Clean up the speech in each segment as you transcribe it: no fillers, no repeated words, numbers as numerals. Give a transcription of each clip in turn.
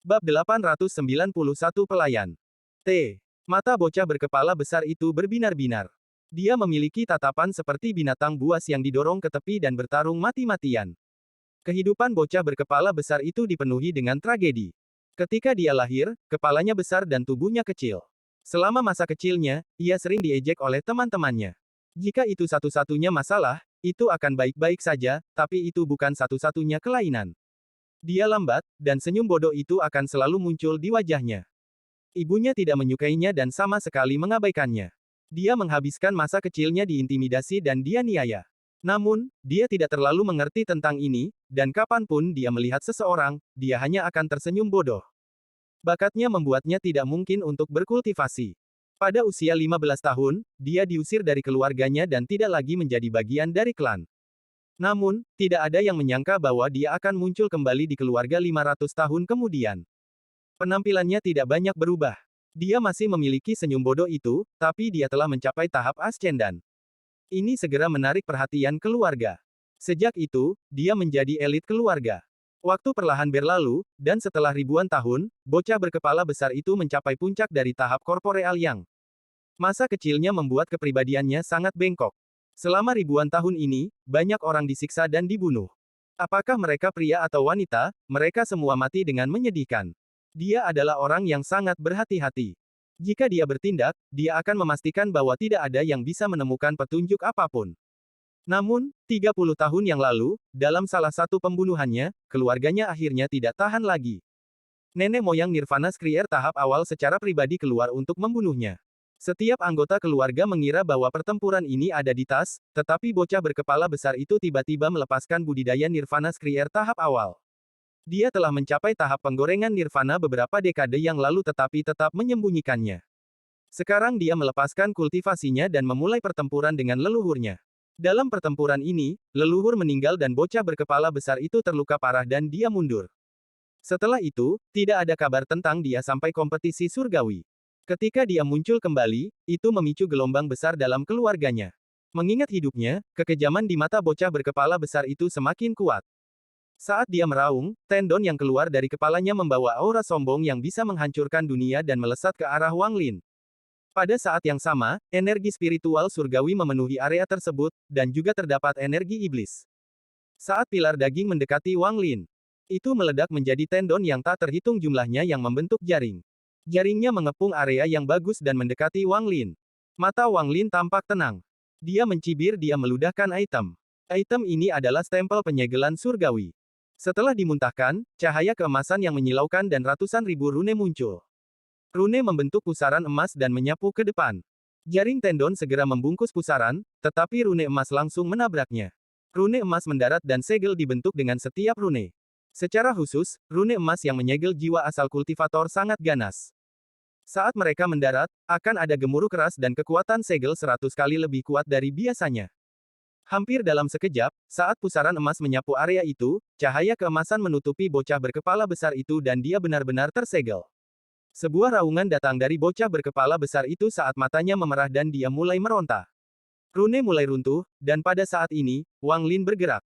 Bab 891 Pelayan. T. Mata bocah berkepala besar itu berbinar-binar. Dia memiliki tatapan seperti binatang buas yang didorong ke tepi dan bertarung mati-matian. Kehidupan bocah berkepala besar itu dipenuhi dengan tragedi. Ketika dia lahir, kepalanya besar dan tubuhnya kecil. Selama masa kecilnya, ia sering diejek oleh teman-temannya. Jika itu satu-satunya masalah, itu akan baik-baik saja, tapi itu bukan satu-satunya kelainan. Dia lambat, dan senyum bodoh itu akan selalu muncul di wajahnya. Ibunya tidak menyukainya dan sama sekali mengabaikannya. Dia menghabiskan masa kecilnya diintimidasi dan dianiaya. Namun, dia tidak terlalu mengerti tentang ini, dan kapanpun dia melihat seseorang, dia hanya akan tersenyum bodoh. Bakatnya membuatnya tidak mungkin untuk berkultivasi. Pada usia 15 tahun, dia diusir dari keluarganya dan tidak lagi menjadi bagian dari klan. Namun, tidak ada yang menyangka bahwa dia akan muncul kembali di keluarga 500 tahun kemudian. Penampilannya tidak banyak berubah. Dia masih memiliki senyum bodoh itu, tapi dia telah mencapai tahap ascendan. Ini segera menarik perhatian keluarga. Sejak itu, dia menjadi elit keluarga. Waktu perlahan berlalu, dan setelah ribuan tahun, bocah berkepala besar itu mencapai puncak dari tahap korporeal yang. Masa kecilnya membuat kepribadiannya sangat bengkok. Selama ribuan tahun ini, banyak orang disiksa dan dibunuh. Apakah mereka pria atau wanita, mereka semua mati dengan menyedihkan. Dia adalah orang yang sangat berhati-hati. Jika dia bertindak, dia akan memastikan bahwa tidak ada yang bisa menemukan petunjuk apapun. Namun, 30 tahun yang lalu, dalam salah satu pembunuhannya, keluarganya akhirnya tidak tahan lagi. Nenek moyang Nirvana Skrier tahap awal secara pribadi keluar untuk membunuhnya. Setiap anggota keluarga mengira bahwa pertempuran ini ada di tas, tetapi bocah berkepala besar itu tiba-tiba melepaskan budidaya Nirvana Skrier tahap awal. Dia telah mencapai tahap penggorengan Nirvana beberapa dekade yang lalu tetapi tetap menyembunyikannya. Sekarang dia melepaskan kultivasinya dan memulai pertempuran dengan leluhurnya. Dalam pertempuran ini, leluhur meninggal dan bocah berkepala besar itu terluka parah dan dia mundur. Setelah itu, tidak ada kabar tentang dia sampai kompetisi surgawi. Ketika dia muncul kembali, itu memicu gelombang besar dalam keluarganya. Mengingat hidupnya, kekejaman di mata bocah berkepala besar itu semakin kuat. Saat dia meraung, tendon yang keluar dari kepalanya membawa aura sombong yang bisa menghancurkan dunia dan melesat ke arah Wang Lin. Pada saat yang sama, energi spiritual surgawi memenuhi area tersebut, dan juga terdapat energi iblis. Saat pilar daging mendekati Wang Lin, itu meledak menjadi tendon yang tak terhitung jumlahnya yang membentuk jaring. Jaringnya mengepung area yang bagus dan mendekati Wang Lin. Mata Wang Lin tampak tenang. Dia mencibir, dia meludahkan item. Item ini adalah stempel penyegelan surgawi. Setelah dimuntahkan, cahaya keemasan yang menyilaukan dan ratusan ribu rune muncul. Rune membentuk pusaran emas dan menyapu ke depan. Jaring tendon segera membungkus pusaran, tetapi rune emas langsung menabraknya. Rune emas mendarat dan segel dibentuk dengan setiap rune. Secara khusus, rune emas yang menyegel jiwa asal kultivator sangat ganas. Saat mereka mendarat, akan ada gemuruh keras dan kekuatan segel 100 kali lebih kuat dari biasanya. Hampir dalam sekejap, saat pusaran emas menyapu area itu, cahaya keemasan menutupi bocah berkepala besar itu dan dia benar-benar tersegel. Sebuah raungan datang dari bocah berkepala besar itu saat matanya memerah dan dia mulai meronta. Rune mulai runtuh, dan pada saat ini, Wang Lin bergerak.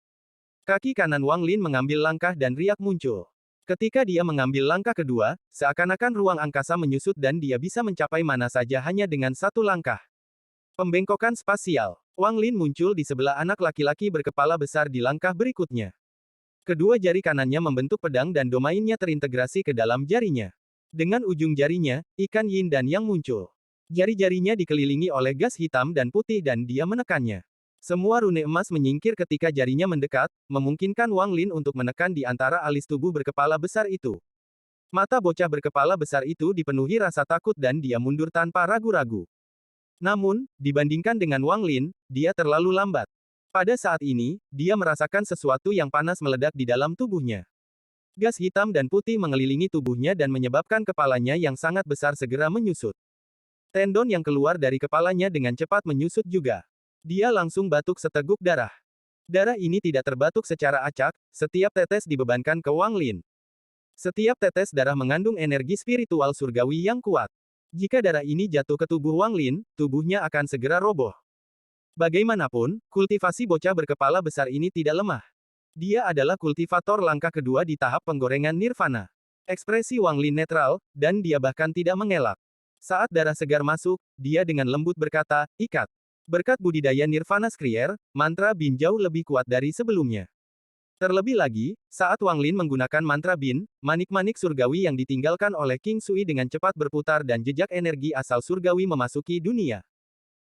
Kaki kanan Wang Lin mengambil langkah dan riak muncul. Ketika dia mengambil langkah kedua, seakan-akan ruang angkasa menyusut dan dia bisa mencapai mana saja hanya dengan satu langkah. Pembengkokan spasial. Wang Lin muncul di sebelah anak laki-laki berkepala besar di langkah berikutnya. Kedua jari kanannya membentuk pedang dan domainnya terintegrasi ke dalam jarinya. Dengan ujung jarinya, ikan yin dan yang muncul. Jari-jarinya dikelilingi oleh gas hitam dan putih dan dia menekannya. Semua rune emas menyingkir ketika jarinya mendekat, memungkinkan Wang Lin untuk menekan di antara alis tubuh berkepala besar itu. Mata bocah berkepala besar itu dipenuhi rasa takut dan dia mundur tanpa ragu-ragu. Namun, dibandingkan dengan Wang Lin, dia terlalu lambat. Pada saat ini, dia merasakan sesuatu yang panas meledak di dalam tubuhnya. Gas hitam dan putih mengelilingi tubuhnya dan menyebabkan kepalanya yang sangat besar segera menyusut. Tendon yang keluar dari kepalanya dengan cepat menyusut juga. Dia langsung batuk seteguk darah. Darah ini tidak terbatuk secara acak, setiap tetes dibebankan ke Wang Lin. Setiap tetes darah mengandung energi spiritual surgawi yang kuat. Jika darah ini jatuh ke tubuh Wang Lin, tubuhnya akan segera roboh. Bagaimanapun, kultivasi bocah berkepala besar ini tidak lemah. Dia adalah kultivator langkah kedua di tahap penggorengan Nirvana. Ekspresi Wang Lin netral, dan dia bahkan tidak mengelak. Saat darah segar masuk, dia dengan lembut berkata, ikat. Berkat budidaya Nirvana Skrier, mantra Bin jauh lebih kuat dari sebelumnya. Terlebih lagi, saat Wang Lin menggunakan mantra Bin, manik-manik surgawi yang ditinggalkan oleh King Sui dengan cepat berputar dan jejak energi asal surgawi memasuki dunia.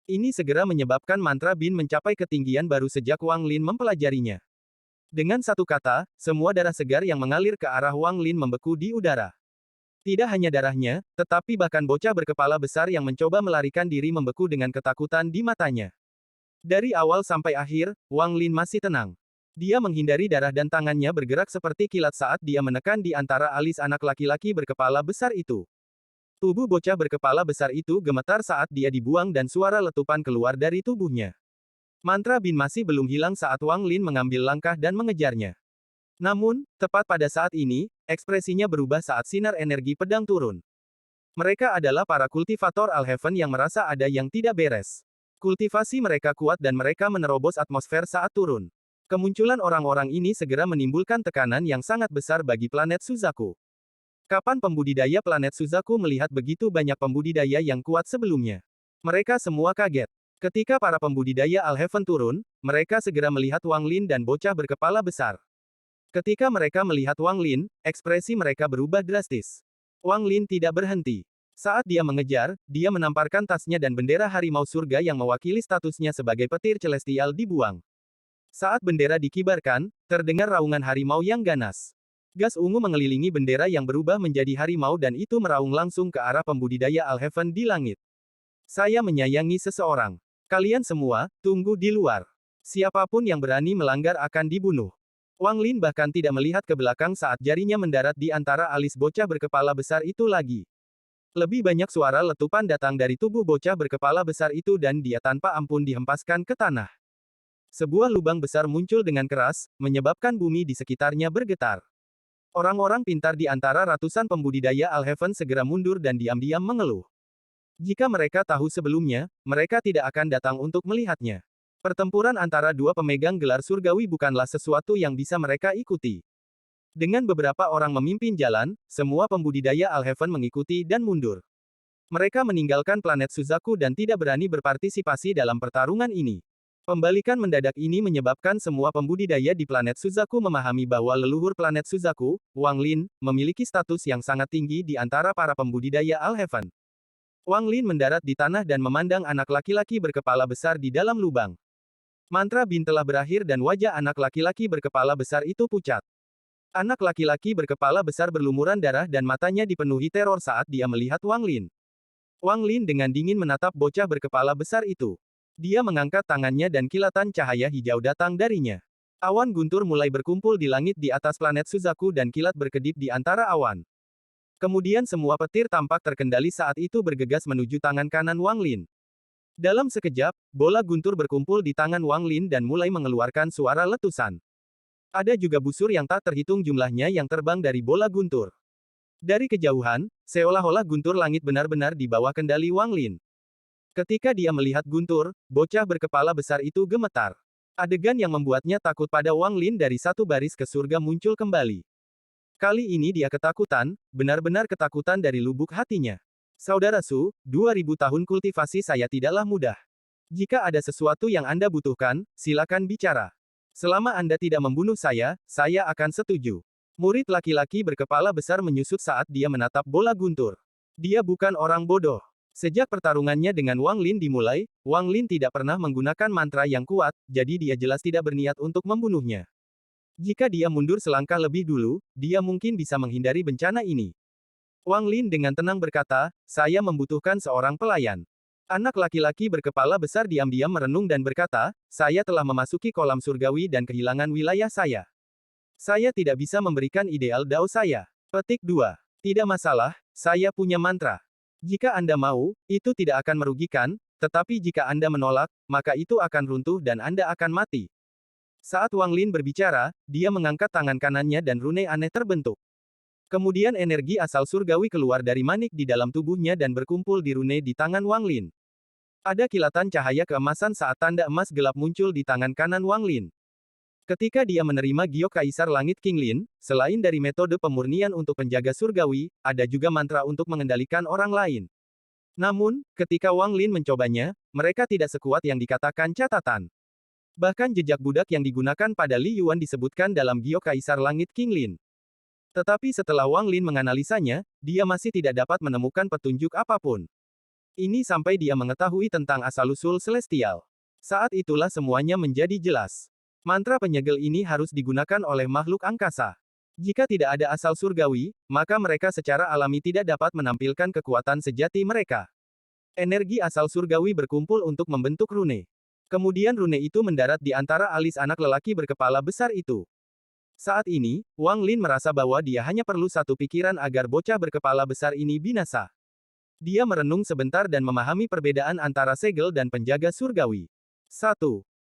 Ini segera menyebabkan mantra Bin mencapai ketinggian baru sejak Wang Lin mempelajarinya. Dengan satu kata, semua darah segar yang mengalir ke arah Wang Lin membeku di udara. Tidak hanya darahnya, tetapi bahkan bocah berkepala besar yang mencoba melarikan diri membeku dengan ketakutan di matanya. Dari awal sampai akhir, Wang Lin masih tenang. Dia menghindari darah dan tangannya bergerak seperti kilat saat dia menekan di antara alis anak laki-laki berkepala besar itu. Tubuh bocah berkepala besar itu gemetar saat dia dibuang dan suara letupan keluar dari tubuhnya. Mantra Bin masih belum hilang saat Wang Lin mengambil langkah dan mengejarnya. Namun, tepat pada saat ini, ekspresinya berubah saat sinar energi pedang turun. Mereka adalah para kultivator Alheaven yang merasa ada yang tidak beres. Kultivasi mereka kuat dan mereka menerobos atmosfer saat turun. Kemunculan orang-orang ini segera menimbulkan tekanan yang sangat besar bagi planet Suzaku. Kapan pembudidaya planet Suzaku melihat begitu banyak pembudidaya yang kuat sebelumnya? Mereka semua kaget. Ketika para pembudidaya Alheaven turun, mereka segera melihat Wang Lin dan bocah berkepala besar. Ketika mereka melihat Wang Lin, ekspresi mereka berubah drastis. Wang Lin tidak berhenti. Saat dia mengejar, dia menamparkan tasnya dan bendera harimau surga yang mewakili statusnya sebagai petir celestial dibuang. Saat bendera dikibarkan, terdengar raungan harimau yang ganas. Gas ungu mengelilingi bendera yang berubah menjadi harimau dan itu meraung langsung ke arah pembudidaya Alheaven di langit. Saya menyayangi seseorang. Kalian semua, tunggu di luar. Siapapun yang berani melanggar akan dibunuh. Wang Lin bahkan tidak melihat ke belakang saat jarinya mendarat di antara alis bocah berkepala besar itu lagi. Lebih banyak suara letupan datang dari tubuh bocah berkepala besar itu dan dia tanpa ampun dihempaskan ke tanah. Sebuah lubang besar muncul dengan keras, menyebabkan bumi di sekitarnya bergetar. Orang-orang pintar di antara ratusan pembudidaya Alheaven segera mundur dan diam-diam mengeluh. Jika mereka tahu sebelumnya, mereka tidak akan datang untuk melihatnya. Pertempuran antara dua pemegang gelar surgawi bukanlah sesuatu yang bisa mereka ikuti. Dengan beberapa orang memimpin jalan, semua pembudidaya Alheaven mengikuti dan mundur. Mereka meninggalkan planet Suzaku dan tidak berani berpartisipasi dalam pertarungan ini. Pembalikan mendadak ini menyebabkan semua pembudidaya di planet Suzaku memahami bahwa leluhur planet Suzaku, Wang Lin, memiliki status yang sangat tinggi di antara para pembudidaya Alheaven. Wang Lin mendarat di tanah dan memandang anak laki-laki berkepala besar di dalam lubang. Mantra Bin telah berakhir dan wajah anak laki-laki berkepala besar itu pucat. Anak laki-laki berkepala besar berlumuran darah dan matanya dipenuhi teror saat dia melihat Wang Lin. Wang Lin dengan dingin menatap bocah berkepala besar itu. Dia mengangkat tangannya dan kilatan cahaya hijau datang darinya. Awan guntur mulai berkumpul di langit di atas planet Suzaku dan kilat berkedip di antara awan. Kemudian semua petir tampak terkendali saat itu bergegas menuju tangan kanan Wang Lin. Dalam sekejap, bola guntur berkumpul di tangan Wang Lin dan mulai mengeluarkan suara letusan. Ada juga busur yang tak terhitung jumlahnya yang terbang dari bola guntur. Dari kejauhan, seolah-olah guntur langit benar-benar di bawah kendali Wang Lin. Ketika dia melihat guntur, bocah berkepala besar itu gemetar. Adegan yang membuatnya takut pada Wang Lin dari satu baris ke surga muncul kembali. Kali ini dia ketakutan, benar-benar ketakutan dari lubuk hatinya. Saudara Su, 2000 tahun kultivasi saya tidaklah mudah. Jika ada sesuatu yang Anda butuhkan, silakan bicara. Selama Anda tidak membunuh saya akan setuju. Murid laki-laki berkepala besar menyusut saat dia menatap bola guntur. Dia bukan orang bodoh. Sejak pertarungannya dengan Wang Lin dimulai, Wang Lin tidak pernah menggunakan mantra yang kuat, jadi dia jelas tidak berniat untuk membunuhnya. Jika dia mundur selangkah lebih dulu, dia mungkin bisa menghindari bencana ini. Wang Lin dengan tenang berkata, saya membutuhkan seorang pelayan. Anak laki-laki berkepala besar diam-diam merenung dan berkata, saya telah memasuki kolam surgawi dan kehilangan wilayah saya. Saya tidak bisa memberikan ideal dao saya. Petik 2. Tidak masalah, saya punya mantra. Jika Anda mau, itu tidak akan merugikan, tetapi jika Anda menolak, maka itu akan runtuh dan Anda akan mati. Saat Wang Lin berbicara, dia mengangkat tangan kanannya dan rune aneh terbentuk. Kemudian energi asal surgawi keluar dari manik di dalam tubuhnya dan berkumpul di rune di tangan Wang Lin. Ada kilatan cahaya keemasan saat tanda emas gelap muncul di tangan kanan Wang Lin. Ketika dia menerima giok Kaisar Langit King Lin, selain dari metode pemurnian untuk penjaga surgawi, ada juga mantra untuk mengendalikan orang lain. Namun, ketika Wang Lin mencobanya, mereka tidak sekuat yang dikatakan catatan. Bahkan jejak budak yang digunakan pada Li Yuan disebutkan dalam giok Kaisar Langit King Lin. Tetapi setelah Wang Lin menganalisanya, dia masih tidak dapat menemukan petunjuk apapun. Ini sampai dia mengetahui tentang asal-usul Celestial. Saat itulah semuanya menjadi jelas. Mantra penyegel ini harus digunakan oleh makhluk angkasa. Jika tidak ada asal surgawi, maka mereka secara alami tidak dapat menampilkan kekuatan sejati mereka. Energi asal surgawi berkumpul untuk membentuk rune. Kemudian rune itu mendarat di antara alis anak lelaki berkepala besar itu. Saat ini, Wang Lin merasa bahwa dia hanya perlu satu pikiran agar bocah berkepala besar ini binasa. Dia merenung sebentar dan memahami perbedaan antara segel dan penjaga surgawi. 1.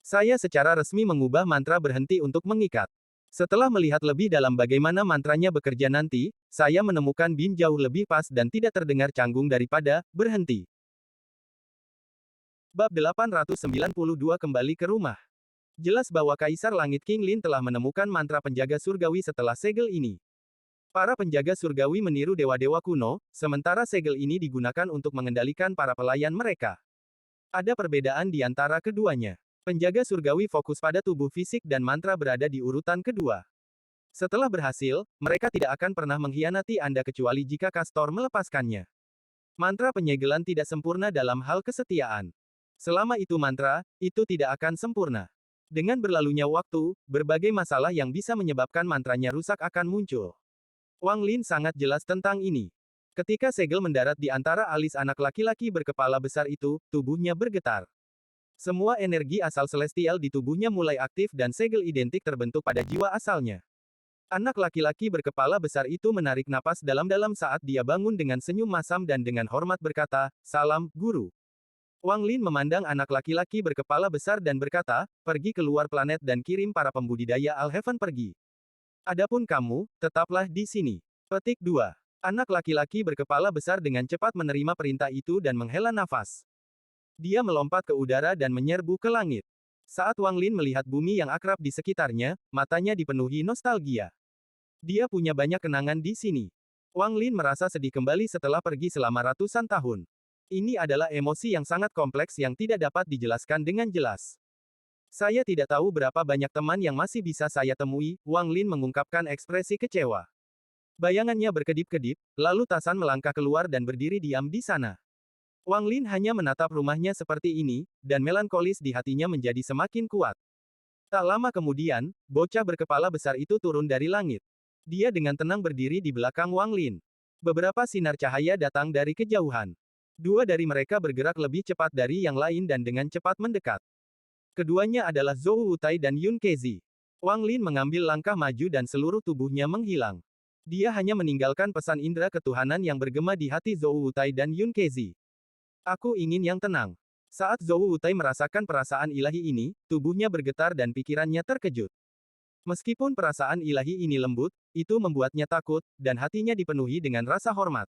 Saya secara resmi mengubah mantra berhenti untuk mengikat. Setelah melihat lebih dalam bagaimana mantranya bekerja nanti, saya menemukan bin jauh lebih pas dan tidak terdengar canggung daripada berhenti. Bab 892 kembali ke rumah. Jelas bahwa Kaisar Langit King Lin telah menemukan mantra penjaga surgawi setelah segel ini. Para penjaga surgawi meniru dewa-dewa kuno, sementara segel ini digunakan untuk mengendalikan para pelayan mereka. Ada perbedaan di antara keduanya. Penjaga surgawi fokus pada tubuh fisik dan mantra berada di urutan kedua. Setelah berhasil, mereka tidak akan pernah mengkhianati Anda kecuali jika Kastor melepaskannya. Mantra penyegelan tidak sempurna dalam hal kesetiaan. Selama itu mantra, itu tidak akan sempurna. Dengan berlalunya waktu, berbagai masalah yang bisa menyebabkan mantranya rusak akan muncul. Wang Lin sangat jelas tentang ini. Ketika segel mendarat di antara alis anak laki-laki berkepala besar itu, tubuhnya bergetar. Semua energi asal celestial di tubuhnya mulai aktif dan segel identik terbentuk pada jiwa asalnya. Anak laki-laki berkepala besar itu menarik napas dalam-dalam saat dia bangun dengan senyum masam dan dengan hormat berkata, "Salam, Guru." Wang Lin memandang anak laki-laki berkepala besar dan berkata, "Pergi keluar planet dan kirim para pembudidaya Al-Heaven pergi. Adapun kamu, tetaplah di sini." Petik 2. Anak laki-laki berkepala besar dengan cepat menerima perintah itu dan menghela nafas. Dia melompat ke udara dan menyerbu ke langit. Saat Wang Lin melihat bumi yang akrab di sekitarnya, matanya dipenuhi nostalgia. Dia punya banyak kenangan di sini. Wang Lin merasa sedih kembali setelah pergi selama ratusan tahun. Ini adalah emosi yang sangat kompleks yang tidak dapat dijelaskan dengan jelas. Saya tidak tahu berapa banyak teman yang masih bisa saya temui, Wang Lin mengungkapkan ekspresi kecewa. Bayangannya berkedip-kedip, lalu Tasan melangkah keluar dan berdiri diam di sana. Wang Lin hanya menatap rumahnya seperti ini, dan melankolis di hatinya menjadi semakin kuat. Tak lama kemudian, bocah berkepala besar itu turun dari langit. Dia dengan tenang berdiri di belakang Wang Lin. Beberapa sinar cahaya datang dari kejauhan. Dua dari mereka bergerak lebih cepat dari yang lain dan dengan cepat mendekat. Keduanya adalah Zhou Wutai dan Yun Kezi. Wang Lin mengambil langkah maju dan seluruh tubuhnya menghilang. Dia hanya meninggalkan pesan indera ketuhanan yang bergema di hati Zhou Wutai dan Yun Kezi. Aku ingin yang tenang. Saat Zhou Wutai merasakan perasaan ilahi ini, tubuhnya bergetar dan pikirannya terkejut. Meskipun perasaan ilahi ini lembut, itu membuatnya takut, dan hatinya dipenuhi dengan rasa hormat.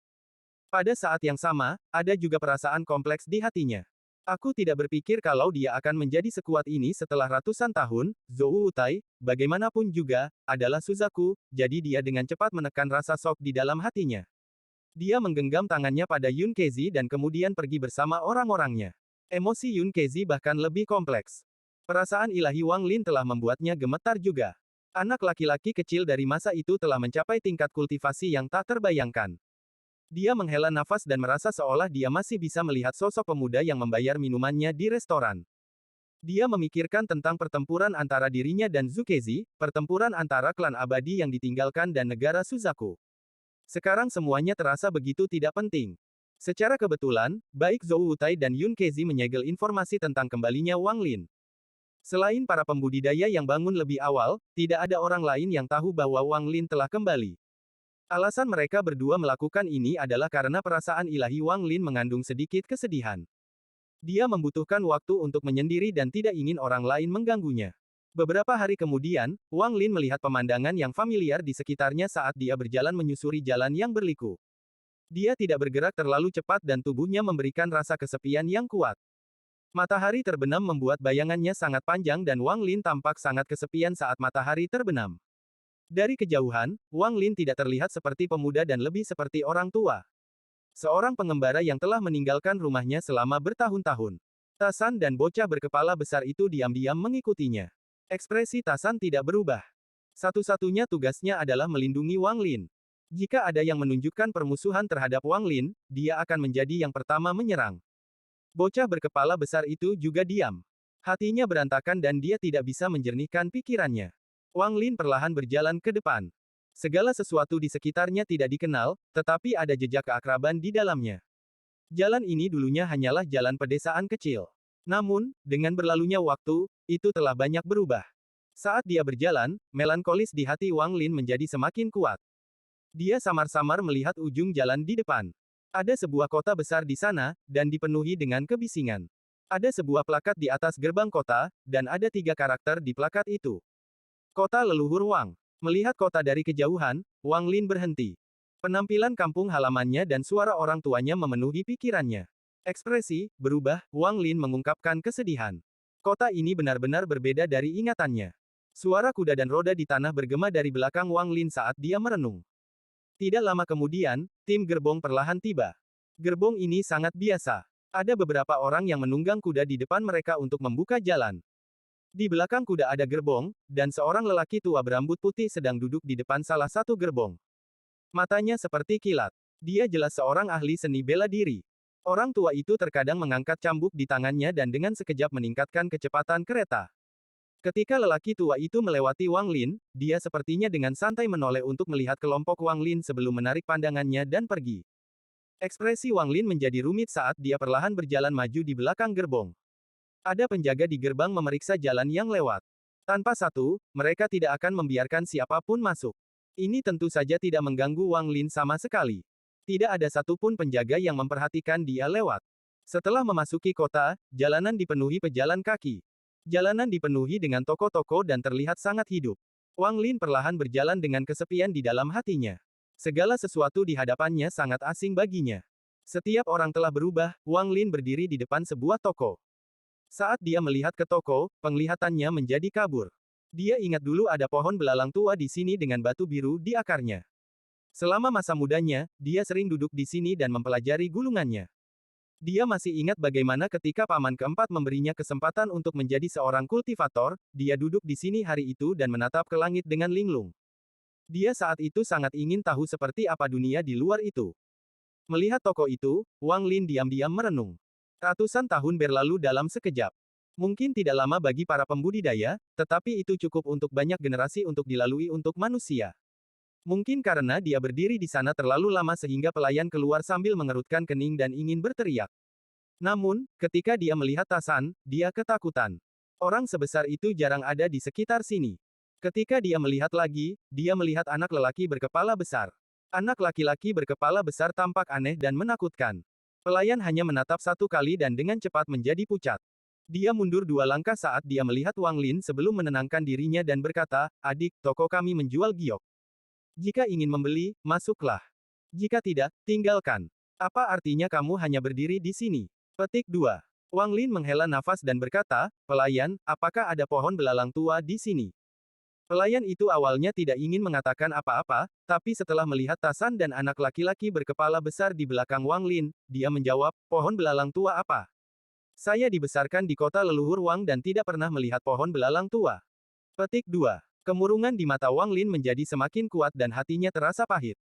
Pada saat yang sama, ada juga perasaan kompleks di hatinya. Aku tidak berpikir kalau dia akan menjadi sekuat ini setelah ratusan tahun. Zhou Wutai, bagaimanapun juga, adalah Suzaku, jadi dia dengan cepat menekan rasa shock di dalam hatinya. Dia menggenggam tangannya pada Yun Kezi dan kemudian pergi bersama orang-orangnya. Emosi Yun Kezi bahkan lebih kompleks. Perasaan ilahi Wang Lin telah membuatnya gemetar juga. Anak laki-laki kecil dari masa itu telah mencapai tingkat kultivasi yang tak terbayangkan. Dia menghela nafas dan merasa seolah dia masih bisa melihat sosok pemuda yang membayar minumannya di restoran. Dia memikirkan tentang pertempuran antara dirinya dan Zukezi, pertempuran antara klan abadi yang ditinggalkan dan negara Suzaku. Sekarang semuanya terasa begitu tidak penting. Secara kebetulan, baik Zhou Wutai dan Yun Kezi menyegel informasi tentang kembalinya Wang Lin. Selain para pembudidaya yang bangun lebih awal, tidak ada orang lain yang tahu bahwa Wang Lin telah kembali. Alasan mereka berdua melakukan ini adalah karena perasaan ilahi Wang Lin mengandung sedikit kesedihan. Dia membutuhkan waktu untuk menyendiri dan tidak ingin orang lain mengganggunya. Beberapa hari kemudian, Wang Lin melihat pemandangan yang familiar di sekitarnya saat dia berjalan menyusuri jalan yang berliku. Dia tidak bergerak terlalu cepat dan tubuhnya memberikan rasa kesepian yang kuat. Matahari terbenam membuat bayangannya sangat panjang dan Wang Lin tampak sangat kesepian saat matahari terbenam. Dari kejauhan, Wang Lin tidak terlihat seperti pemuda dan lebih seperti orang tua. Seorang pengembara yang telah meninggalkan rumahnya selama bertahun-tahun. Tasan dan bocah berkepala besar itu diam-diam mengikutinya. Ekspresi Tasan tidak berubah. Satu-satunya tugasnya adalah melindungi Wang Lin. Jika ada yang menunjukkan permusuhan terhadap Wang Lin, dia akan menjadi yang pertama menyerang. Bocah berkepala besar itu juga diam. Hatinya berantakan dan dia tidak bisa menjernihkan pikirannya. Wang Lin perlahan berjalan ke depan. Segala sesuatu di sekitarnya tidak dikenal, tetapi ada jejak keakraban di dalamnya. Jalan ini dulunya hanyalah jalan pedesaan kecil. Namun, dengan berlalunya waktu, itu telah banyak berubah. Saat dia berjalan, melankolis di hati Wang Lin menjadi semakin kuat. Dia samar-samar melihat ujung jalan di depan. Ada sebuah kota besar di sana, dan dipenuhi dengan kebisingan. Ada sebuah plakat di atas gerbang kota, dan ada 3 karakter di plakat itu. Kota leluhur Wang. Melihat kota dari kejauhan, Wang Lin berhenti. Penampilan kampung halamannya dan suara orang tuanya memenuhi pikirannya. Ekspresi berubah, Wang Lin mengungkapkan kesedihan. Kota ini benar-benar berbeda dari ingatannya. Suara kuda dan roda di tanah bergema dari belakang Wang Lin saat dia merenung. Tidak lama kemudian, tim gerbong perlahan tiba. Gerbong ini sangat biasa. Ada beberapa orang yang menunggang kuda di depan mereka untuk membuka jalan. Di belakang kuda ada gerbong, dan seorang lelaki tua berambut putih sedang duduk di depan salah satu gerbong. Matanya seperti kilat. Dia jelas seorang ahli seni bela diri. Orang tua itu terkadang mengangkat cambuk di tangannya dan dengan sekejap meningkatkan kecepatan kereta. Ketika lelaki tua itu melewati Wang Lin, dia sepertinya dengan santai menoleh untuk melihat kelompok Wang Lin sebelum menarik pandangannya dan pergi. Ekspresi Wang Lin menjadi rumit saat dia perlahan berjalan maju di belakang gerbong. Ada penjaga di gerbang memeriksa jalan yang lewat. Tanpa satu, mereka tidak akan membiarkan siapapun masuk. Ini tentu saja tidak mengganggu Wang Lin sama sekali. Tidak ada satupun penjaga yang memperhatikan dia lewat. Setelah memasuki kota, jalanan dipenuhi pejalan kaki. Jalanan dipenuhi dengan toko-toko dan terlihat sangat hidup. Wang Lin perlahan berjalan dengan kesepian di dalam hatinya. Segala sesuatu di hadapannya sangat asing baginya. Setiap orang telah berubah, Wang Lin berdiri di depan sebuah toko. Saat dia melihat ke toko, penglihatannya menjadi kabur. Dia ingat dulu ada pohon belalang tua di sini dengan batu biru di akarnya. Selama masa mudanya, dia sering duduk di sini dan mempelajari gulungannya. Dia masih ingat bagaimana ketika paman keempat memberinya kesempatan untuk menjadi seorang kultivator, dia duduk di sini hari itu dan menatap ke langit dengan linglung. Dia saat itu sangat ingin tahu seperti apa dunia di luar itu. Melihat toko itu, Wang Lin diam-diam merenung. Ratusan tahun berlalu dalam sekejap. Mungkin tidak lama bagi para pembudidaya, tetapi itu cukup untuk banyak generasi untuk dilalui untuk manusia. Mungkin karena dia berdiri di sana terlalu lama sehingga pelayan keluar sambil mengerutkan kening dan ingin berteriak. Namun, ketika dia melihat Tasan, dia ketakutan. Orang sebesar itu jarang ada di sekitar sini. Ketika dia melihat lagi, dia melihat anak lelaki berkepala besar. Anak laki-laki berkepala besar tampak aneh dan menakutkan. Pelayan hanya menatap satu kali dan dengan cepat menjadi pucat. Dia mundur 2 langkah saat dia melihat Wang Lin sebelum menenangkan dirinya dan berkata, "Adik, toko kami menjual giok. Jika ingin membeli, masuklah. Jika tidak, tinggalkan. Apa artinya kamu hanya berdiri di sini?" Petik 2. Wang Lin menghela nafas dan berkata, "Pelayan, apakah ada pohon belalang tua di sini?" Pelayan itu awalnya tidak ingin mengatakan apa-apa, tapi setelah melihat Tasan dan anak laki-laki berkepala besar di belakang Wang Lin, dia menjawab, "Pohon belalang tua apa? Saya dibesarkan di kota leluhur Wang dan tidak pernah melihat pohon belalang tua." Petik 2. Kemurungan di mata Wang Lin menjadi semakin kuat dan hatinya terasa pahit.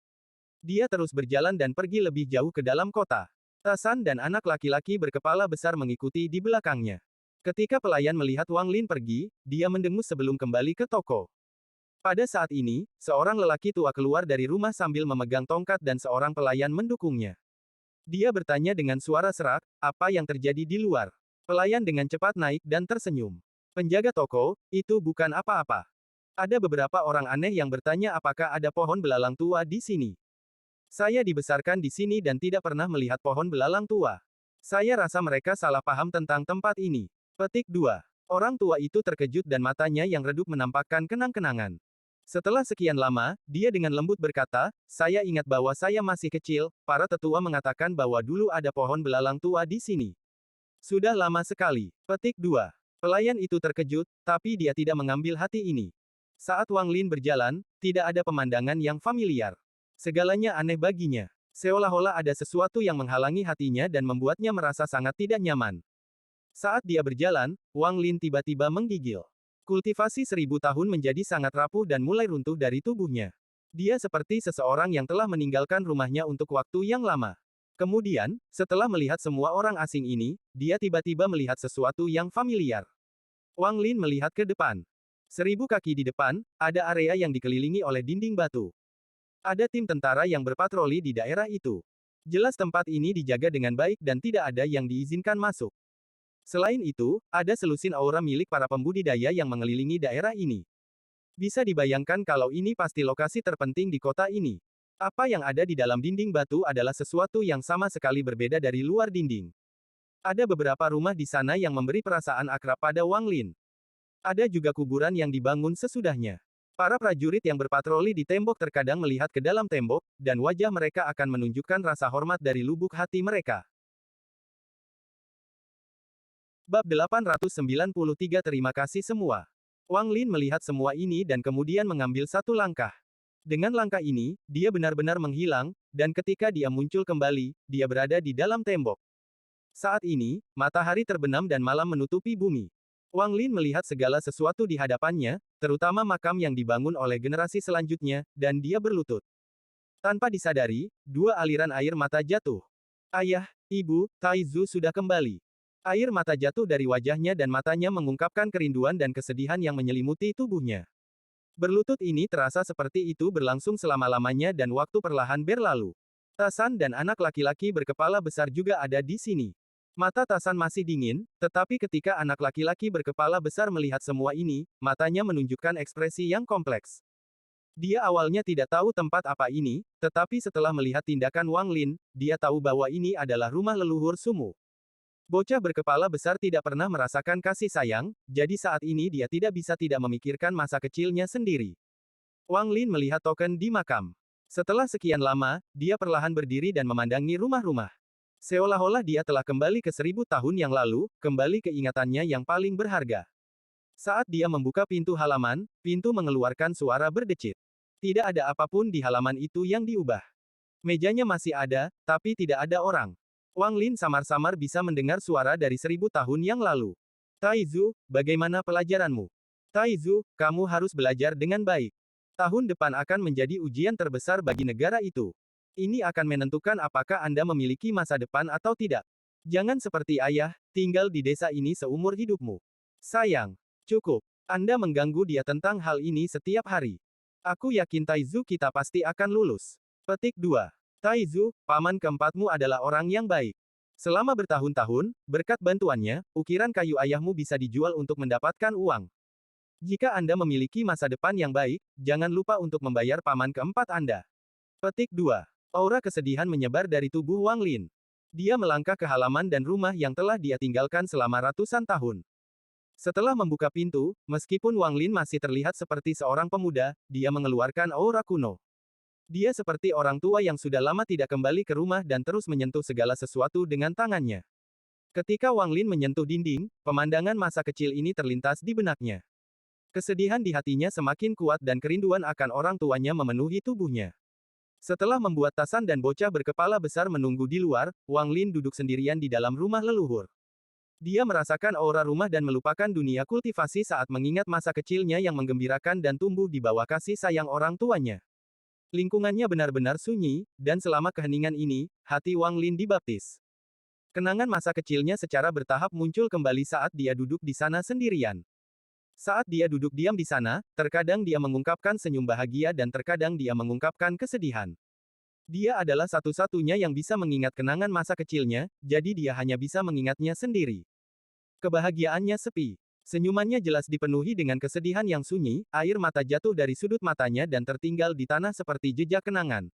Dia terus berjalan dan pergi lebih jauh ke dalam kota. Tasan dan anak laki-laki berkepala besar mengikuti di belakangnya. Ketika pelayan melihat Wang Lin pergi, dia mendengus sebelum kembali ke toko. Pada saat ini, seorang lelaki tua keluar dari rumah sambil memegang tongkat dan seorang pelayan mendukungnya. Dia bertanya dengan suara serak, "Apa yang terjadi di luar?" Pelayan dengan cepat naik dan tersenyum. "Penjaga toko, itu bukan apa-apa. Ada beberapa orang aneh yang bertanya apakah ada pohon belalang tua di sini. Saya dibesarkan di sini dan tidak pernah melihat pohon belalang tua. Saya rasa mereka salah paham tentang tempat ini." Petik 2. Orang tua itu terkejut dan matanya yang redup menampakkan kenang-kenangan. Setelah sekian lama, dia dengan lembut berkata, "Saya ingat bahwa saya masih kecil, para tetua mengatakan bahwa dulu ada pohon belalang tua di sini. Sudah lama sekali. Petik 2. Pelayan itu terkejut, tapi dia tidak mengambil hati ini. Saat Wang Lin berjalan, tidak ada pemandangan yang familiar. Segalanya aneh baginya. Seolah-olah ada sesuatu yang menghalangi hatinya dan membuatnya merasa sangat tidak nyaman. Saat dia berjalan, Wang Lin tiba-tiba menggigil. Kultivasi 1000 tahun menjadi sangat rapuh dan mulai runtuh dari tubuhnya. Dia seperti seseorang yang telah meninggalkan rumahnya untuk waktu yang lama. Kemudian, setelah melihat semua orang asing ini, dia tiba-tiba melihat sesuatu yang familiar. Wang Lin melihat ke depan. 1000 kaki di depan, ada area yang dikelilingi oleh dinding batu. Ada tim tentara yang berpatroli di daerah itu. Jelas tempat ini dijaga dengan baik dan tidak ada yang diizinkan masuk. Selain itu, ada selusin aura milik para pembudidaya yang mengelilingi daerah ini. Bisa dibayangkan kalau ini pasti lokasi terpenting di kota ini. Apa yang ada di dalam dinding batu adalah sesuatu yang sama sekali berbeda dari luar dinding. Ada beberapa rumah di sana yang memberi perasaan akrab pada Wang Lin. Ada juga kuburan yang dibangun sesudahnya. Para prajurit yang berpatroli di tembok terkadang melihat ke dalam tembok, dan wajah mereka akan menunjukkan rasa hormat dari lubuk hati mereka. Bab 893 Terima kasih semua. Wang Lin melihat semua ini dan kemudian mengambil satu langkah. Dengan langkah ini, dia benar-benar menghilang, dan ketika dia muncul kembali, dia berada di dalam tembok. Saat ini, matahari terbenam dan malam menutupi bumi. Wang Lin melihat segala sesuatu di hadapannya, terutama makam yang dibangun oleh generasi selanjutnya, dan dia berlutut. Tanpa disadari, dua aliran air mata jatuh. Ayah, Ibu, Taizu sudah kembali. Air mata jatuh dari wajahnya dan matanya mengungkapkan kerinduan dan kesedihan yang menyelimuti tubuhnya. Berlutut ini terasa seperti itu berlangsung selama-lamanya dan waktu perlahan berlalu. Tasan dan anak laki-laki berkepala besar juga ada di sini. Mata Tasan masih dingin, tetapi ketika anak laki-laki berkepala besar melihat semua ini, matanya menunjukkan ekspresi yang kompleks. Dia awalnya tidak tahu tempat apa ini, tetapi setelah melihat tindakan Wang Lin, dia tahu bahwa ini adalah rumah leluhur Sumu. Bocah berkepala besar tidak pernah merasakan kasih sayang, jadi saat ini dia tidak bisa tidak memikirkan masa kecilnya sendiri. Wang Lin melihat token di makam. Setelah sekian lama, dia perlahan berdiri dan memandangi rumah-rumah. Seolah-olah dia telah kembali ke 1000 tahun yang lalu, kembali ke ingatannya yang paling berharga. Saat dia membuka pintu halaman, pintu mengeluarkan suara berdecit. Tidak ada apapun di halaman itu yang diubah. Mejanya masih ada, tapi tidak ada orang. Wang Lin samar-samar bisa mendengar suara dari 1000 tahun yang lalu. Taizu, bagaimana pelajaranmu? Taizu, kamu harus belajar dengan baik. Tahun depan akan menjadi ujian terbesar bagi negara itu. Ini akan menentukan apakah Anda memiliki masa depan atau tidak. Jangan seperti ayah, tinggal di desa ini seumur hidupmu. Sayang, cukup. Anda mengganggu dia tentang hal ini setiap hari. Aku yakin Taizu kita pasti akan lulus. Petik 2. Taizu, paman keempatmu adalah orang yang baik. Selama bertahun-tahun, berkat bantuannya, ukiran kayu ayahmu bisa dijual untuk mendapatkan uang. Jika Anda memiliki masa depan yang baik, jangan lupa untuk membayar paman keempat Anda. Petik 2. Aura kesedihan menyebar dari tubuh Wang Lin. Dia melangkah ke halaman dan rumah yang telah dia tinggalkan selama ratusan tahun. Setelah membuka pintu, meskipun Wang Lin masih terlihat seperti seorang pemuda, dia mengeluarkan aura kuno. Dia seperti orang tua yang sudah lama tidak kembali ke rumah dan terus menyentuh segala sesuatu dengan tangannya. Ketika Wang Lin menyentuh dinding, pemandangan masa kecil ini terlintas di benaknya. Kesedihan di hatinya semakin kuat dan kerinduan akan orang tuanya memenuhi tubuhnya. Setelah membuat Tasan dan bocah berkepala besar menunggu di luar, Wang Lin duduk sendirian di dalam rumah leluhur. Dia merasakan aura rumah dan melupakan dunia kultivasi saat mengingat masa kecilnya yang menggembirakan dan tumbuh di bawah kasih sayang orang tuanya. Lingkungannya benar-benar sunyi, dan selama keheningan ini, hati Wang Lin dibaptis. Kenangan masa kecilnya secara bertahap muncul kembali saat dia duduk di sana sendirian. Saat dia duduk diam di sana, terkadang dia mengungkapkan senyum bahagia dan terkadang dia mengungkapkan kesedihan. Dia adalah satu-satunya yang bisa mengingat kenangan masa kecilnya, jadi dia hanya bisa mengingatnya sendiri. Kebahagiaannya sepi. Senyumannya jelas dipenuhi dengan kesedihan yang sunyi, air mata jatuh dari sudut matanya dan tertinggal di tanah seperti jejak kenangan.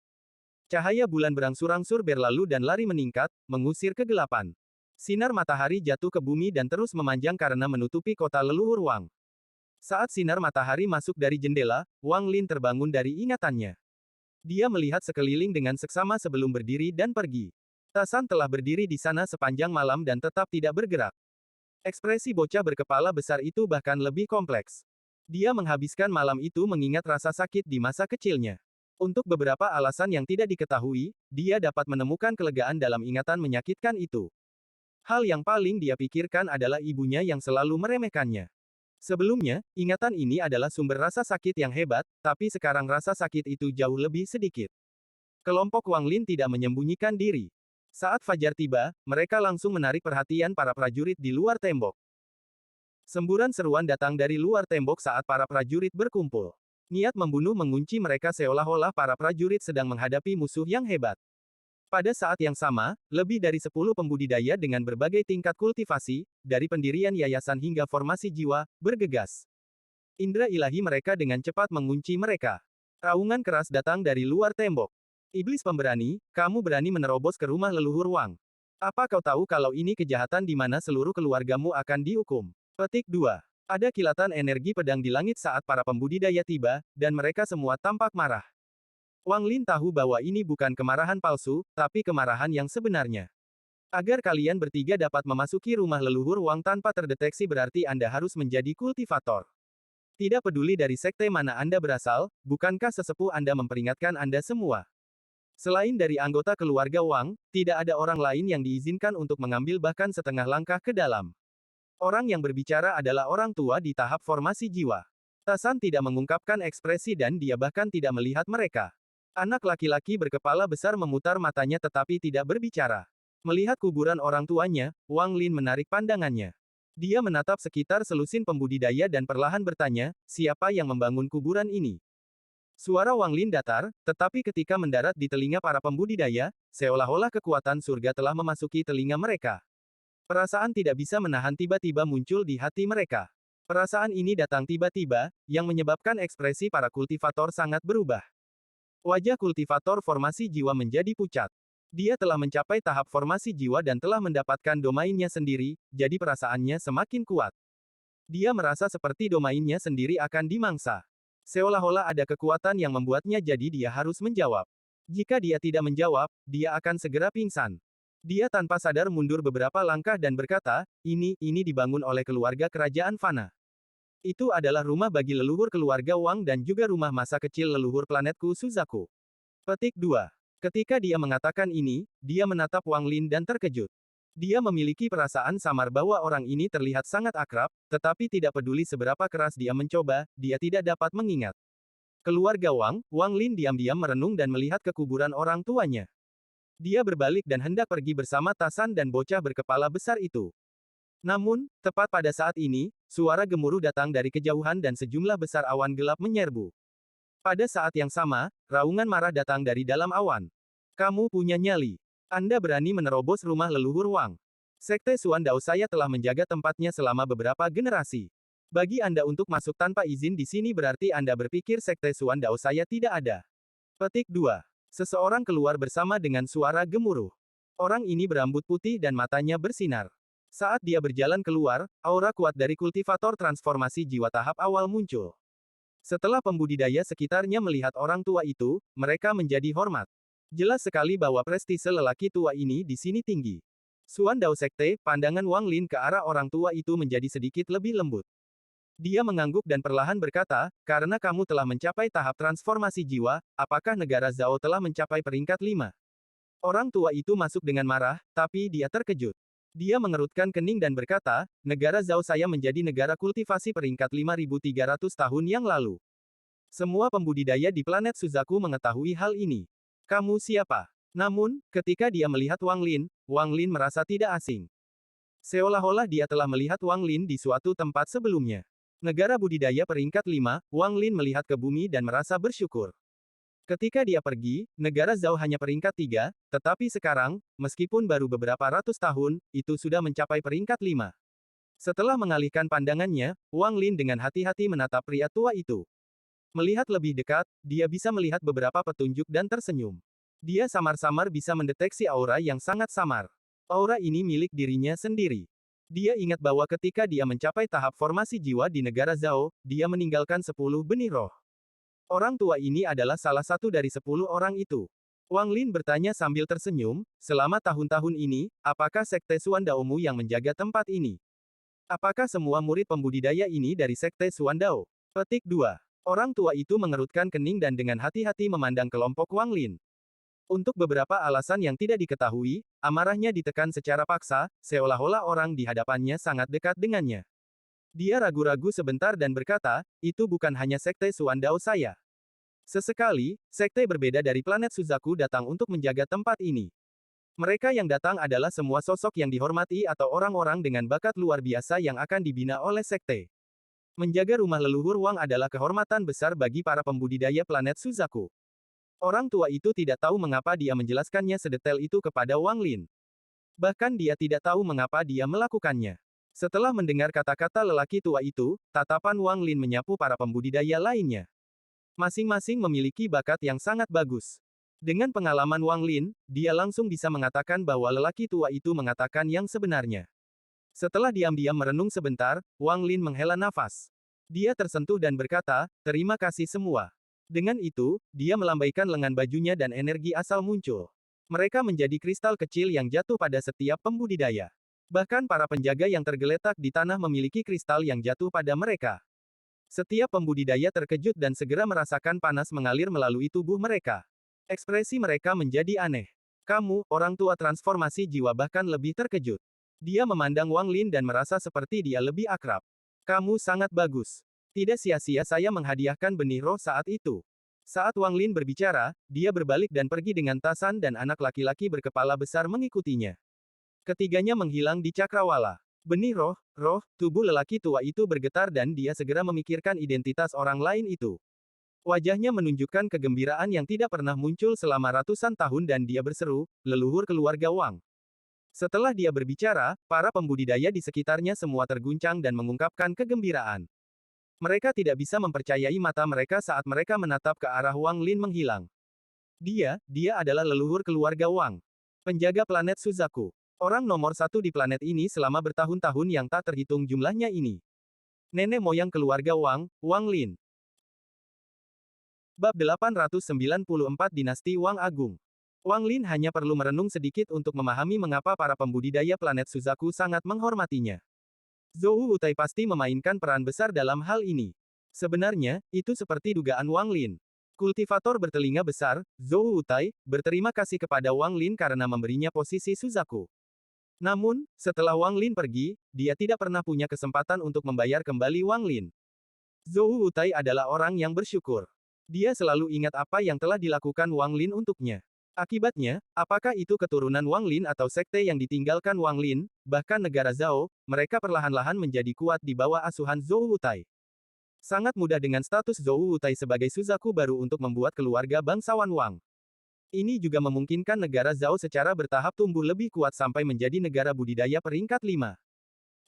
Cahaya bulan berangsur-angsur berlalu dan lari meningkat, mengusir kegelapan. Sinar matahari jatuh ke bumi dan terus memanjang karena menutupi kota leluhur Wang. Saat sinar matahari masuk dari jendela, Wang Lin terbangun dari ingatannya. Dia melihat sekeliling dengan seksama sebelum berdiri dan pergi. Ta San telah berdiri di sana sepanjang malam dan tetap tidak bergerak. Ekspresi bocah berkepala besar itu bahkan lebih kompleks. Dia menghabiskan malam itu mengingat rasa sakit di masa kecilnya. Untuk beberapa alasan yang tidak diketahui, dia dapat menemukan kelegaan dalam ingatan menyakitkan itu. Hal yang paling dia pikirkan adalah ibunya yang selalu meremehkannya. Sebelumnya, ingatan ini adalah sumber rasa sakit yang hebat, tapi sekarang rasa sakit itu jauh lebih sedikit. Kelompok Wang Lin tidak menyembunyikan diri. Saat fajar tiba, mereka langsung menarik perhatian para prajurit di luar tembok. Semburan seruan datang dari luar tembok saat para prajurit berkumpul. Niat membunuh mengunci mereka seolah-olah para prajurit sedang menghadapi musuh yang hebat. Pada saat yang sama, lebih dari 10 pembudidaya dengan berbagai tingkat kultivasi, dari pendirian yayasan hingga formasi jiwa, bergegas. Indra ilahi mereka dengan cepat mengunci mereka. Raungan keras datang dari luar tembok. Iblis pemberani, kamu berani menerobos ke rumah leluhur Wang. Apa kau tahu kalau ini kejahatan di mana seluruh keluargamu akan dihukum? Petik 2. Ada kilatan energi pedang di langit saat para pembudidaya tiba, dan mereka semua tampak marah. Wang Lin tahu bahwa ini bukan kemarahan palsu, tapi kemarahan yang sebenarnya. Agar kalian bertiga dapat memasuki rumah leluhur Wang tanpa terdeteksi berarti Anda harus menjadi kultivator. Tidak peduli dari sekte mana Anda berasal, bukankah sesepuh Anda memperingatkan Anda semua? Selain dari anggota keluarga Wang, tidak ada orang lain yang diizinkan untuk mengambil bahkan setengah langkah ke dalam. Orang yang berbicara adalah orang tua di tahap formasi jiwa. Ta San tidak mengungkapkan ekspresi dan dia bahkan tidak melihat mereka. Anak laki-laki berkepala besar memutar matanya tetapi tidak berbicara. Melihat kuburan orang tuanya, Wang Lin menarik pandangannya. Dia menatap sekitar selusin pembudidaya dan perlahan bertanya, siapa yang membangun kuburan ini? Suara Wang Lin datar, tetapi ketika mendarat di telinga para pembudidaya, seolah-olah kekuatan surga telah memasuki telinga mereka. Perasaan tidak bisa menahan tiba-tiba muncul di hati mereka. Perasaan ini datang tiba-tiba, yang menyebabkan ekspresi para kultivator sangat berubah. Wajah kultivator formasi jiwa menjadi pucat. Dia telah mencapai tahap formasi jiwa dan telah mendapatkan domainnya sendiri, jadi perasaannya semakin kuat. Dia merasa seperti domainnya sendiri akan dimangsa. Seolah-olah ada kekuatan yang membuatnya jadi dia harus menjawab. Jika dia tidak menjawab, dia akan segera pingsan. Dia tanpa sadar mundur beberapa langkah dan berkata, ini dibangun oleh keluarga kerajaan Fana. Itu adalah rumah bagi leluhur keluarga Wang dan juga rumah masa kecil leluhur planetku Suzaku. Petik 2. Ketika dia mengatakan ini, dia menatap Wang Lin dan terkejut. Dia memiliki perasaan samar bahwa orang ini terlihat sangat akrab, tetapi tidak peduli seberapa keras dia mencoba, dia tidak dapat mengingat. Keluarga Wang, Wang Lin diam-diam merenung dan melihat ke kuburan orang tuanya. Dia berbalik dan hendak pergi bersama Ta San dan bocah berkepala besar itu. Namun, tepat pada saat ini, suara gemuruh datang dari kejauhan dan sejumlah besar awan gelap menyerbu. Pada saat yang sama, raungan marah datang dari dalam awan. Kamu punya nyali. Anda berani menerobos rumah leluhur Wang. Sekte Suan Dao saya telah menjaga tempatnya selama beberapa generasi. Bagi Anda untuk masuk tanpa izin di sini berarti Anda berpikir Sekte Suan Dao saya tidak ada. Petik 2. Seseorang keluar bersama dengan suara gemuruh. Orang ini berambut putih dan matanya bersinar. Saat dia berjalan keluar, aura kuat dari kultivator transformasi jiwa tahap awal muncul. Setelah pembudidaya sekitarnya melihat orang tua itu, mereka menjadi hormat. Jelas sekali bahwa prestise lelaki tua ini di sini tinggi. Suan Dao Sekte, pandangan Wang Lin ke arah orang tua itu menjadi sedikit lebih lembut. Dia mengangguk dan perlahan berkata, karena kamu telah mencapai tahap transformasi jiwa, apakah negara Zhao telah mencapai peringkat 5? Orang tua itu masuk dengan marah, tapi dia terkejut. Dia mengerutkan kening dan berkata, negara Zhao saya menjadi negara kultivasi peringkat 5.300 tahun yang lalu. Semua pembudidaya di planet Suzaku mengetahui hal ini. Kamu siapa? Namun, ketika dia melihat Wang Lin merasa tidak asing. Seolah-olah dia telah melihat Wang Lin di suatu tempat sebelumnya. Negara budidaya peringkat 5, Wang Lin melihat ke bumi dan merasa bersyukur. Ketika dia pergi, negara Zhao hanya peringkat 3, tetapi sekarang, meskipun baru beberapa ratus tahun, itu sudah mencapai peringkat 5. Setelah mengalihkan pandangannya, Wang Lin dengan hati-hati menatap pria tua itu. Melihat lebih dekat, dia bisa melihat beberapa petunjuk dan tersenyum. Dia samar-samar bisa mendeteksi aura yang sangat samar. Aura ini milik dirinya sendiri. Dia ingat bahwa ketika dia mencapai tahap formasi jiwa di negara Zhao, dia meninggalkan 10 benih roh. Orang tua ini adalah salah satu dari 10 orang itu. Wang Lin bertanya sambil tersenyum, selama tahun-tahun ini, apakah Sekte Suandao-mu yang menjaga tempat ini? Apakah semua murid pembudidaya ini dari Sekte Suandao? Petik 2. Orang tua itu mengerutkan kening dan dengan hati-hati memandang kelompok Wang Lin. Untuk beberapa alasan yang tidak diketahui, amarahnya ditekan secara paksa, seolah-olah orang di hadapannya sangat dekat dengannya. Dia ragu-ragu sebentar dan berkata, itu bukan hanya Sekte Suandao saya. Sesekali, sekte berbeda dari planet Suzaku datang untuk menjaga tempat ini. Mereka yang datang adalah semua sosok yang dihormati atau orang-orang dengan bakat luar biasa yang akan dibina oleh sekte. Menjaga rumah leluhur Wang adalah kehormatan besar bagi para pembudidaya planet Suzaku. Orang tua itu tidak tahu mengapa dia menjelaskannya sedetail itu kepada Wang Lin. Bahkan dia tidak tahu mengapa dia melakukannya. Setelah mendengar kata-kata lelaki tua itu, tatapan Wang Lin menyapu para pembudidaya lainnya. Masing-masing memiliki bakat yang sangat bagus. Dengan pengalaman Wang Lin, dia langsung bisa mengatakan bahwa lelaki tua itu mengatakan yang sebenarnya. Setelah diam-diam merenung sebentar, Wang Lin menghela nafas. Dia tersentuh dan berkata, terima kasih semua. Dengan itu, dia melambaikan lengan bajunya dan energi asal muncul. Mereka menjadi kristal kecil yang jatuh pada setiap pembudidaya. Bahkan para penjaga yang tergeletak di tanah memiliki kristal yang jatuh pada mereka. Setiap pembudidaya terkejut dan segera merasakan panas mengalir melalui tubuh mereka. Ekspresi mereka menjadi aneh. Kamu, orang tua transformasi jiwa bahkan lebih terkejut. Dia memandang Wang Lin dan merasa seperti dia lebih akrab. Kamu sangat bagus. Tidak sia-sia saya menghadiahkan benih roh saat itu. Saat Wang Lin berbicara, dia berbalik dan pergi dengan Tasan dan anak laki-laki berkepala besar mengikutinya. Ketiganya menghilang di cakrawala. Benih roh, tubuh lelaki tua itu bergetar dan dia segera memikirkan identitas orang lain itu. Wajahnya menunjukkan kegembiraan yang tidak pernah muncul selama ratusan tahun dan dia berseru, leluhur keluarga Wang. Setelah dia berbicara, para pembudidaya di sekitarnya semua terguncang dan mengungkapkan kegembiraan. Mereka tidak bisa mempercayai mata mereka saat mereka menatap ke arah Wang Lin menghilang. Dia adalah leluhur keluarga Wang. Penjaga planet Suzaku. Orang nomor satu di planet ini selama bertahun-tahun yang tak terhitung jumlahnya ini. Nenek moyang keluarga Wang, Wang Lin. Bab 894 Dinasti Wang Agung. Wang Lin hanya perlu merenung sedikit untuk memahami mengapa para pembudidaya planet Suzaku sangat menghormatinya. Zhou Wutai pasti memainkan peran besar dalam hal ini. Sebenarnya, itu seperti dugaan Wang Lin. Kultivator bertelinga besar, Zhou Wutai, berterima kasih kepada Wang Lin karena memberinya posisi Suzaku. Namun, setelah Wang Lin pergi, dia tidak pernah punya kesempatan untuk membayar kembali Wang Lin. Zhou Wutai adalah orang yang bersyukur. Dia selalu ingat apa yang telah dilakukan Wang Lin untuknya. Akibatnya, apakah itu keturunan Wang Lin atau sekte yang ditinggalkan Wang Lin, bahkan negara Zhao, mereka perlahan-lahan menjadi kuat di bawah asuhan Zhou Wutai. Sangat mudah dengan status Zhou Wutai sebagai Suzaku baru untuk membuat keluarga bangsawan Wang. Ini juga memungkinkan negara Zhao secara bertahap tumbuh lebih kuat sampai menjadi negara budidaya peringkat 5.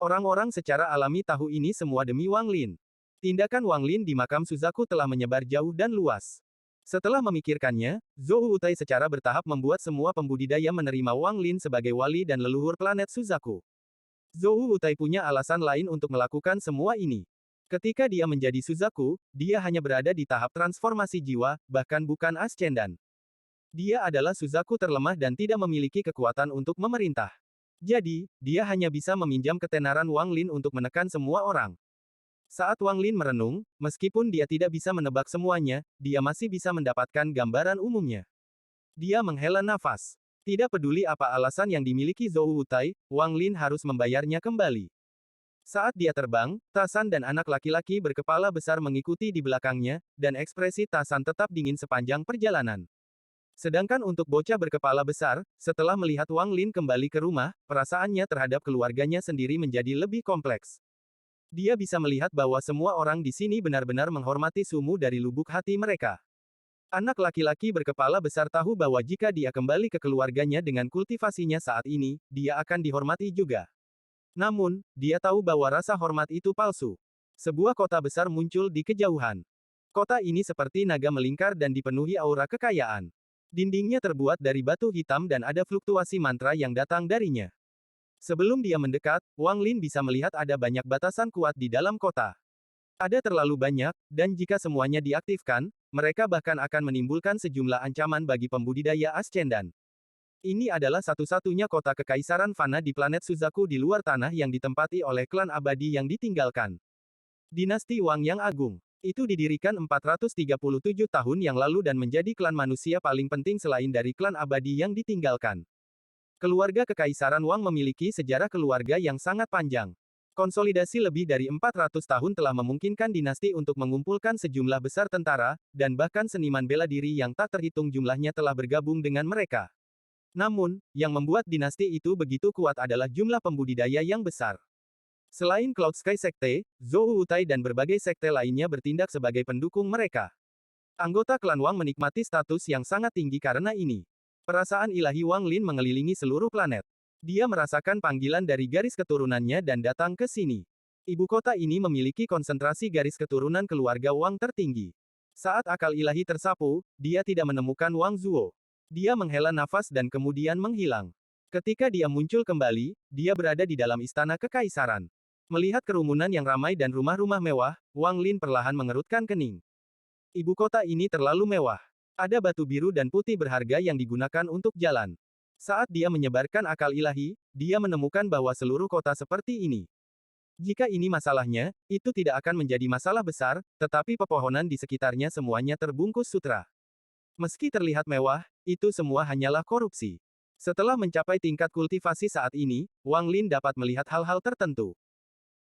Orang-orang secara alami tahu ini semua demi Wang Lin. Tindakan Wang Lin di makam Suzaku telah menyebar jauh dan luas. Setelah memikirkannya, Zhou Wutai secara bertahap membuat semua pembudidaya menerima Wang Lin sebagai wali dan leluhur planet Suzaku. Zhou Wutai punya alasan lain untuk melakukan semua ini. Ketika dia menjadi Suzaku, dia hanya berada di tahap transformasi jiwa, bahkan bukan ascendan. Dia adalah Suzaku terlemah dan tidak memiliki kekuatan untuk memerintah. Jadi, dia hanya bisa meminjam ketenaran Wang Lin untuk menekan semua orang. Saat Wang Lin merenung, meskipun dia tidak bisa menebak semuanya, dia masih bisa mendapatkan gambaran umumnya. Dia menghela nafas. Tidak peduli apa alasan yang dimiliki Zhou Wutai, Wang Lin harus membayarnya kembali. Saat dia terbang, Tasan dan anak laki-laki berkepala besar mengikuti di belakangnya, dan ekspresi Tasan tetap dingin sepanjang perjalanan. Sedangkan untuk bocah berkepala besar, setelah melihat Wang Lin kembali ke rumah, perasaannya terhadap keluarganya sendiri menjadi lebih kompleks. Dia bisa melihat bahwa semua orang di sini benar-benar menghormati Sumu dari lubuk hati mereka. Anak laki-laki berkepala besar tahu bahwa jika dia kembali ke keluarganya dengan kultivasinya saat ini, dia akan dihormati juga. Namun, dia tahu bahwa rasa hormat itu palsu. Sebuah kota besar muncul di kejauhan. Kota ini seperti naga melingkar dan dipenuhi aura kekayaan. Dindingnya terbuat dari batu hitam dan ada fluktuasi mantra yang datang darinya. Sebelum dia mendekat, Wang Lin bisa melihat ada banyak batasan kuat di dalam kota. Ada terlalu banyak, dan jika semuanya diaktifkan, mereka bahkan akan menimbulkan sejumlah ancaman bagi pembudidaya Ascendan. Ini adalah satu-satunya kota kekaisaran fana di planet Suzaku di luar tanah yang ditempati oleh klan abadi yang ditinggalkan. Dinasti Wang yang Agung. Itu didirikan 437 tahun yang lalu dan menjadi klan manusia paling penting selain dari klan abadi yang ditinggalkan. Keluarga kekaisaran Wang memiliki sejarah keluarga yang sangat panjang. Konsolidasi lebih dari 400 tahun telah memungkinkan dinasti untuk mengumpulkan sejumlah besar tentara, dan bahkan seniman bela diri yang tak terhitung jumlahnya telah bergabung dengan mereka. Namun, yang membuat dinasti itu begitu kuat adalah jumlah pembudidaya yang besar. Selain Cloud Sky Sekte, Zhou Wutai dan berbagai sekte lainnya bertindak sebagai pendukung mereka. Anggota klan Wang menikmati status yang sangat tinggi karena ini. Perasaan ilahi Wang Lin mengelilingi seluruh planet. Dia merasakan panggilan dari garis keturunannya dan datang ke sini. Ibu kota ini memiliki konsentrasi garis keturunan keluarga Wang tertinggi. Saat akal ilahi tersapu, dia tidak menemukan Wang Zuo. Dia menghela nafas dan kemudian menghilang. Ketika dia muncul kembali, dia berada di dalam istana kekaisaran. Melihat kerumunan yang ramai dan rumah-rumah mewah, Wang Lin perlahan mengerutkan kening. Ibu kota ini terlalu mewah. Ada batu biru dan putih berharga yang digunakan untuk jalan. Saat dia menyebarkan akal ilahi, dia menemukan bahwa seluruh kota seperti ini. Jika ini masalahnya, itu tidak akan menjadi masalah besar, tetapi pepohonan di sekitarnya semuanya terbungkus sutra. Meski terlihat mewah, itu semua hanyalah korupsi. Setelah mencapai tingkat kultivasi saat ini, Wang Lin dapat melihat hal-hal tertentu.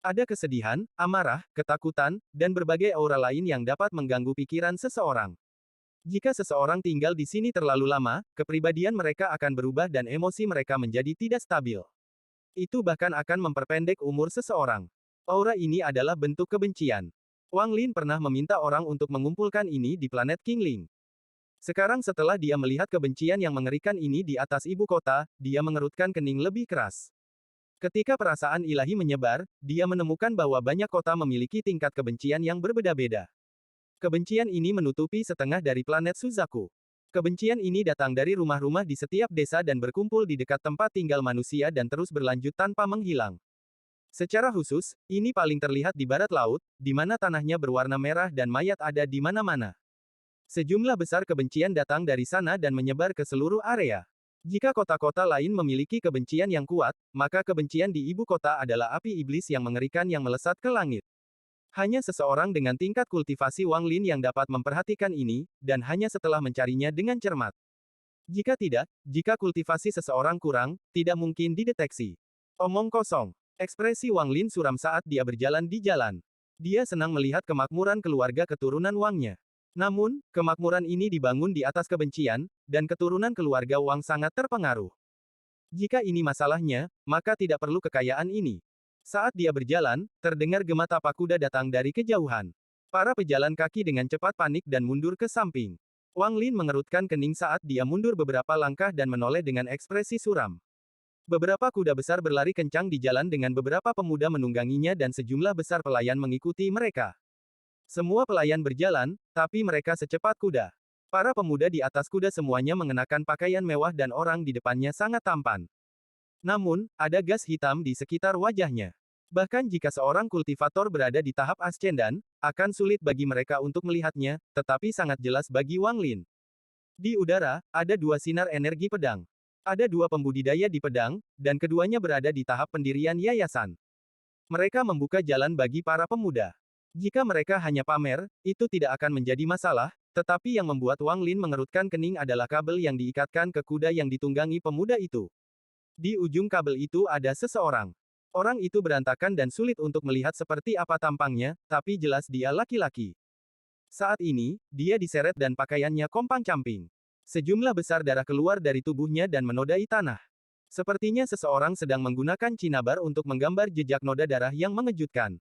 Ada kesedihan, amarah, ketakutan, dan berbagai aura lain yang dapat mengganggu pikiran seseorang. Jika seseorang tinggal di sini terlalu lama, kepribadian mereka akan berubah dan emosi mereka menjadi tidak stabil. Itu bahkan akan memperpendek umur seseorang. Aura ini adalah bentuk kebencian. Wang Lin pernah meminta orang untuk mengumpulkan ini di planet Qingling. Sekarang setelah dia melihat kebencian yang mengerikan ini di atas ibu kota, dia mengerutkan kening lebih keras. Ketika perasaan ilahi menyebar, dia menemukan bahwa banyak kota memiliki tingkat kebencian yang berbeda-beda. Kebencian ini menutupi setengah dari planet Suzaku. Kebencian ini datang dari rumah-rumah di setiap desa dan berkumpul di dekat tempat tinggal manusia dan terus berlanjut tanpa menghilang. Secara khusus, ini paling terlihat di barat laut, di mana tanahnya berwarna merah dan mayat ada di mana-mana. Sejumlah besar kebencian datang dari sana dan menyebar ke seluruh area. Jika kota-kota lain memiliki kebencian yang kuat, maka kebencian di ibu kota adalah api iblis yang mengerikan yang melesat ke langit. Hanya seseorang dengan tingkat kultivasi Wang Lin yang dapat memperhatikan ini, dan hanya setelah mencarinya dengan cermat. Jika tidak, jika kultivasi seseorang kurang, tidak mungkin dideteksi. Omong kosong. Ekspresi Wang Lin suram saat dia berjalan di jalan. Dia senang melihat kemakmuran keluarga keturunan Wangnya. Namun, kemakmuran ini dibangun di atas kebencian, dan keturunan keluarga Wang sangat terpengaruh. Jika ini masalahnya, maka tidak perlu kekayaan ini. Saat dia berjalan, terdengar gema tapak kuda datang dari kejauhan. Para pejalan kaki dengan cepat panik dan mundur ke samping. Wang Lin mengerutkan kening saat dia mundur beberapa langkah dan menoleh dengan ekspresi suram. Beberapa kuda besar berlari kencang di jalan dengan beberapa pemuda menungganginya dan sejumlah besar pelayan mengikuti mereka. Semua pelayan berjalan, tapi mereka secepat kuda. Para pemuda di atas kuda semuanya mengenakan pakaian mewah dan orang di depannya sangat tampan. Namun, ada gas hitam di sekitar wajahnya. Bahkan jika seorang kultivator berada di tahap ascendan, akan sulit bagi mereka untuk melihatnya, tetapi sangat jelas bagi Wang Lin. Di udara, ada dua sinar energi pedang. Ada dua pembudidaya di pedang, dan keduanya berada di tahap pendirian yayasan. Mereka membuka jalan bagi para pemuda. Jika mereka hanya pamer, itu tidak akan menjadi masalah, tetapi yang membuat Wang Lin mengerutkan kening adalah kabel yang diikatkan ke kuda yang ditunggangi pemuda itu. Di ujung kabel itu ada seseorang. Orang itu berantakan dan sulit untuk melihat seperti apa tampangnya, tapi jelas dia laki-laki. Saat ini, dia diseret dan pakaiannya kompang-camping. Sejumlah besar darah keluar dari tubuhnya dan menodai tanah. Sepertinya seseorang sedang menggunakan cinabar untuk menggambar jejak noda darah yang mengejutkan.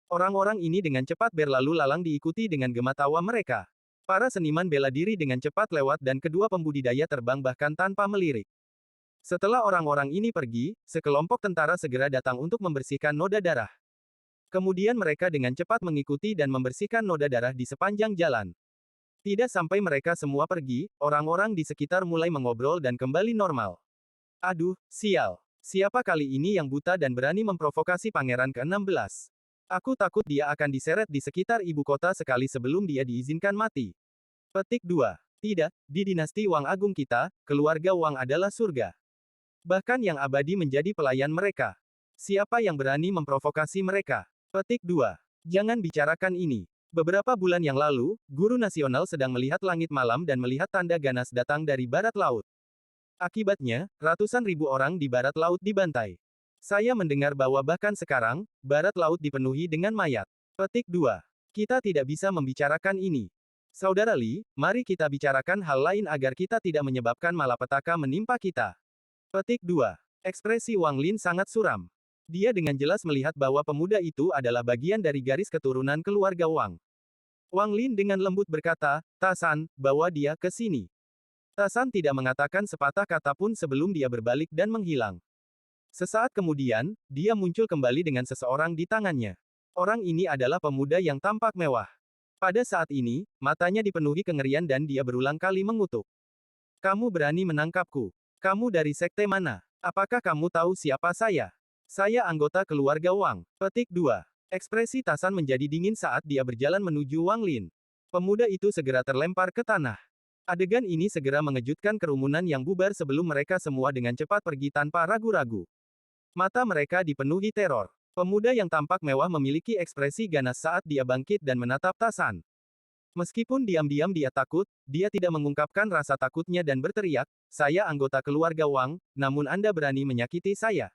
Orang-orang ini dengan cepat berlalu lalang diikuti dengan gema tawa mereka. Para seniman bela diri dengan cepat lewat dan kedua pembudidaya terbang bahkan tanpa melirik. Setelah orang-orang ini pergi, sekelompok tentara segera datang untuk membersihkan noda darah. Kemudian mereka dengan cepat mengikuti dan membersihkan noda darah di sepanjang jalan. Tidak sampai mereka semua pergi, orang-orang di sekitar mulai mengobrol dan kembali normal. Aduh, sial. Siapa kali ini yang buta dan berani memprovokasi pangeran ke-16? Aku takut dia akan diseret di sekitar ibu kota sekali sebelum dia diizinkan mati. Petik 2. Tidak, di dinasti Wang Agung kita, keluarga Wang adalah surga. Bahkan yang abadi menjadi pelayan mereka. Siapa yang berani memprovokasi mereka? Petik 2. Jangan bicarakan ini. Beberapa bulan yang lalu, guru nasional sedang melihat langit malam dan melihat tanda ganas datang dari barat laut. Akibatnya, ratusan ribu orang di barat laut dibantai. Saya mendengar bahwa bahkan sekarang, barat laut dipenuhi dengan mayat. Petik 2. Kita tidak bisa membicarakan ini. Saudara Li, mari kita bicarakan hal lain agar kita tidak menyebabkan malapetaka menimpa kita. Petik 2. Ekspresi Wang Lin sangat suram. Dia dengan jelas melihat bahwa pemuda itu adalah bagian dari garis keturunan keluarga Wang. Wang Lin dengan lembut berkata, "Tasan, bawa dia ke sini." Tasan tidak mengatakan sepatah kata pun sebelum dia berbalik dan menghilang. Sesaat kemudian, dia muncul kembali dengan seseorang di tangannya. Orang ini adalah pemuda yang tampak mewah. Pada saat ini, matanya dipenuhi kengerian dan dia berulang kali mengutuk. "Kamu berani menangkapku? Kamu dari sekte mana? Apakah kamu tahu siapa saya?" "Saya anggota keluarga Wang." Petik 2. Ekspresi Tasan menjadi dingin saat dia berjalan menuju Wang Lin. Pemuda itu segera terlempar ke tanah. Adegan ini segera mengejutkan kerumunan yang bubar sebelum mereka semua dengan cepat pergi tanpa ragu-ragu. Mata mereka dipenuhi teror. Pemuda yang tampak mewah memiliki ekspresi ganas saat dia bangkit dan menatap Tasan. Meskipun diam-diam dia takut, dia tidak mengungkapkan rasa takutnya dan berteriak, "Saya anggota keluarga Wang, namun Anda berani menyakiti saya.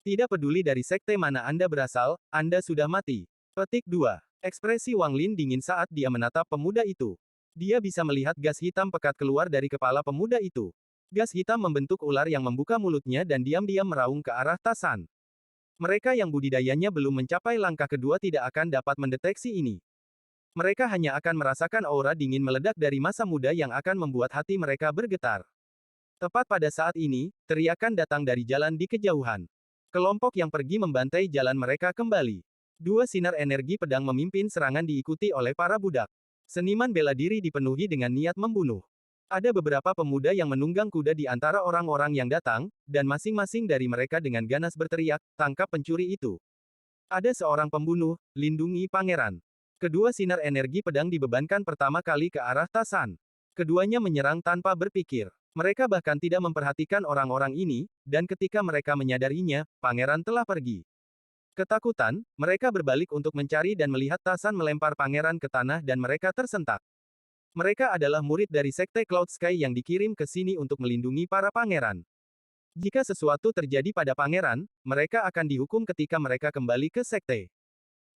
Tidak peduli dari sekte mana Anda berasal, Anda sudah mati." Petik 2. Ekspresi Wang Lin dingin saat dia menatap pemuda itu. Dia bisa melihat gas hitam pekat keluar dari kepala pemuda itu. Gas hitam membentuk ular yang membuka mulutnya dan diam-diam meraung ke arah Tasan. Mereka yang budidayanya belum mencapai langkah kedua tidak akan dapat mendeteksi ini. Mereka hanya akan merasakan aura dingin meledak dari masa muda yang akan membuat hati mereka bergetar. Tepat pada saat ini, teriakan datang dari jalan di kejauhan. Kelompok yang pergi membantai jalan mereka kembali. Dua sinar energi pedang memimpin serangan diikuti oleh para budak. Seniman bela diri dipenuhi dengan niat membunuh. Ada beberapa pemuda yang menunggang kuda di antara orang-orang yang datang, dan masing-masing dari mereka dengan ganas berteriak, "Tangkap pencuri itu. Ada seorang pembunuh, lindungi pangeran." Kedua sinar energi pedang dibebankan pertama kali ke arah Tasan. Keduanya menyerang tanpa berpikir. Mereka bahkan tidak memperhatikan orang-orang ini, dan ketika mereka menyadarinya, pangeran telah pergi. Ketakutan, mereka berbalik untuk mencari dan melihat Tasan melempar pangeran ke tanah dan mereka tersentak. Mereka adalah murid dari Sekte Cloud Sky yang dikirim ke sini untuk melindungi para pangeran. Jika sesuatu terjadi pada pangeran, mereka akan dihukum ketika mereka kembali ke sekte.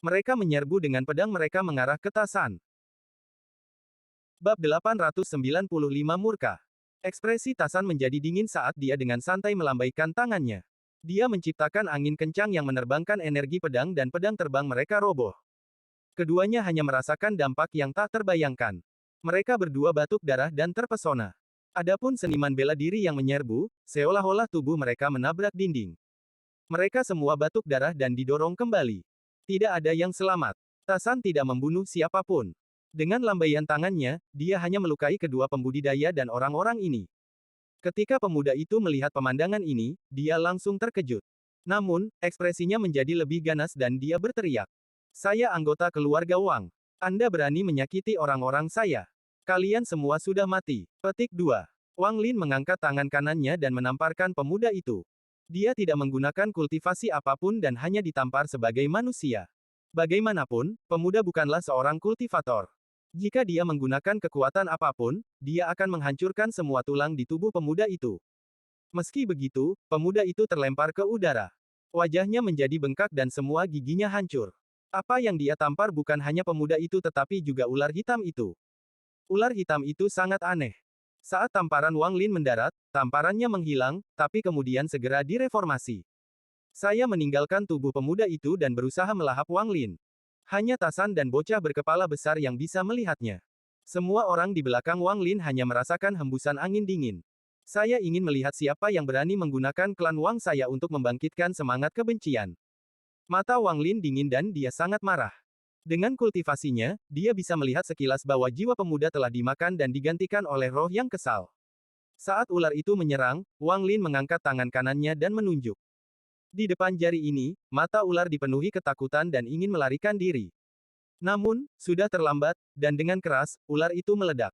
Mereka menyerbu dengan pedang mereka mengarah ke Tasan. Bab 895 Murka. Ekspresi Tasan menjadi dingin saat dia dengan santai melambaikan tangannya. Dia menciptakan angin kencang yang menerbangkan energi pedang dan pedang terbang mereka roboh. Keduanya hanya merasakan dampak yang tak terbayangkan. Mereka berdua batuk darah dan terpesona. Adapun seniman bela diri yang menyerbu, seolah-olah tubuh mereka menabrak dinding. Mereka semua batuk darah dan didorong kembali. Tidak ada yang selamat. Tasan tidak membunuh siapapun. Dengan lambaian tangannya, dia hanya melukai kedua pembudidaya dan orang-orang ini. Ketika pemuda itu melihat pemandangan ini, dia langsung terkejut. Namun, ekspresinya menjadi lebih ganas dan dia berteriak. "Saya anggota keluarga Wang. Anda berani menyakiti orang-orang saya. Kalian semua sudah mati." Petik 2. Wang Lin mengangkat tangan kanannya dan menamparkan pemuda itu. Dia tidak menggunakan kultivasi apapun dan hanya ditampar sebagai manusia. Bagaimanapun, pemuda bukanlah seorang kultivator. Jika dia menggunakan kekuatan apapun, dia akan menghancurkan semua tulang di tubuh pemuda itu. Meski begitu, pemuda itu terlempar ke udara. Wajahnya menjadi bengkak dan semua giginya hancur. Apa yang dia tampar bukan hanya pemuda itu tetapi juga ular hitam itu. Ular hitam itu sangat aneh. Saat tamparan Wang Lin mendarat, tamparannya menghilang, tapi kemudian segera direformasi. Saya meninggalkan tubuh pemuda itu dan berusaha melahap Wang Lin. Hanya Tasan dan bocah berkepala besar yang bisa melihatnya. Semua orang di belakang Wang Lin hanya merasakan hembusan angin dingin. Saya ingin melihat siapa yang berani menggunakan klan Wang saya untuk membangkitkan semangat kebencian. Mata Wang Lin dingin dan dia sangat marah. Dengan kultivasinya, dia bisa melihat sekilas bahwa jiwa pemuda telah dimakan dan digantikan oleh roh yang kesal. Saat ular itu menyerang, Wang Lin mengangkat tangan kanannya dan menunjuk. Di depan jari ini, mata ular dipenuhi ketakutan dan ingin melarikan diri. Namun, sudah terlambat, dan dengan keras, ular itu meledak.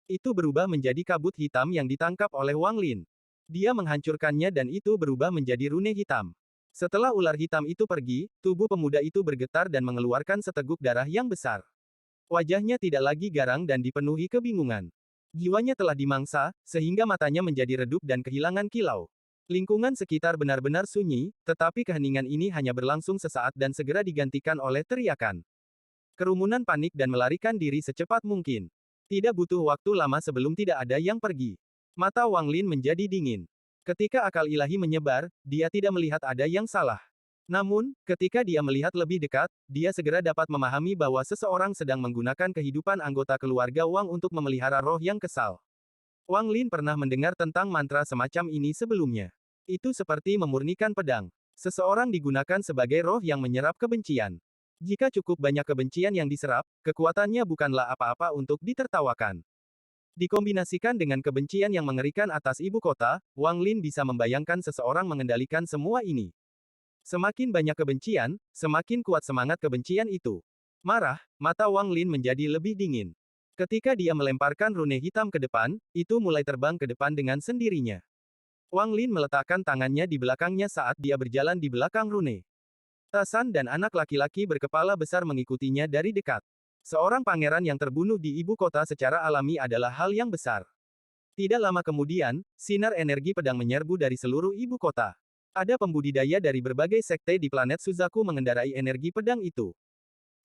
Itu berubah menjadi kabut hitam yang ditangkap oleh Wang Lin. Dia menghancurkannya dan itu berubah menjadi rune hitam. Setelah ular hitam itu pergi, tubuh pemuda itu bergetar dan mengeluarkan seteguk darah yang besar. Wajahnya tidak lagi garang dan dipenuhi kebingungan. Jiwanya telah dimangsa, sehingga matanya menjadi redup dan kehilangan kilau. Lingkungan sekitar benar-benar sunyi, tetapi keheningan ini hanya berlangsung sesaat dan segera digantikan oleh teriakan. Kerumunan panik dan melarikan diri secepat mungkin. Tidak butuh waktu lama sebelum tidak ada yang pergi. Mata Wang Lin menjadi dingin. Ketika akal ilahi menyebar, dia tidak melihat ada yang salah. Namun, ketika dia melihat lebih dekat, dia segera dapat memahami bahwa seseorang sedang menggunakan kehidupan anggota keluarga Wang untuk memelihara roh yang kesal. Wang Lin pernah mendengar tentang mantra semacam ini sebelumnya. Itu seperti memurnikan pedang. Seseorang digunakan sebagai roh yang menyerap kebencian. Jika cukup banyak kebencian yang diserap, kekuatannya bukanlah apa-apa untuk ditertawakan. Dikombinasikan dengan kebencian yang mengerikan atas ibu kota, Wang Lin bisa membayangkan seseorang mengendalikan semua ini. Semakin banyak kebencian, semakin kuat semangat kebencian itu. Marah, mata Wang Lin menjadi lebih dingin. Ketika dia melemparkan rune hitam ke depan, itu mulai terbang ke depan dengan sendirinya. Wang Lin meletakkan tangannya di belakangnya saat dia berjalan di belakang rune. Tasan dan anak laki-laki berkepala besar mengikutinya dari dekat. Seorang pangeran yang terbunuh di ibu kota secara alami adalah hal yang besar. Tidak lama kemudian, sinar energi pedang menyerbu dari seluruh ibu kota. Ada pembudidaya dari berbagai sekte di planet Suzaku mengendarai energi pedang itu.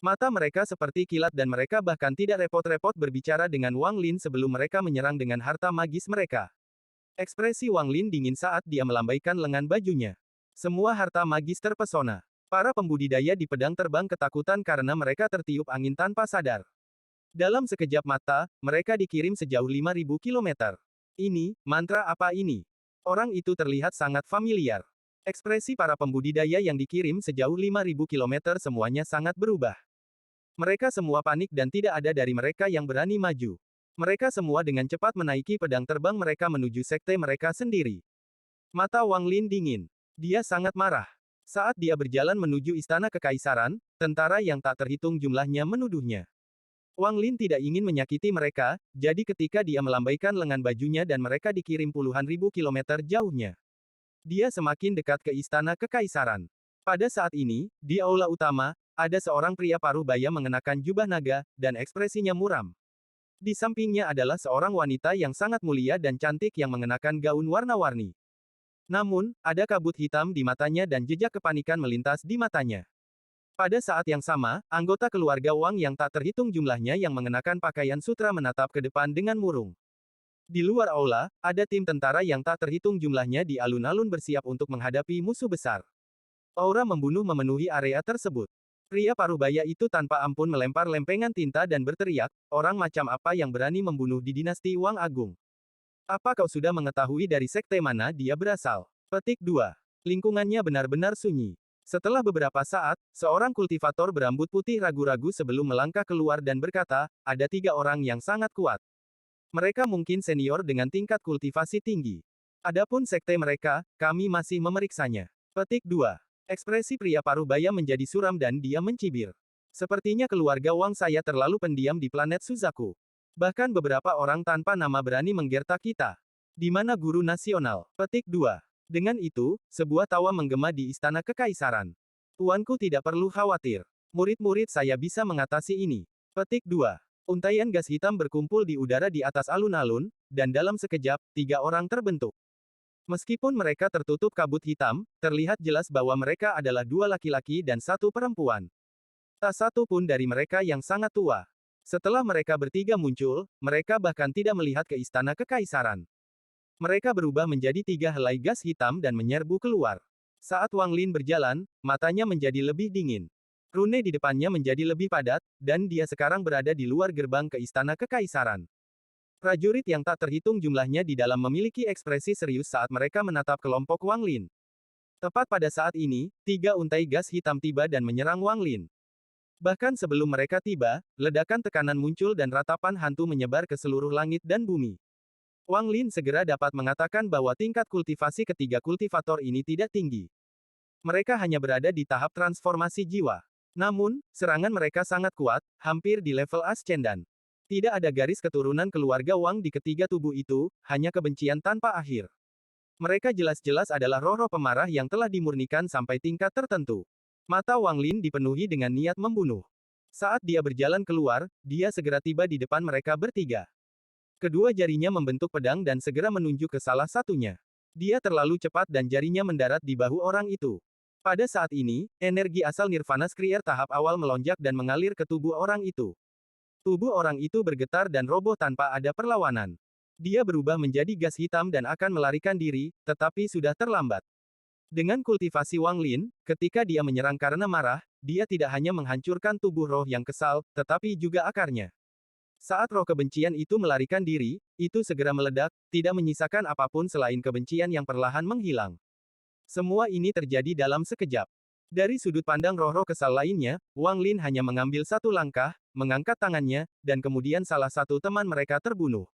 Mata mereka seperti kilat dan mereka bahkan tidak repot-repot berbicara dengan Wang Lin sebelum mereka menyerang dengan harta magis mereka. Ekspresi Wang Lin dingin saat dia melambaikan lengan bajunya. Semua harta magis terpesona. Para pembudidaya di pedang terbang ketakutan karena mereka tertiup angin tanpa sadar. Dalam sekejap mata, mereka dikirim sejauh 5.000 kilometer. Ini, mantra apa ini? Orang itu terlihat sangat familiar. Ekspresi para pembudidaya yang dikirim sejauh 5.000 kilometer semuanya sangat berubah. Mereka semua panik dan tidak ada dari mereka yang berani maju. Mereka semua dengan cepat menaiki pedang terbang mereka menuju sekte mereka sendiri. Mata Wang Lin dingin. Dia sangat marah. Saat dia berjalan menuju istana kekaisaran, tentara yang tak terhitung jumlahnya menuduhnya. Wang Lin tidak ingin menyakiti mereka, jadi ketika dia melambaikan lengan bajunya dan mereka dikirim puluhan ribu kilometer jauhnya. Dia semakin dekat ke istana kekaisaran. Pada saat ini, di aula utama, ada seorang pria paruh baya mengenakan jubah naga, dan ekspresinya muram. Di sampingnya adalah seorang wanita yang sangat mulia dan cantik yang mengenakan gaun warna-warni. Namun, ada kabut hitam di matanya dan jejak kepanikan melintas di matanya. Pada saat yang sama, anggota keluarga Wang yang tak terhitung jumlahnya yang mengenakan pakaian sutra menatap ke depan dengan murung. Di luar aula, ada tim tentara yang tak terhitung jumlahnya di alun-alun bersiap untuk menghadapi musuh besar. Aura membunuh memenuhi area tersebut. Pria parubaya itu tanpa ampun melempar lempengan tinta dan berteriak, orang macam apa yang berani membunuh di dinasti Wang Agung? Apa kau sudah mengetahui dari sekte mana dia berasal? Petik 2. Lingkungannya benar-benar sunyi. Setelah beberapa saat, seorang kultivator berambut putih ragu-ragu sebelum melangkah keluar dan berkata, ada 3 orang yang sangat kuat. Mereka mungkin senior dengan tingkat kultivasi tinggi. Adapun sekte mereka, kami masih memeriksanya. Petik 2. Ekspresi pria parubaya menjadi suram dan dia mencibir. Sepertinya keluarga Wang saya terlalu pendiam di planet Suzaku. Bahkan beberapa orang tanpa nama berani menggertak kita. Di mana guru nasional? Petik 2. Dengan itu, sebuah tawa menggema di istana kekaisaran. Tuanku tidak perlu khawatir. Murid-murid saya bisa mengatasi ini. Petik 2. Untaian gas hitam berkumpul di udara di atas alun-alun, dan dalam sekejap, 3 orang terbentuk. Meskipun mereka tertutup kabut hitam, terlihat jelas bahwa mereka adalah 2 laki-laki dan 1 perempuan. Tak satu pun dari mereka yang sangat tua. Setelah mereka bertiga muncul, mereka bahkan tidak melihat ke istana kekaisaran. Mereka berubah menjadi 3 helai gas hitam dan menyerbu keluar. Saat Wang Lin berjalan, matanya menjadi lebih dingin. Rune di depannya menjadi lebih padat, dan dia sekarang berada di luar gerbang ke istana kekaisaran. Prajurit yang tak terhitung jumlahnya di dalam memiliki ekspresi serius saat mereka menatap kelompok Wang Lin. Tepat pada saat ini, 3 untai gas hitam tiba dan menyerang Wang Lin. Bahkan sebelum mereka tiba, ledakan tekanan muncul dan ratapan hantu menyebar ke seluruh langit dan bumi. Wang Lin segera dapat mengatakan bahwa tingkat kultivasi ketiga kultivator ini tidak tinggi. Mereka hanya berada di tahap transformasi jiwa. Namun, serangan mereka sangat kuat, hampir di level ascendan. Tidak ada garis keturunan keluarga Wang di ketiga tubuh itu, hanya kebencian tanpa akhir. Mereka jelas-jelas adalah roh-roh pemarah yang telah dimurnikan sampai tingkat tertentu. Mata Wang Lin dipenuhi dengan niat membunuh. Saat dia berjalan keluar, dia segera tiba di depan mereka bertiga. Kedua jarinya membentuk pedang dan segera menunjuk ke salah satunya. Dia terlalu cepat dan jarinya mendarat di bahu orang itu. Pada saat ini, energi asal Nirvana Skrier tahap awal melonjak dan mengalir ke tubuh orang itu. Tubuh orang itu bergetar dan roboh tanpa ada perlawanan. Dia berubah menjadi gas hitam dan akan melarikan diri, tetapi sudah terlambat. Dengan kultivasi Wang Lin, ketika dia menyerang karena marah, dia tidak hanya menghancurkan tubuh roh yang kesal, tetapi juga akarnya. Saat roh kebencian itu melarikan diri, itu segera meledak, tidak menyisakan apapun selain kebencian yang perlahan menghilang. Semua ini terjadi dalam sekejap. Dari sudut pandang roh-roh kesal lainnya, Wang Lin hanya mengambil satu langkah, mengangkat tangannya, dan kemudian salah satu teman mereka terbunuh.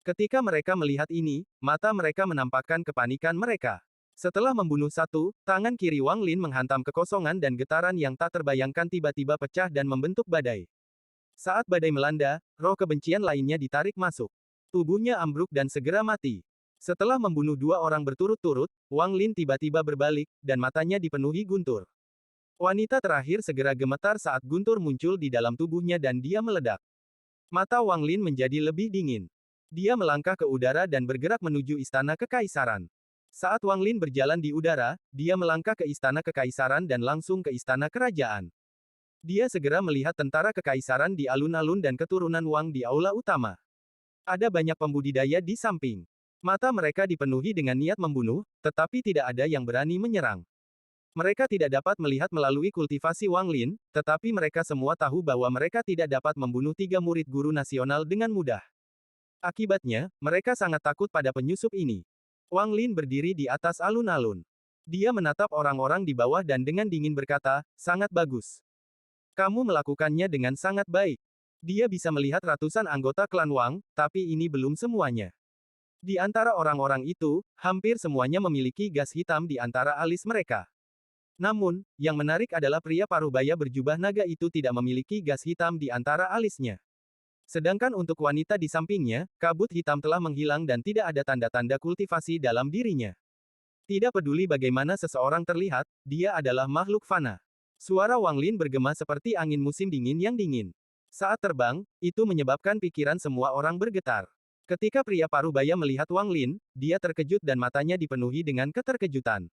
Ketika mereka melihat ini, mata mereka menampakkan kepanikan mereka. Setelah membunuh satu, tangan kiri Wang Lin menghantam kekosongan dan getaran yang tak terbayangkan tiba-tiba pecah dan membentuk badai. Saat badai melanda, roh kebencian lainnya ditarik masuk. Tubuhnya ambruk dan segera mati. Setelah membunuh dua orang berturut-turut, Wang Lin tiba-tiba berbalik, dan matanya dipenuhi guntur. Wanita terakhir segera gemetar saat guntur muncul di dalam tubuhnya dan dia meledak. Mata Wang Lin menjadi lebih dingin. Dia melangkah ke udara dan bergerak menuju istana kekaisaran. Saat Wang Lin berjalan di udara, dia melangkah ke istana kekaisaran dan langsung ke istana kerajaan. Dia segera melihat tentara kekaisaran di alun-alun dan keturunan Wang di aula utama. Ada banyak pembudidaya di samping. Mata mereka dipenuhi dengan niat membunuh, tetapi tidak ada yang berani menyerang. Mereka tidak dapat melihat melalui kultivasi Wang Lin, tetapi mereka semua tahu bahwa mereka tidak dapat membunuh tiga murid guru nasional dengan mudah. Akibatnya, mereka sangat takut pada penyusup ini. Wang Lin berdiri di atas alun-alun. Dia menatap orang-orang di bawah dan dengan dingin berkata, "Sangat bagus. Kamu melakukannya dengan sangat baik." Dia bisa melihat ratusan anggota klan Wang, tapi ini belum semuanya. Di antara orang-orang itu, hampir semuanya memiliki gas hitam di antara alis mereka. Namun, yang menarik adalah pria parubaya berjubah naga itu tidak memiliki gas hitam di antara alisnya. Sedangkan untuk wanita di sampingnya, kabut hitam telah menghilang dan tidak ada tanda-tanda kultivasi dalam dirinya. Tidak peduli bagaimana seseorang terlihat, dia adalah makhluk fana. Suara Wang Lin bergema seperti angin musim dingin yang dingin. Saat terbang, itu menyebabkan pikiran semua orang bergetar. Ketika pria parubaya melihat Wang Lin, dia terkejut dan matanya dipenuhi dengan keterkejutan.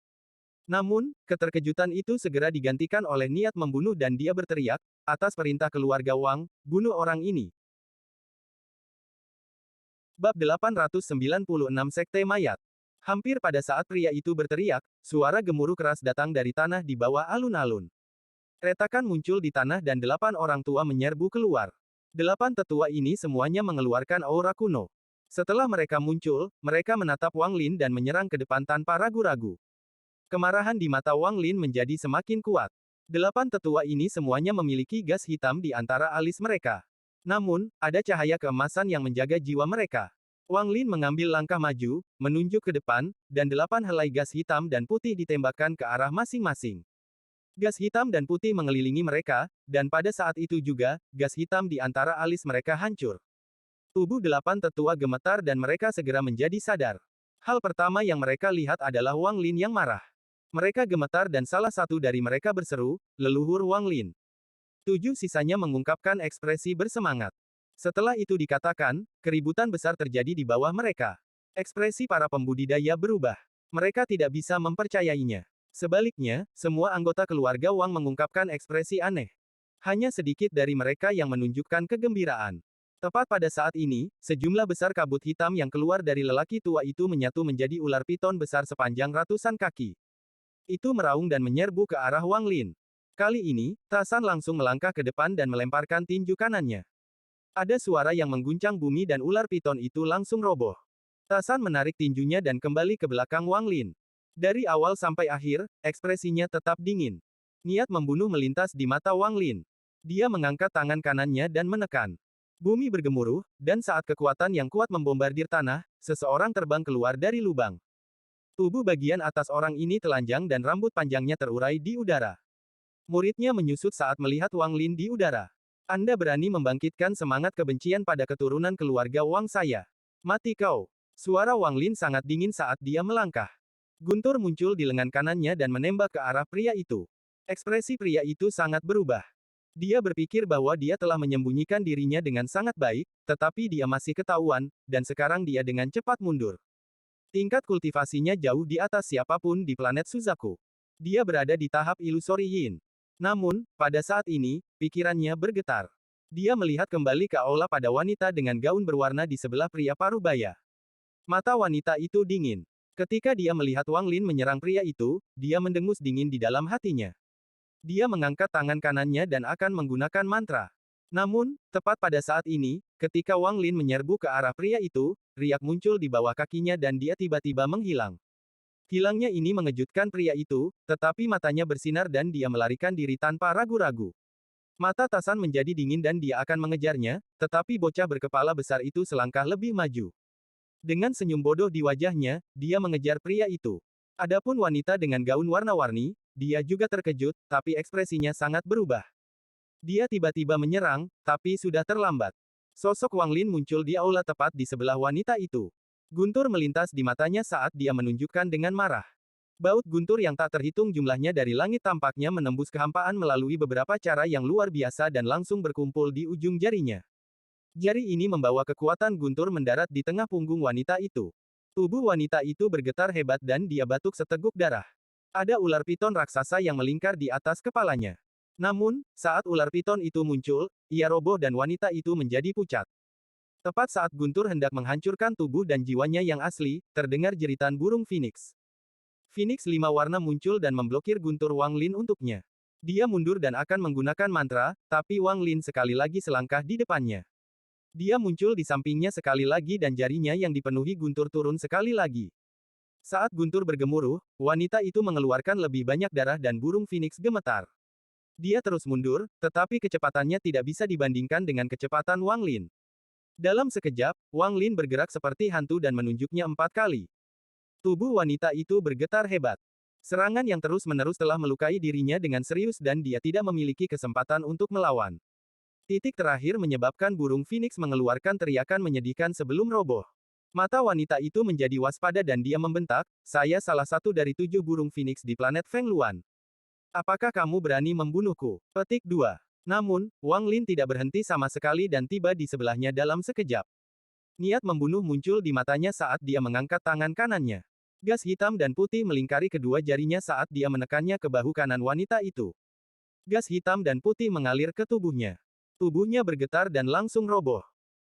Namun, keterkejutan itu segera digantikan oleh niat membunuh dan dia berteriak, "Atas perintah keluarga Wang, bunuh orang ini." Bab 896 Sekte Mayat. Hampir pada saat pria itu berteriak, suara gemuruh keras datang dari tanah di bawah alun-alun. Retakan muncul di tanah dan 8 orang tua menyerbu keluar. 8 tetua ini semuanya mengeluarkan aura kuno. Setelah mereka muncul, mereka menatap Wang Lin dan menyerang ke depan tanpa ragu-ragu. Kemarahan di mata Wang Lin menjadi semakin kuat. 8 tetua ini semuanya memiliki gas hitam di antara alis mereka. Namun, ada cahaya keemasan yang menjaga jiwa mereka. Wang Lin mengambil langkah maju, menunjuk ke depan, dan 8 helai gas hitam dan putih ditembakkan ke arah masing-masing. Gas hitam dan putih mengelilingi mereka, dan pada saat itu juga, gas hitam di antara alis mereka hancur. Tubuh 8 tetua gemetar dan mereka segera menjadi sadar. Hal pertama yang mereka lihat adalah Wang Lin yang marah. Mereka gemetar dan salah satu dari mereka berseru, "Leluhur Wang Lin." 7 sisanya mengungkapkan ekspresi bersemangat. Setelah itu dikatakan, keributan besar terjadi di bawah mereka. Ekspresi para pembudidaya berubah. Mereka tidak bisa mempercayainya. Sebaliknya, semua anggota keluarga Wang mengungkapkan ekspresi aneh. Hanya sedikit dari mereka yang menunjukkan kegembiraan. Tepat pada saat ini, sejumlah besar kabut hitam yang keluar dari lelaki tua itu menyatu menjadi ular piton besar sepanjang ratusan kaki. Itu meraung dan menyerbu ke arah Wang Lin. Kali ini, Tasan langsung melangkah ke depan dan melemparkan tinju kanannya. Ada suara yang mengguncang bumi dan ular piton itu langsung roboh. Tasan menarik tinjunya dan kembali ke belakang Wang Lin. Dari awal sampai akhir, ekspresinya tetap dingin. Niat membunuh melintas di mata Wang Lin. Dia mengangkat tangan kanannya dan menekan. Bumi bergemuruh, dan saat kekuatan yang kuat membombardir tanah, seseorang terbang keluar dari lubang. Tubuh bagian atas orang ini telanjang dan rambut panjangnya terurai di udara. Muridnya menyusut saat melihat Wang Lin di udara. Anda berani membangkitkan semangat kebencian pada keturunan keluarga Wang saya. Mati kau. Suara Wang Lin sangat dingin saat dia melangkah. Guntur muncul di lengan kanannya dan menembak ke arah pria itu. Ekspresi pria itu sangat berubah. Dia berpikir bahwa dia telah menyembunyikan dirinya dengan sangat baik, tetapi dia masih ketahuan, dan sekarang dia dengan cepat mundur. Tingkat kultivasinya jauh di atas siapapun di planet Suzaku. Dia berada di tahap ilusori Yin. Namun, pada saat ini, pikirannya bergetar. Dia melihat kembali ke aula pada wanita dengan gaun berwarna di sebelah pria parubaya. Mata wanita itu dingin. Ketika dia melihat Wang Lin menyerang pria itu, dia mendengus dingin di dalam hatinya. Dia mengangkat tangan kanannya dan akan menggunakan mantra. Namun, tepat pada saat ini, ketika Wang Lin menyerbu ke arah pria itu, riak muncul di bawah kakinya dan dia tiba-tiba menghilang. Hilangnya ini mengejutkan pria itu, tetapi matanya bersinar dan dia melarikan diri tanpa ragu-ragu. Mata Tasan menjadi dingin dan dia akan mengejarnya, tetapi bocah berkepala besar itu selangkah lebih maju. Dengan senyum bodoh di wajahnya, dia mengejar pria itu. Adapun wanita dengan gaun warna-warni, dia juga terkejut, tapi ekspresinya sangat berubah. Dia tiba-tiba menyerang, tapi sudah terlambat. Sosok Wang Lin muncul di aula tepat di sebelah wanita itu. Guntur melintas di matanya saat dia menunjukkan dengan marah. Baut guntur yang tak terhitung jumlahnya dari langit tampaknya menembus kehampaan melalui beberapa cara yang luar biasa dan langsung berkumpul di ujung jarinya. Jari ini membawa kekuatan guntur mendarat di tengah punggung wanita itu. Tubuh wanita itu bergetar hebat dan dia batuk seteguk darah. Ada ular piton raksasa yang melingkar di atas kepalanya. Namun, saat ular piton itu muncul, ia roboh dan wanita itu menjadi pucat. Tepat saat Guntur hendak menghancurkan tubuh dan jiwanya yang asli, terdengar jeritan burung Phoenix. Phoenix 5 warna muncul dan memblokir Guntur Wang Lin untuknya. Dia mundur dan akan menggunakan mantra, tapi Wang Lin sekali lagi selangkah di depannya. Dia muncul di sampingnya sekali lagi dan jarinya yang dipenuhi Guntur turun sekali lagi. Saat Guntur bergemuruh, wanita itu mengeluarkan lebih banyak darah dan burung Phoenix gemetar. Dia terus mundur, tetapi kecepatannya tidak bisa dibandingkan dengan kecepatan Wang Lin. Dalam sekejap, Wang Lin bergerak seperti hantu dan menunjuknya 4 kali. Tubuh wanita itu bergetar hebat. Serangan yang terus-menerus telah melukai dirinya dengan serius dan dia tidak memiliki kesempatan untuk melawan. Titik terakhir menyebabkan burung Phoenix mengeluarkan teriakan menyedihkan sebelum roboh. Mata wanita itu menjadi waspada dan dia membentak, "Saya salah satu dari 7 burung Phoenix di planet Feng Luan. Apakah kamu berani membunuhku?" Petik 2. Namun, Wang Lin tidak berhenti sama sekali dan tiba di sebelahnya dalam sekejap. Niat membunuh muncul di matanya saat dia mengangkat tangan kanannya. Gas hitam dan putih melingkari kedua jarinya saat dia menekannya ke bahu kanan wanita itu. Gas hitam dan putih mengalir ke tubuhnya. Tubuhnya bergetar dan langsung roboh.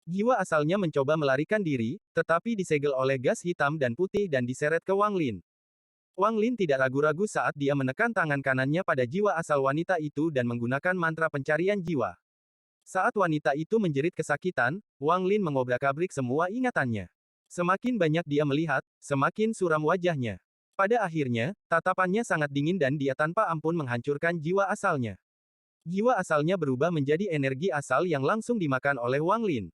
Jiwa asalnya mencoba melarikan diri, tetapi disegel oleh gas hitam dan putih dan diseret ke Wang Lin. Wang Lin tidak ragu-ragu saat dia menekan tangan kanannya pada jiwa asal wanita itu dan menggunakan mantra pencarian jiwa. Saat wanita itu menjerit kesakitan, Wang Lin mengobrak-abrik semua ingatannya. Semakin banyak dia melihat, semakin suram wajahnya. Pada akhirnya, tatapannya sangat dingin dan dia tanpa ampun menghancurkan jiwa asalnya. Jiwa asalnya berubah menjadi energi asal yang langsung dimakan oleh Wang Lin.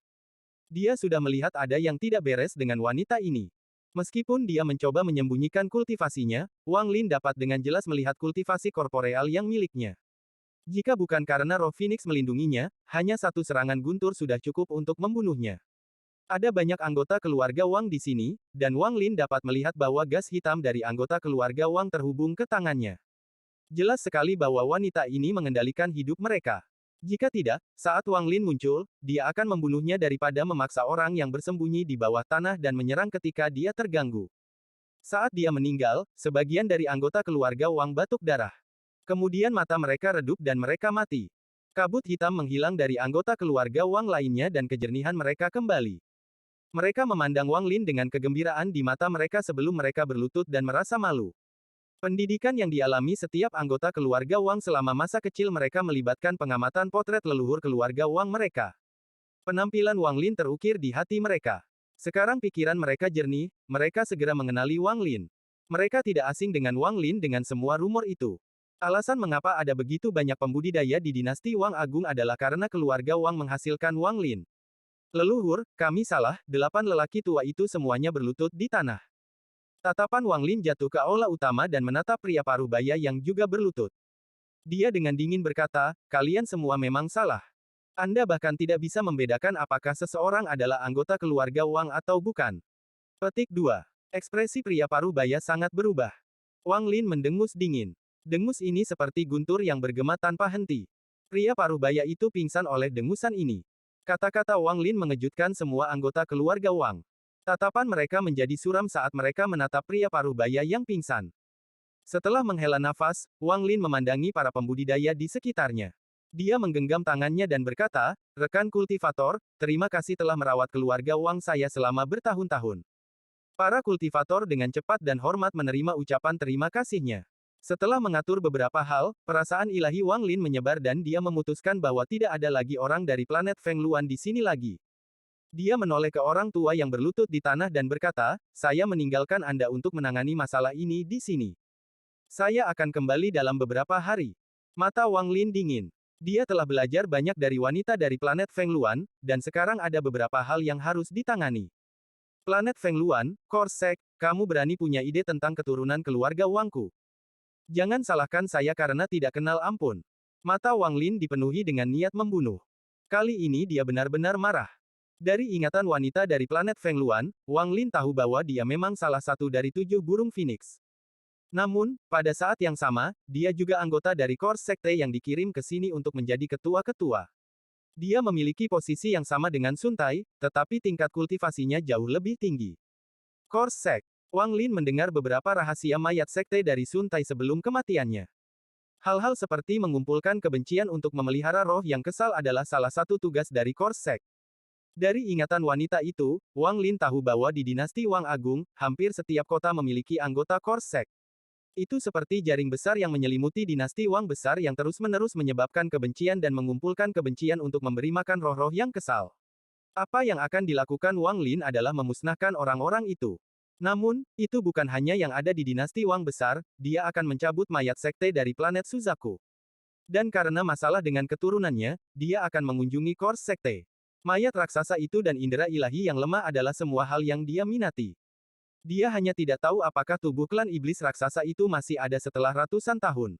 Dia sudah melihat ada yang tidak beres dengan wanita ini. Meskipun dia mencoba menyembunyikan kultivasinya, Wang Lin dapat dengan jelas melihat kultivasi korporeal yang miliknya. Jika bukan karena roh Phoenix melindunginya, hanya satu serangan guntur sudah cukup untuk membunuhnya. Ada banyak anggota keluarga Wang di sini, dan Wang Lin dapat melihat bahwa gas hitam dari anggota keluarga Wang terhubung ke tangannya. Jelas sekali bahwa wanita ini mengendalikan hidup mereka. Jika tidak, saat Wang Lin muncul, dia akan membunuhnya daripada memaksa orang yang bersembunyi di bawah tanah dan menyerang ketika dia terganggu. Saat dia meninggal, sebagian dari anggota keluarga Wang batuk darah. Kemudian mata mereka redup dan mereka mati. Kabut hitam menghilang dari anggota keluarga Wang lainnya dan kejernihan mereka kembali. Mereka memandang Wang Lin dengan kegembiraan di mata mereka sebelum mereka berlutut dan merasa malu. Pendidikan yang dialami setiap anggota keluarga Wang selama masa kecil mereka melibatkan pengamatan potret leluhur keluarga Wang mereka. Penampilan Wang Lin terukir di hati mereka. Sekarang pikiran mereka jernih, mereka segera mengenali Wang Lin. Mereka tidak asing dengan Wang Lin dengan semua rumor itu. Alasan mengapa ada begitu banyak pembudidaya di dinasti Wang Agung adalah karena keluarga Wang menghasilkan Wang Lin. Leluhur, kami salah, 8 lelaki tua itu semuanya berlutut di tanah. Tatapan Wang Lin jatuh ke aula utama dan menatap pria parubaya yang juga berlutut. Dia dengan dingin berkata, "Kalian semua memang salah. Anda bahkan tidak bisa membedakan apakah seseorang adalah anggota keluarga Wang atau bukan. Petik 2. Ekspresi pria parubaya sangat berubah. Wang Lin mendengus dingin. Dengus ini seperti guntur yang bergema tanpa henti. Pria parubaya itu pingsan oleh dengusan ini. Kata-kata Wang Lin mengejutkan semua anggota keluarga Wang. Tatapan mereka menjadi suram saat mereka menatap pria parubaya yang pingsan. Setelah menghela nafas, Wang Lin memandangi para pembudidaya di sekitarnya. Dia menggenggam tangannya dan berkata, "Rekan kultivator, terima kasih telah merawat keluarga Wang saya selama bertahun-tahun." Para kultivator dengan cepat dan hormat menerima ucapan terima kasihnya. Setelah mengatur beberapa hal, perasaan ilahi Wang Lin menyebar dan dia memutuskan bahwa tidak ada lagi orang dari planet Feng Luan di sini lagi. Dia menoleh ke orang tua yang berlutut di tanah dan berkata, "Saya meninggalkan Anda untuk menangani masalah ini di sini. Saya akan kembali dalam beberapa hari." Mata Wang Lin dingin. Dia telah belajar banyak dari wanita dari planet Feng Luan, dan sekarang ada beberapa hal yang harus ditangani. Planet Feng Luan, Korsek, kamu berani punya ide tentang keturunan keluarga Wangku. Jangan salahkan saya karena tidak kenal ampun. Mata Wang Lin dipenuhi dengan niat membunuh. Kali ini dia benar-benar marah. Dari ingatan wanita dari planet Feng Luan, Wang Lin tahu bahwa dia memang salah satu dari 7 burung phoenix. Namun, pada saat yang sama, dia juga anggota dari Kors Sekte yang dikirim ke sini untuk menjadi ketua-ketua. Dia memiliki posisi yang sama dengan Sun Tai, tetapi tingkat kultivasinya jauh lebih tinggi. Kors Sek. Wang Lin mendengar beberapa rahasia mayat sekte dari Sun Tai sebelum kematiannya. Hal-hal seperti mengumpulkan kebencian untuk memelihara roh yang kesal adalah salah satu tugas dari Kors Sek. Dari ingatan wanita itu, Wang Lin tahu bahwa di dinasti Wang Agung, hampir setiap kota memiliki anggota Kors Sek. Itu seperti jaring besar yang menyelimuti dinasti Wang besar yang terus-menerus menyebabkan kebencian dan mengumpulkan kebencian untuk memberi makan roh-roh yang kesal. Apa yang akan dilakukan Wang Lin adalah memusnahkan orang-orang itu. Namun, itu bukan hanya yang ada di dinasti Wang besar, dia akan mencabut mayat sekte dari planet Suzaku. Dan karena masalah dengan keturunannya, dia akan mengunjungi Kors Sekte. Mayat raksasa itu dan indera ilahi yang lemah adalah semua hal yang dia minati. Dia hanya tidak tahu apakah tubuh klan iblis raksasa itu masih ada setelah ratusan tahun.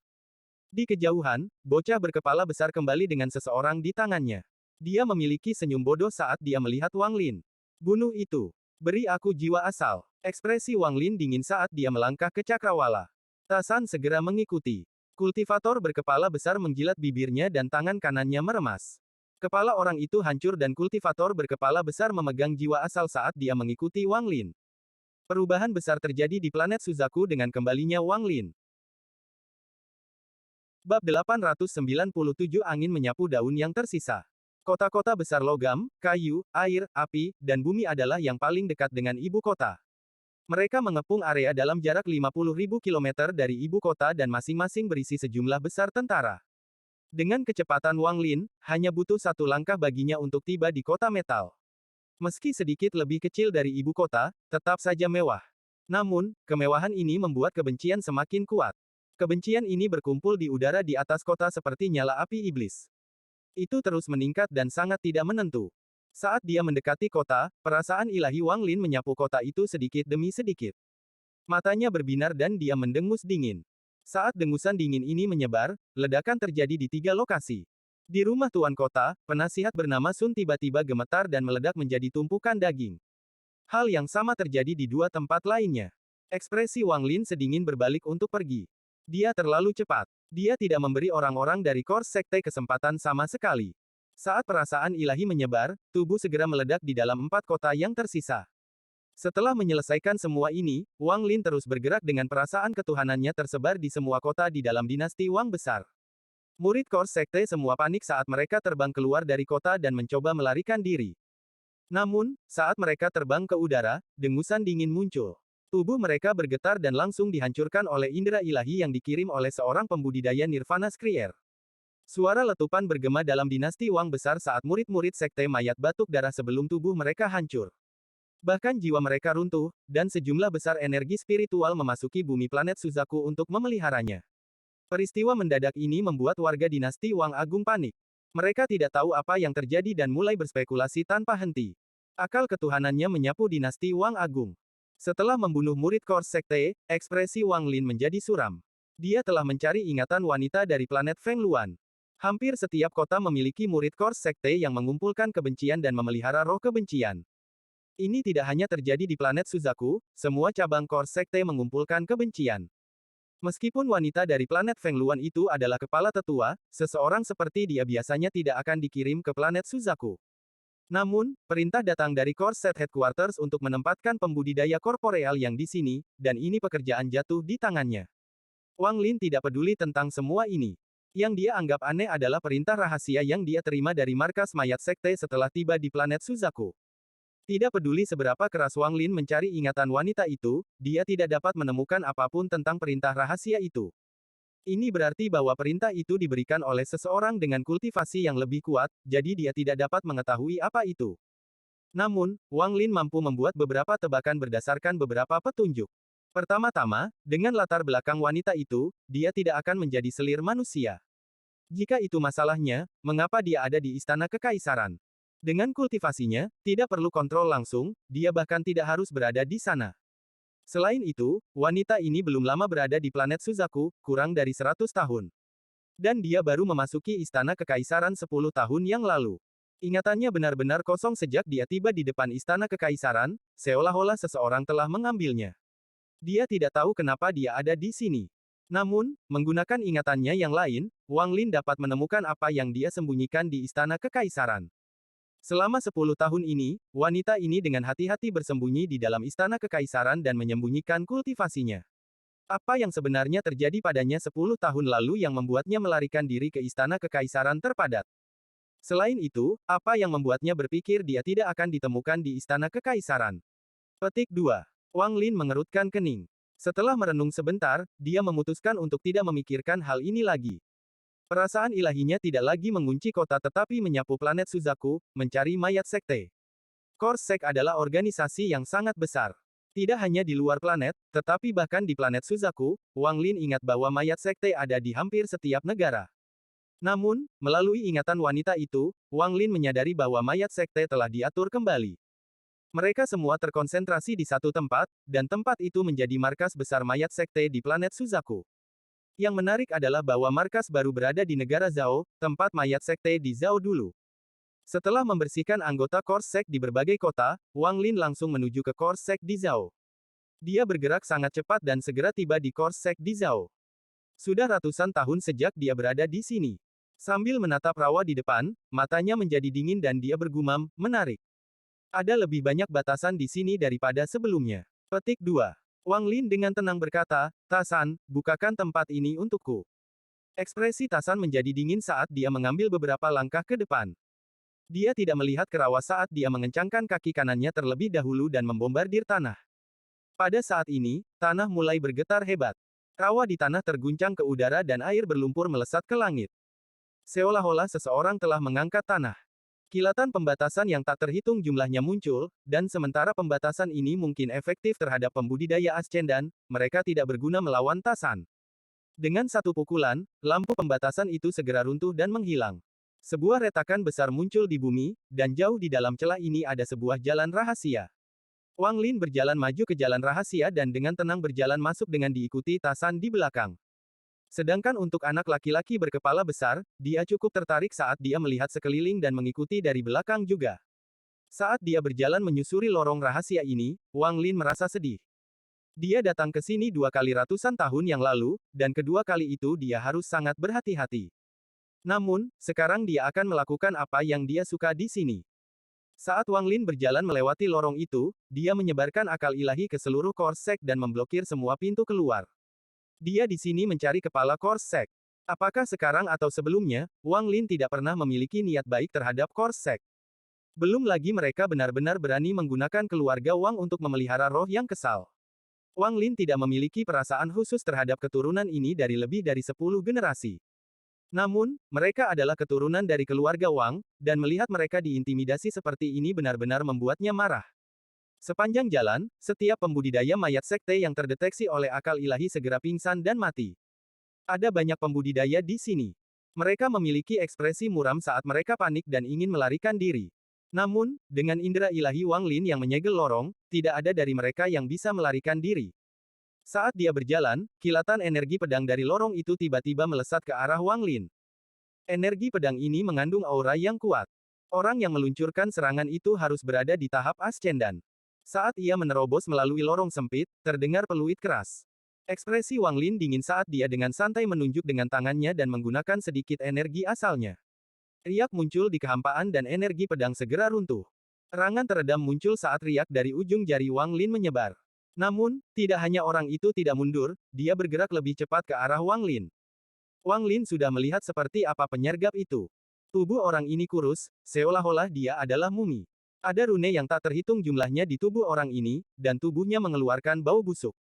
Di kejauhan, bocah berkepala besar kembali dengan seseorang di tangannya. Dia memiliki senyum bodoh saat dia melihat Wang Lin. "Bunuh itu. Beri aku jiwa asal." Ekspresi Wang Lin dingin saat dia melangkah ke cakrawala. Tasan segera mengikuti. Kultivator berkepala besar menjilat bibirnya dan tangan kanannya meremas. Kepala orang itu hancur dan kultivator berkepala besar memegang jiwa asal saat dia mengikuti Wang Lin. Perubahan besar terjadi di planet Suzaku dengan kembalinya Wang Lin. Bab 897 Angin menyapu daun yang tersisa. Kota-kota besar logam, kayu, air, api, dan bumi adalah yang paling dekat dengan ibu kota. Mereka mengepung area dalam jarak 50.000 km dari ibu kota dan masing-masing berisi sejumlah besar tentara. Dengan kecepatan Wang Lin, hanya butuh satu langkah baginya untuk tiba di kota metal. Meski sedikit lebih kecil dari ibu kota, tetap saja mewah. Namun, kemewahan ini membuat kebencian semakin kuat. Kebencian ini berkumpul di udara di atas kota seperti nyala api iblis. Itu terus meningkat dan sangat tidak menentu. Saat dia mendekati kota, perasaan ilahi Wang Lin menyapu kota itu sedikit demi sedikit. Matanya berbinar dan dia mendengus dingin. Saat dengusan dingin ini menyebar, ledakan terjadi di 3 lokasi. Di rumah tuan kota, penasihat bernama Sun tiba-tiba gemetar dan meledak menjadi tumpukan daging. Hal yang sama terjadi di 2 tempat lainnya. Ekspresi Wang Lin sedingin berbalik untuk pergi. Dia terlalu cepat. Dia tidak memberi orang-orang dari Kors Sekte kesempatan sama sekali. Saat perasaan ilahi menyebar, tubuh segera meledak di dalam 4 kota yang tersisa. Setelah menyelesaikan semua ini, Wang Lin terus bergerak dengan perasaan ketuhanannya tersebar di semua kota di dalam dinasti Wang besar. Murid Kors Sekte semua panik saat mereka terbang keluar dari kota dan mencoba melarikan diri. Namun, saat mereka terbang ke udara, dengusan dingin muncul. Tubuh mereka bergetar dan langsung dihancurkan oleh indera ilahi yang dikirim oleh seorang pembudidaya Nirvana Skrier. Suara letupan bergema dalam dinasti Wang besar saat murid-murid sekte mayat batuk darah sebelum tubuh mereka hancur. Bahkan jiwa mereka runtuh, dan sejumlah besar energi spiritual memasuki bumi planet Suzaku untuk memeliharanya. Peristiwa mendadak ini membuat warga dinasti Wang Agung panik. Mereka tidak tahu apa yang terjadi dan mulai berspekulasi tanpa henti. Akal ketuhanannya menyapu dinasti Wang Agung. Setelah membunuh murid Kors Sekte, ekspresi Wang Lin menjadi suram. Dia telah mencari ingatan wanita dari planet Feng Luan. Hampir setiap kota memiliki murid Kors Sekte yang mengumpulkan kebencian dan memelihara roh kebencian. Ini tidak hanya terjadi di planet Suzaku, semua cabang Kors Sekte mengumpulkan kebencian. Meskipun wanita dari planet Fengluan itu adalah kepala tetua, seseorang seperti dia biasanya tidak akan dikirim ke planet Suzaku. Namun, perintah datang dari Kors Set Headquarters untuk menempatkan pembudidaya korporeal yang di sini, dan ini pekerjaan jatuh di tangannya. Wang Lin tidak peduli tentang semua ini. Yang dia anggap aneh adalah perintah rahasia yang dia terima dari markas mayat sekte setelah tiba di planet Suzaku. Tidak peduli seberapa keras Wang Lin mencari ingatan wanita itu, dia tidak dapat menemukan apapun tentang perintah rahasia itu. Ini berarti bahwa perintah itu diberikan oleh seseorang dengan kultivasi yang lebih kuat, jadi dia tidak dapat mengetahui apa itu. Namun, Wang Lin mampu membuat beberapa tebakan berdasarkan beberapa petunjuk. Pertama-tama, dengan latar belakang wanita itu, dia tidak akan menjadi selir manusia. Jika itu masalahnya, mengapa dia ada di istana kekaisaran? Dengan kultivasinya, tidak perlu kontrol langsung, dia bahkan tidak harus berada di sana. Selain itu, wanita ini belum lama berada di planet Suzaku, kurang dari 100 tahun. Dan dia baru memasuki istana kekaisaran 10 tahun yang lalu. Ingatannya benar-benar kosong sejak dia tiba di depan istana kekaisaran, seolah-olah seseorang telah mengambilnya. Dia tidak tahu kenapa dia ada di sini. Namun, menggunakan ingatannya yang lain, Wang Lin dapat menemukan apa yang dia sembunyikan di istana kekaisaran. Selama 10 tahun ini, wanita ini dengan hati-hati bersembunyi di dalam istana kekaisaran dan menyembunyikan kultivasinya. Apa yang sebenarnya terjadi padanya 10 tahun lalu yang membuatnya melarikan diri ke istana kekaisaran terpadat? Selain itu, apa yang membuatnya berpikir dia tidak akan ditemukan di istana kekaisaran? Petik 2. Wang Lin mengerutkan kening. Setelah merenung sebentar, dia memutuskan untuk tidak memikirkan hal ini lagi. Perasaan ilahinya tidak lagi mengunci kota tetapi menyapu planet Suzaku, mencari mayat sekte. Kors Sek adalah organisasi yang sangat besar. Tidak hanya di luar planet, tetapi bahkan di planet Suzaku, Wang Lin ingat bahwa mayat sekte ada di hampir setiap negara. Namun, melalui ingatan wanita itu, Wang Lin menyadari bahwa mayat sekte telah diatur kembali. Mereka semua terkonsentrasi di satu tempat, dan tempat itu menjadi markas besar mayat sekte di planet Suzaku. Yang menarik adalah bahwa markas baru berada di negara Zhao, tempat mayat sekte di Zhao dulu. Setelah membersihkan anggota Kors Sek di berbagai kota, Wang Lin langsung menuju ke Kors Sek di Zhao. Dia bergerak sangat cepat dan segera tiba di Kors Sek di Zhao. Sudah ratusan tahun sejak dia berada di sini. Sambil menatap rawa di depan, matanya menjadi dingin dan dia bergumam, menarik. Ada lebih banyak batasan di sini daripada sebelumnya. Petik 2. Wang Lin dengan tenang berkata, "Tasan, bukakan tempat ini untukku." Ekspresi Tasan menjadi dingin saat dia mengambil beberapa langkah ke depan. Dia tidak melihat ke rawa saat dia mengencangkan kaki kanannya terlebih dahulu dan membombardir tanah. Pada saat ini, tanah mulai bergetar hebat. Rawa di tanah terguncang ke udara dan air berlumpur melesat ke langit. Seolah-olah seseorang telah mengangkat tanah. Kilatan pembatasan yang tak terhitung jumlahnya muncul, dan sementara pembatasan ini mungkin efektif terhadap pembudidaya ascendan, mereka tidak berguna melawan Tasan. Dengan satu pukulan, lampu pembatasan itu segera runtuh dan menghilang. Sebuah retakan besar muncul di bumi, dan jauh di dalam celah ini ada sebuah jalan rahasia. Wang Lin berjalan maju ke jalan rahasia dan dengan tenang berjalan masuk dengan diikuti Tasan di belakang. Sedangkan untuk anak laki-laki berkepala besar, dia cukup tertarik saat dia melihat sekeliling dan mengikuti dari belakang juga. Saat dia berjalan menyusuri lorong rahasia ini, Wang Lin merasa sedih. Dia datang ke sini 2 kali ratusan tahun yang lalu, dan kedua kali itu dia harus sangat berhati-hati. Namun, sekarang dia akan melakukan apa yang dia suka di sini. Saat Wang Lin berjalan melewati lorong itu, dia menyebarkan akal ilahi ke seluruh Kors Sek dan memblokir semua pintu keluar. Dia di sini mencari kepala Kors Sek. Apakah sekarang atau sebelumnya, Wang Lin tidak pernah memiliki niat baik terhadap Kors Sek. Belum lagi mereka benar-benar berani menggunakan keluarga Wang untuk memelihara roh yang kesal. Wang Lin tidak memiliki perasaan khusus terhadap keturunan ini dari lebih dari 10 generasi. Namun, mereka adalah keturunan dari keluarga Wang, dan melihat mereka diintimidasi seperti ini benar-benar membuatnya marah. Sepanjang jalan, setiap pembudidaya mayat sekte yang terdeteksi oleh akal ilahi segera pingsan dan mati. Ada banyak pembudidaya di sini. Mereka memiliki ekspresi muram saat mereka panik dan ingin melarikan diri. Namun, dengan indera ilahi Wang Lin yang menyegel lorong, tidak ada dari mereka yang bisa melarikan diri. Saat dia berjalan, kilatan energi pedang dari lorong itu tiba-tiba melesat ke arah Wang Lin. Energi pedang ini mengandung aura yang kuat. Orang yang meluncurkan serangan itu harus berada di tahap ascendan. Saat ia menerobos melalui lorong sempit, terdengar peluit keras. Ekspresi Wang Lin dingin saat dia dengan santai menunjuk dengan tangannya dan menggunakan sedikit energi asalnya. Riak muncul di kehampaan dan energi pedang segera runtuh. Erangan teredam muncul saat riak dari ujung jari Wang Lin menyebar. Namun, tidak hanya orang itu tidak mundur, dia bergerak lebih cepat ke arah Wang Lin. Wang Lin sudah melihat seperti apa penyergap itu. Tubuh orang ini kurus, seolah-olah dia adalah mumi. Ada rune yang tak terhitung jumlahnya di tubuh orang ini, dan tubuhnya mengeluarkan bau busuk.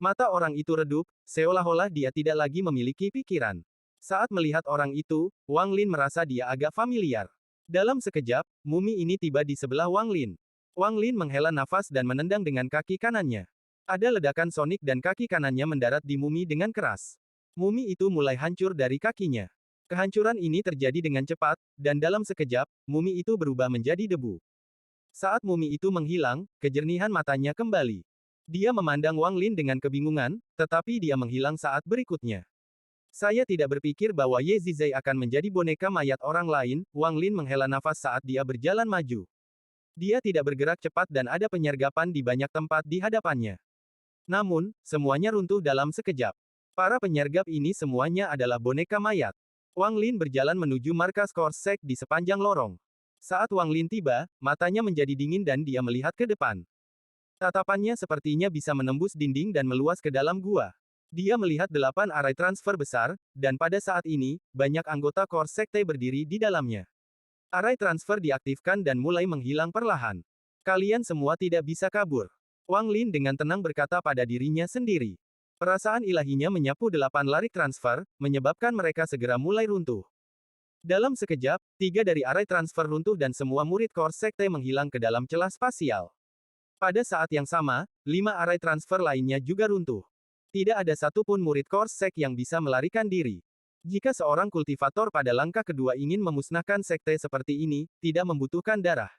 Mata orang itu redup, seolah-olah dia tidak lagi memiliki pikiran. Saat melihat orang itu, Wang Lin merasa dia agak familiar. Dalam sekejap, mumi ini tiba di sebelah Wang Lin. Wang Lin menghela nafas dan menendang dengan kaki kanannya. Ada ledakan sonik dan kaki kanannya mendarat di mumi dengan keras. Mumi itu mulai hancur dari kakinya. Kehancuran ini terjadi dengan cepat, dan dalam sekejap, mumi itu berubah menjadi debu. Saat mumi itu menghilang, kejernihan matanya kembali. Dia memandang Wang Lin dengan kebingungan, tetapi dia menghilang saat berikutnya. Saya tidak berpikir bahwa Ye Zizai akan menjadi boneka mayat orang lain, Wang Lin menghela nafas saat dia berjalan maju. Dia tidak bergerak cepat dan ada penyergapan di banyak tempat di hadapannya. Namun, semuanya runtuh dalam sekejap. Para penyergap ini semuanya adalah boneka mayat. Wang Lin berjalan menuju markas Korsek di sepanjang lorong. Saat Wang Lin tiba, matanya menjadi dingin dan dia melihat ke depan. Tatapannya sepertinya bisa menembus dinding dan meluas ke dalam gua. Dia melihat 8 arai transfer besar, dan pada saat ini, banyak anggota Korsek berdiri di dalamnya. Arai transfer diaktifkan dan mulai menghilang perlahan. Kalian semua tidak bisa kabur. Wang Lin dengan tenang berkata pada dirinya sendiri. Perasaan ilahinya menyapu 8 larik transfer, menyebabkan mereka segera mulai runtuh. Dalam sekejap, 3 dari arai transfer runtuh dan semua murid Core Sekte menghilang ke dalam celah spasial. Pada saat yang sama, 5 arai transfer lainnya juga runtuh. Tidak ada satupun murid Core Sek yang bisa melarikan diri. Jika seorang kultivator pada langkah kedua ingin memusnahkan sekte seperti ini, tidak membutuhkan darah.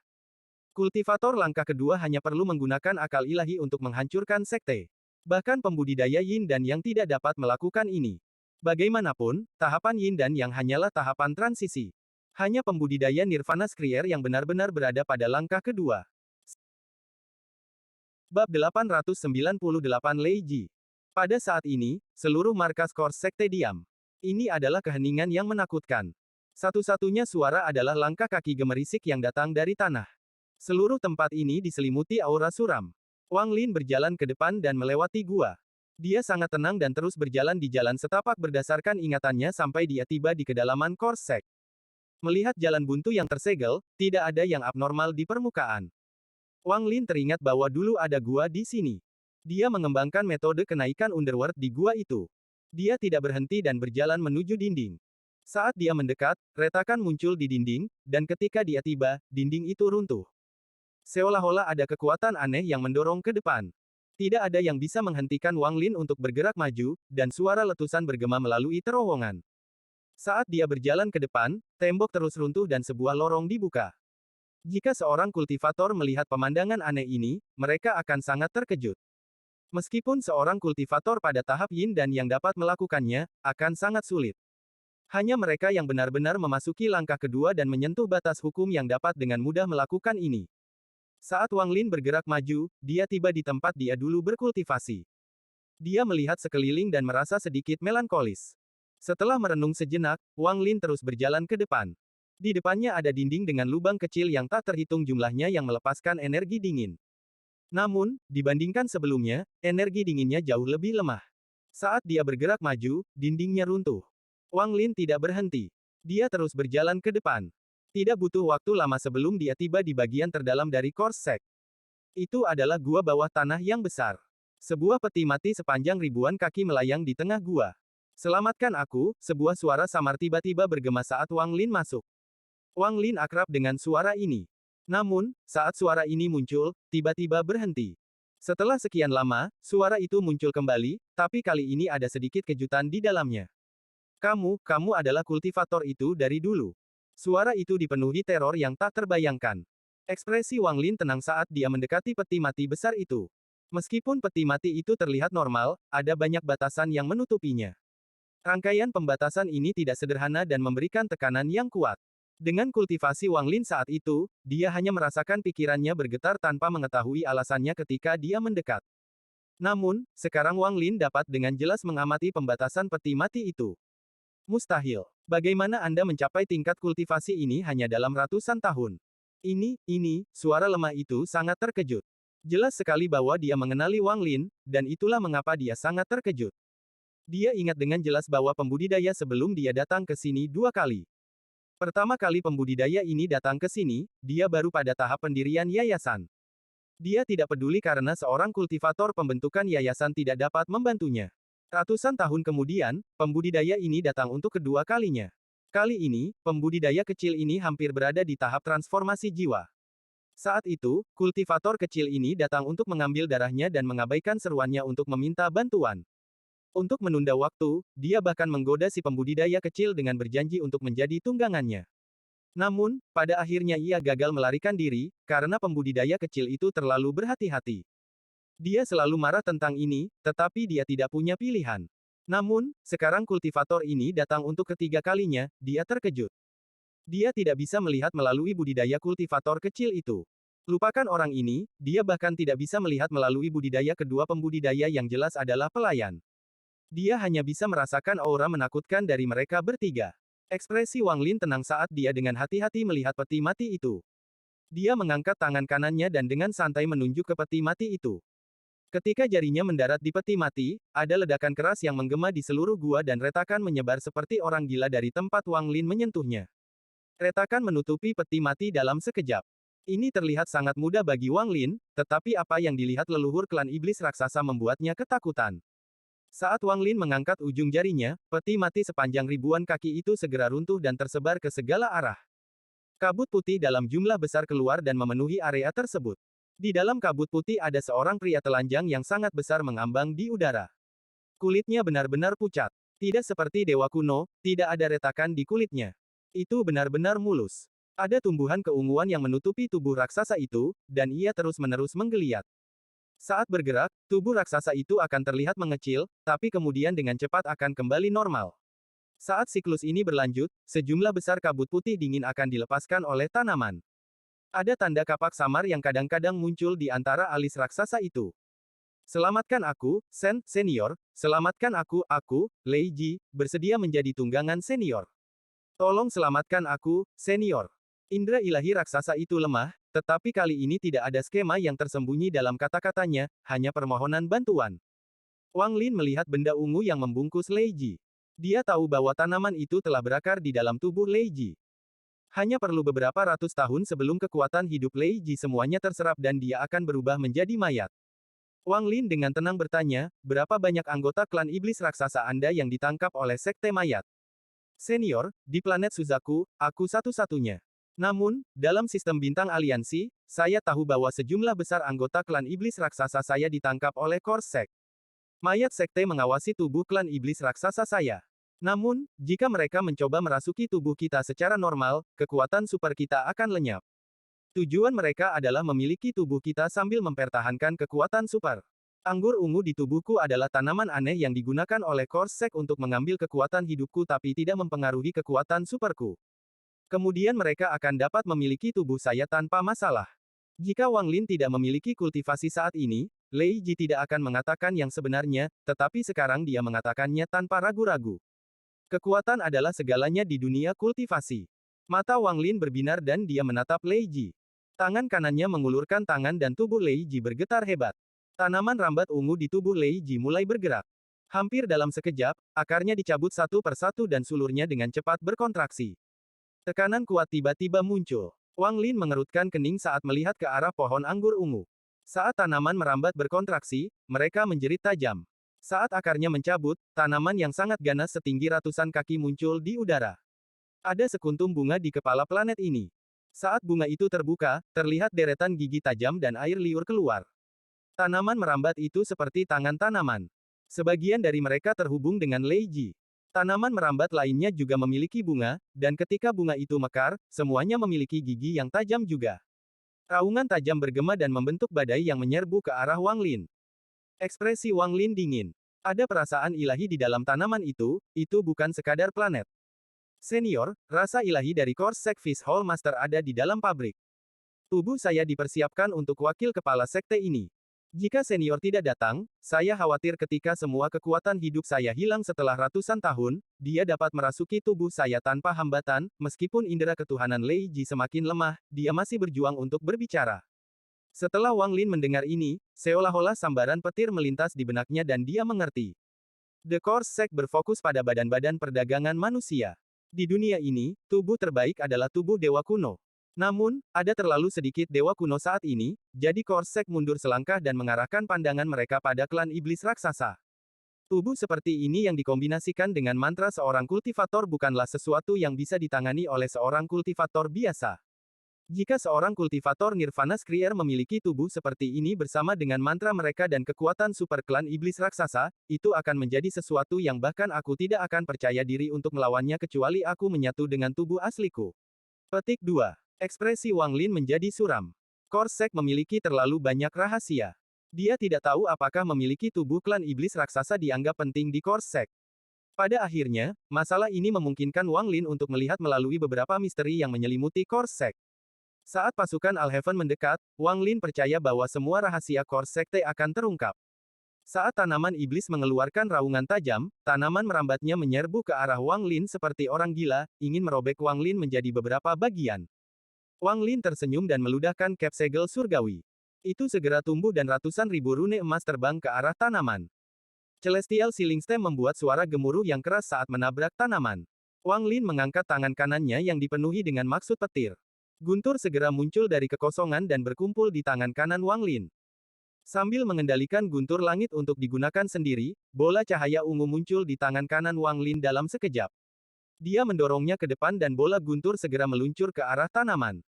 Kultivator langkah kedua hanya perlu menggunakan akal ilahi untuk menghancurkan sekte. Bahkan pembudidaya Yin dan Yang tidak dapat melakukan ini. Bagaimanapun, tahapan Yin dan Yang hanyalah tahapan transisi. Hanya pembudidaya Nirvana Skrier yang benar-benar berada pada langkah kedua. Bab 898 Lei Ji. Pada saat ini, seluruh markas Core Sekte diam. Ini adalah keheningan yang menakutkan. Satu-satunya suara adalah langkah kaki gemerisik yang datang dari tanah. Seluruh tempat ini diselimuti aura suram. Wang Lin berjalan ke depan dan melewati gua. Dia sangat tenang dan terus berjalan di jalan setapak berdasarkan ingatannya sampai dia tiba di kedalaman Korsek. Melihat jalan buntu yang tersegel, tidak ada yang abnormal di permukaan. Wang Lin teringat bahwa dulu ada gua di sini. Dia mengembangkan metode kenaikan underworld di gua itu. Dia tidak berhenti dan berjalan menuju dinding. Saat dia mendekat, retakan muncul di dinding, dan ketika dia tiba, dinding itu runtuh. Seolah-olah ada kekuatan aneh yang mendorong ke depan. Tidak ada yang bisa menghentikan Wang Lin untuk bergerak maju, dan suara letusan bergema melalui terowongan. Saat dia berjalan ke depan, tembok terus runtuh dan sebuah lorong dibuka. Jika seorang kultivator melihat pemandangan aneh ini, mereka akan sangat terkejut. Meskipun seorang kultivator pada tahap Yin dan Yang dapat melakukannya, akan sangat sulit. Hanya mereka yang benar-benar memasuki langkah kedua dan menyentuh batas hukum yang dapat dengan mudah melakukan ini. Saat Wang Lin bergerak maju, dia tiba di tempat dia dulu berkultivasi. Dia melihat sekeliling dan merasa sedikit melankolis. Setelah merenung sejenak, Wang Lin terus berjalan ke depan. Di depannya ada dinding dengan lubang kecil yang tak terhitung jumlahnya yang melepaskan energi dingin. Namun, dibandingkan sebelumnya, energi dinginnya jauh lebih lemah. Saat dia bergerak maju, dindingnya runtuh. Wang Lin tidak berhenti. Dia terus berjalan ke depan. Tidak butuh waktu lama sebelum dia tiba di bagian terdalam dari Korsek. Itu adalah gua bawah tanah yang besar. Sebuah peti mati sepanjang ribuan kaki melayang di tengah gua. Selamatkan aku, sebuah suara samar tiba-tiba bergema saat Wang Lin masuk. Wang Lin akrab dengan suara ini. Namun, saat suara ini muncul, tiba-tiba berhenti. Setelah sekian lama, suara itu muncul kembali, tapi kali ini ada sedikit kejutan di dalamnya. Kamu adalah kultivator itu dari dulu. Suara itu dipenuhi teror yang tak terbayangkan. Ekspresi Wang Lin tenang saat dia mendekati peti mati besar itu. Meskipun peti mati itu terlihat normal, ada banyak batasan yang menutupinya. Rangkaian pembatasan ini tidak sederhana dan memberikan tekanan yang kuat. Dengan kultivasi Wang Lin saat itu, dia hanya merasakan pikirannya bergetar tanpa mengetahui alasannya ketika dia mendekat. Namun, sekarang Wang Lin dapat dengan jelas mengamati pembatasan peti mati itu. Mustahil. Bagaimana Anda mencapai tingkat kultivasi ini hanya dalam ratusan tahun? Ini, suara lemah itu sangat terkejut. Jelas sekali bahwa dia mengenali Wang Lin, dan itulah mengapa dia sangat terkejut. Dia ingat dengan jelas bahwa pembudidaya sebelum dia datang ke sini 2 kali. Pertama kali pembudidaya ini datang ke sini, dia baru pada tahap pendirian yayasan. Dia tidak peduli karena seorang kultivator pembentukan yayasan tidak dapat membantunya. Ratusan tahun kemudian, pembudidaya ini datang untuk kedua kalinya. Kali ini, pembudidaya kecil ini hampir berada di tahap transformasi jiwa. Saat itu, kultivator kecil ini datang untuk mengambil darahnya dan mengabaikan seruannya untuk meminta bantuan. Untuk menunda waktu, dia bahkan menggoda si pembudidaya kecil dengan berjanji untuk menjadi tunggangannya. Namun, pada akhirnya ia gagal melarikan diri, karena pembudidaya kecil itu terlalu berhati-hati. Dia selalu marah tentang ini, tetapi dia tidak punya pilihan. Namun, sekarang kultivator ini datang untuk ketiga kalinya, dia terkejut. Dia tidak bisa melihat melalui budidaya kultivator kecil itu. Lupakan orang ini, dia bahkan tidak bisa melihat melalui budidaya kedua pembudidaya yang jelas adalah pelayan. Dia hanya bisa merasakan aura menakutkan dari mereka bertiga. Ekspresi Wang Lin tenang saat dia dengan hati-hati melihat peti mati itu. Dia mengangkat tangan kanannya dan dengan santai menunjuk ke peti mati itu. Ketika jarinya mendarat di peti mati, ada ledakan keras yang menggema di seluruh gua dan retakan menyebar seperti orang gila dari tempat Wang Lin menyentuhnya. Retakan menutupi peti mati dalam sekejap. Ini terlihat sangat mudah bagi Wang Lin, tetapi apa yang dilihat leluhur klan iblis raksasa membuatnya ketakutan. Saat Wang Lin mengangkat ujung jarinya, peti mati sepanjang ribuan kaki itu segera runtuh dan tersebar ke segala arah. Kabut putih dalam jumlah besar keluar dan memenuhi area tersebut. Di dalam kabut putih ada seorang pria telanjang yang sangat besar mengambang di udara. Kulitnya benar-benar pucat. Tidak seperti dewa kuno, tidak ada retakan di kulitnya. Itu benar-benar mulus. Ada tumbuhan keunguan yang menutupi tubuh raksasa itu, dan ia terus-menerus menggeliat. Saat bergerak, tubuh raksasa itu akan terlihat mengecil, tapi kemudian dengan cepat akan kembali normal. Saat siklus ini berlanjut, sejumlah besar kabut putih dingin akan dilepaskan oleh tanaman. Ada tanda kapak samar yang kadang-kadang muncul di antara alis raksasa itu. Selamatkan aku, Senior, selamatkan aku, Lei Ji, bersedia menjadi tunggangan senior. Tolong selamatkan aku, Senior. Indra ilahi raksasa itu lemah, tetapi kali ini tidak ada skema yang tersembunyi dalam kata-katanya, hanya permohonan bantuan. Wang Lin melihat benda ungu yang membungkus Lei Ji. Dia tahu bahwa tanaman itu telah berakar di dalam tubuh Lei Ji. Hanya perlu beberapa ratus tahun sebelum kekuatan hidup Lei Ji semuanya terserap dan dia akan berubah menjadi mayat. Wang Lin dengan tenang bertanya, berapa banyak anggota klan iblis raksasa Anda yang ditangkap oleh sekte mayat? Senior, di planet Suzaku, aku satu-satunya. Namun, dalam sistem bintang aliansi, saya tahu bahwa sejumlah besar anggota klan iblis raksasa saya ditangkap oleh Korsek. Mayat sekte mengawasi tubuh klan iblis raksasa saya. Namun, jika mereka mencoba merasuki tubuh kita secara normal, kekuatan super kita akan lenyap. Tujuan mereka adalah memiliki tubuh kita sambil mempertahankan kekuatan super. Anggur ungu di tubuhku adalah tanaman aneh yang digunakan oleh Korsek untuk mengambil kekuatan hidupku tapi tidak mempengaruhi kekuatan superku. Kemudian mereka akan dapat memiliki tubuh saya tanpa masalah. Jika Wang Lin tidak memiliki kultivasi saat ini, Lei Ji tidak akan mengatakan yang sebenarnya, tetapi sekarang dia mengatakannya tanpa ragu-ragu. Kekuatan adalah segalanya di dunia kultivasi. Mata Wang Lin berbinar dan dia menatap Lei Ji. Tangan kanannya mengulurkan tangan dan tubuh Lei Ji bergetar hebat. Tanaman rambat ungu di tubuh Lei Ji mulai bergerak. Hampir dalam sekejap, akarnya dicabut satu persatu dan sulurnya dengan cepat berkontraksi. Tekanan kuat tiba-tiba muncul. Wang Lin mengerutkan kening saat melihat ke arah pohon anggur ungu. Saat tanaman merambat berkontraksi, mereka menjerit tajam. Saat akarnya mencabut, tanaman yang sangat ganas setinggi ratusan kaki muncul di udara. Ada sekuntum bunga di kepala planet ini. Saat bunga itu terbuka, terlihat deretan gigi tajam dan air liur keluar. Tanaman merambat itu seperti tangan tanaman. Sebagian dari mereka terhubung dengan Lei Ji. Tanaman merambat lainnya juga memiliki bunga, dan ketika bunga itu mekar, semuanya memiliki gigi yang tajam juga. Raungan tajam bergema dan membentuk badai yang menyerbu ke arah Wang Lin. Ekspresi Wang Lin dingin. Ada perasaan ilahi di dalam tanaman itu bukan sekadar planet. Senior, rasa ilahi dari Korsek Fish Hall Master ada di dalam pabrik. Tubuh saya dipersiapkan untuk wakil kepala sekte ini. Jika senior tidak datang, saya khawatir ketika semua kekuatan hidup saya hilang setelah ratusan tahun, dia dapat merasuki tubuh saya tanpa hambatan, meskipun indera ketuhanan Lei Ji semakin lemah, dia masih berjuang untuk berbicara. Setelah Wang Lin mendengar ini, seolah-olah sambaran petir melintas di benaknya dan dia mengerti. The Core Sect berfokus pada badan-badan perdagangan manusia. Di dunia ini, tubuh terbaik adalah tubuh dewa kuno. Namun, ada terlalu sedikit dewa kuno saat ini, jadi Core Sect mundur selangkah dan mengarahkan pandangan mereka pada klan iblis raksasa. Tubuh seperti ini yang dikombinasikan dengan mantra seorang kultivator bukanlah sesuatu yang bisa ditangani oleh seorang kultivator biasa. Jika seorang kultivator Nirvana Skrier memiliki tubuh seperti ini bersama dengan mantra mereka dan kekuatan super klan iblis raksasa, itu akan menjadi sesuatu yang bahkan aku tidak akan percaya diri untuk melawannya kecuali aku menyatu dengan tubuh asliku. Petik 2. Ekspresi Wang Lin menjadi suram. Core Sect memiliki terlalu banyak rahasia. Dia tidak tahu apakah memiliki tubuh klan iblis raksasa dianggap penting di Core Sect. Pada akhirnya, masalah ini memungkinkan Wang Lin untuk melihat melalui beberapa misteri yang menyelimuti Core Sect. Saat pasukan Alheaven mendekat, Wang Lin percaya bahwa semua rahasia Core Sekte akan terungkap. Saat tanaman iblis mengeluarkan raungan tajam, tanaman merambatnya menyerbu ke arah Wang Lin seperti orang gila, ingin merobek Wang Lin menjadi beberapa bagian. Wang Lin tersenyum dan meludahkan cap segel surgawi. Itu segera tumbuh dan ratusan ribu rune emas terbang ke arah tanaman. Celestial Sealing Stem membuat suara gemuruh yang keras saat menabrak tanaman. Wang Lin mengangkat tangan kanannya yang dipenuhi dengan maksud petir. Guntur segera muncul dari kekosongan dan berkumpul di tangan kanan Wang Lin. Sambil mengendalikan guntur langit untuk digunakan sendiri, bola cahaya ungu muncul di tangan kanan Wang Lin dalam sekejap. Dia mendorongnya ke depan dan bola guntur segera meluncur ke arah tanaman.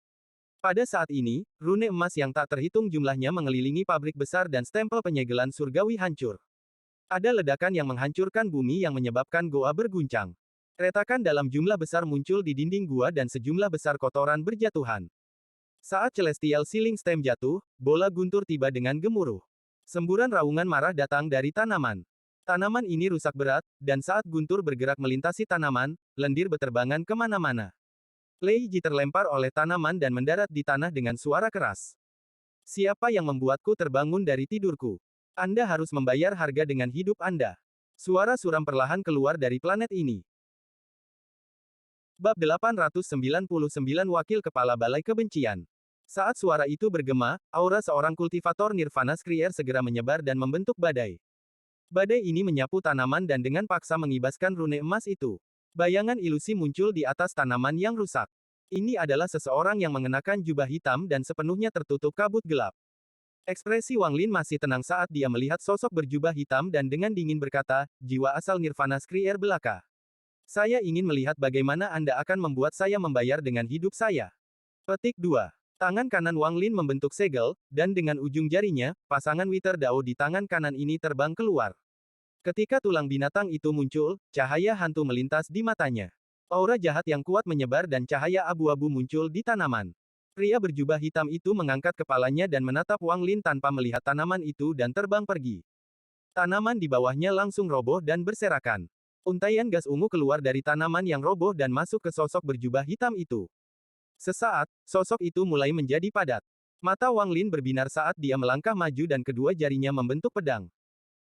Pada saat ini, rune emas yang tak terhitung jumlahnya mengelilingi pabrik besar dan stempel penyegelan surgawi hancur. Ada ledakan yang menghancurkan bumi yang menyebabkan goa berguncang. Retakan dalam jumlah besar muncul di dinding gua dan sejumlah besar kotoran berjatuhan. Saat Celestial Sealing Stem jatuh, bola guntur tiba dengan gemuruh. Semburan raungan marah datang dari tanaman. Tanaman ini rusak berat, dan saat guntur bergerak melintasi tanaman, lendir beterbangan kemana-mana. Lei Ji terlempar oleh tanaman dan mendarat di tanah dengan suara keras. Siapa yang membuatku terbangun dari tidurku? Anda harus membayar harga dengan hidup Anda. Suara suram perlahan keluar dari planet ini. Bab 899 Wakil Kepala Balai Kebencian. Saat suara itu bergema, aura seorang kultivator Nirvana Skrier segera menyebar dan membentuk badai. Badai ini menyapu tanaman dan dengan paksa mengibaskan rune emas itu. Bayangan ilusi muncul di atas tanaman yang rusak. Ini adalah seseorang yang mengenakan jubah hitam dan sepenuhnya tertutup kabut gelap. Ekspresi Wang Lin masih tenang saat dia melihat sosok berjubah hitam dan dengan dingin berkata, jiwa asal Nirvana Skrier belaka. Saya ingin melihat bagaimana Anda akan membuat saya membayar dengan hidup saya. Petik 2. Tangan kanan Wang Lin membentuk segel, dan dengan ujung jarinya, pasangan Wither Dao di tangan kanan ini terbang keluar. Ketika tulang binatang itu muncul, cahaya hantu melintas di matanya. Aura jahat yang kuat menyebar dan cahaya abu-abu muncul di tanaman. Pria berjubah hitam itu mengangkat kepalanya dan menatap Wang Lin tanpa melihat tanaman itu dan terbang pergi. Tanaman di bawahnya langsung roboh dan berserakan. Untaian gas ungu keluar dari tanaman yang roboh dan masuk ke sosok berjubah hitam itu. Sesaat, sosok itu mulai menjadi padat. Mata Wang Lin berbinar saat dia melangkah maju dan kedua jarinya membentuk pedang.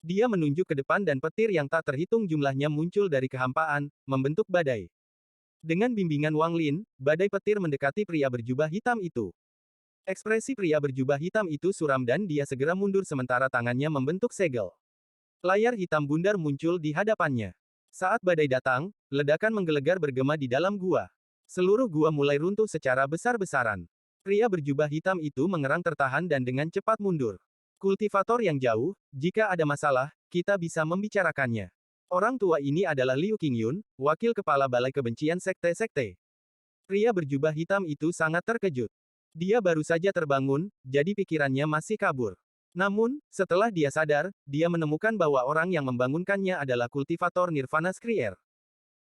Dia menunjuk ke depan dan petir yang tak terhitung jumlahnya muncul dari kehampaan, membentuk badai. Dengan bimbingan Wang Lin, badai petir mendekati pria berjubah hitam itu. Ekspresi pria berjubah hitam itu suram dan dia segera mundur sementara tangannya membentuk segel. Layar hitam bundar muncul di hadapannya. Saat badai datang, ledakan menggelegar bergema di dalam gua. Seluruh gua mulai runtuh secara besar-besaran. Pria berjubah hitam itu mengerang tertahan dan dengan cepat mundur. Kultivator yang jauh, jika ada masalah, kita bisa membicarakannya. Orang tua ini adalah Liu Qingyun, wakil kepala Balai Kebencian Sekte-Sekte. Pria berjubah hitam itu sangat terkejut. Dia baru saja terbangun, jadi pikirannya masih kabur. Namun, setelah dia sadar, dia menemukan bahwa orang yang membangunkannya adalah kultivator Nirvana Skrier.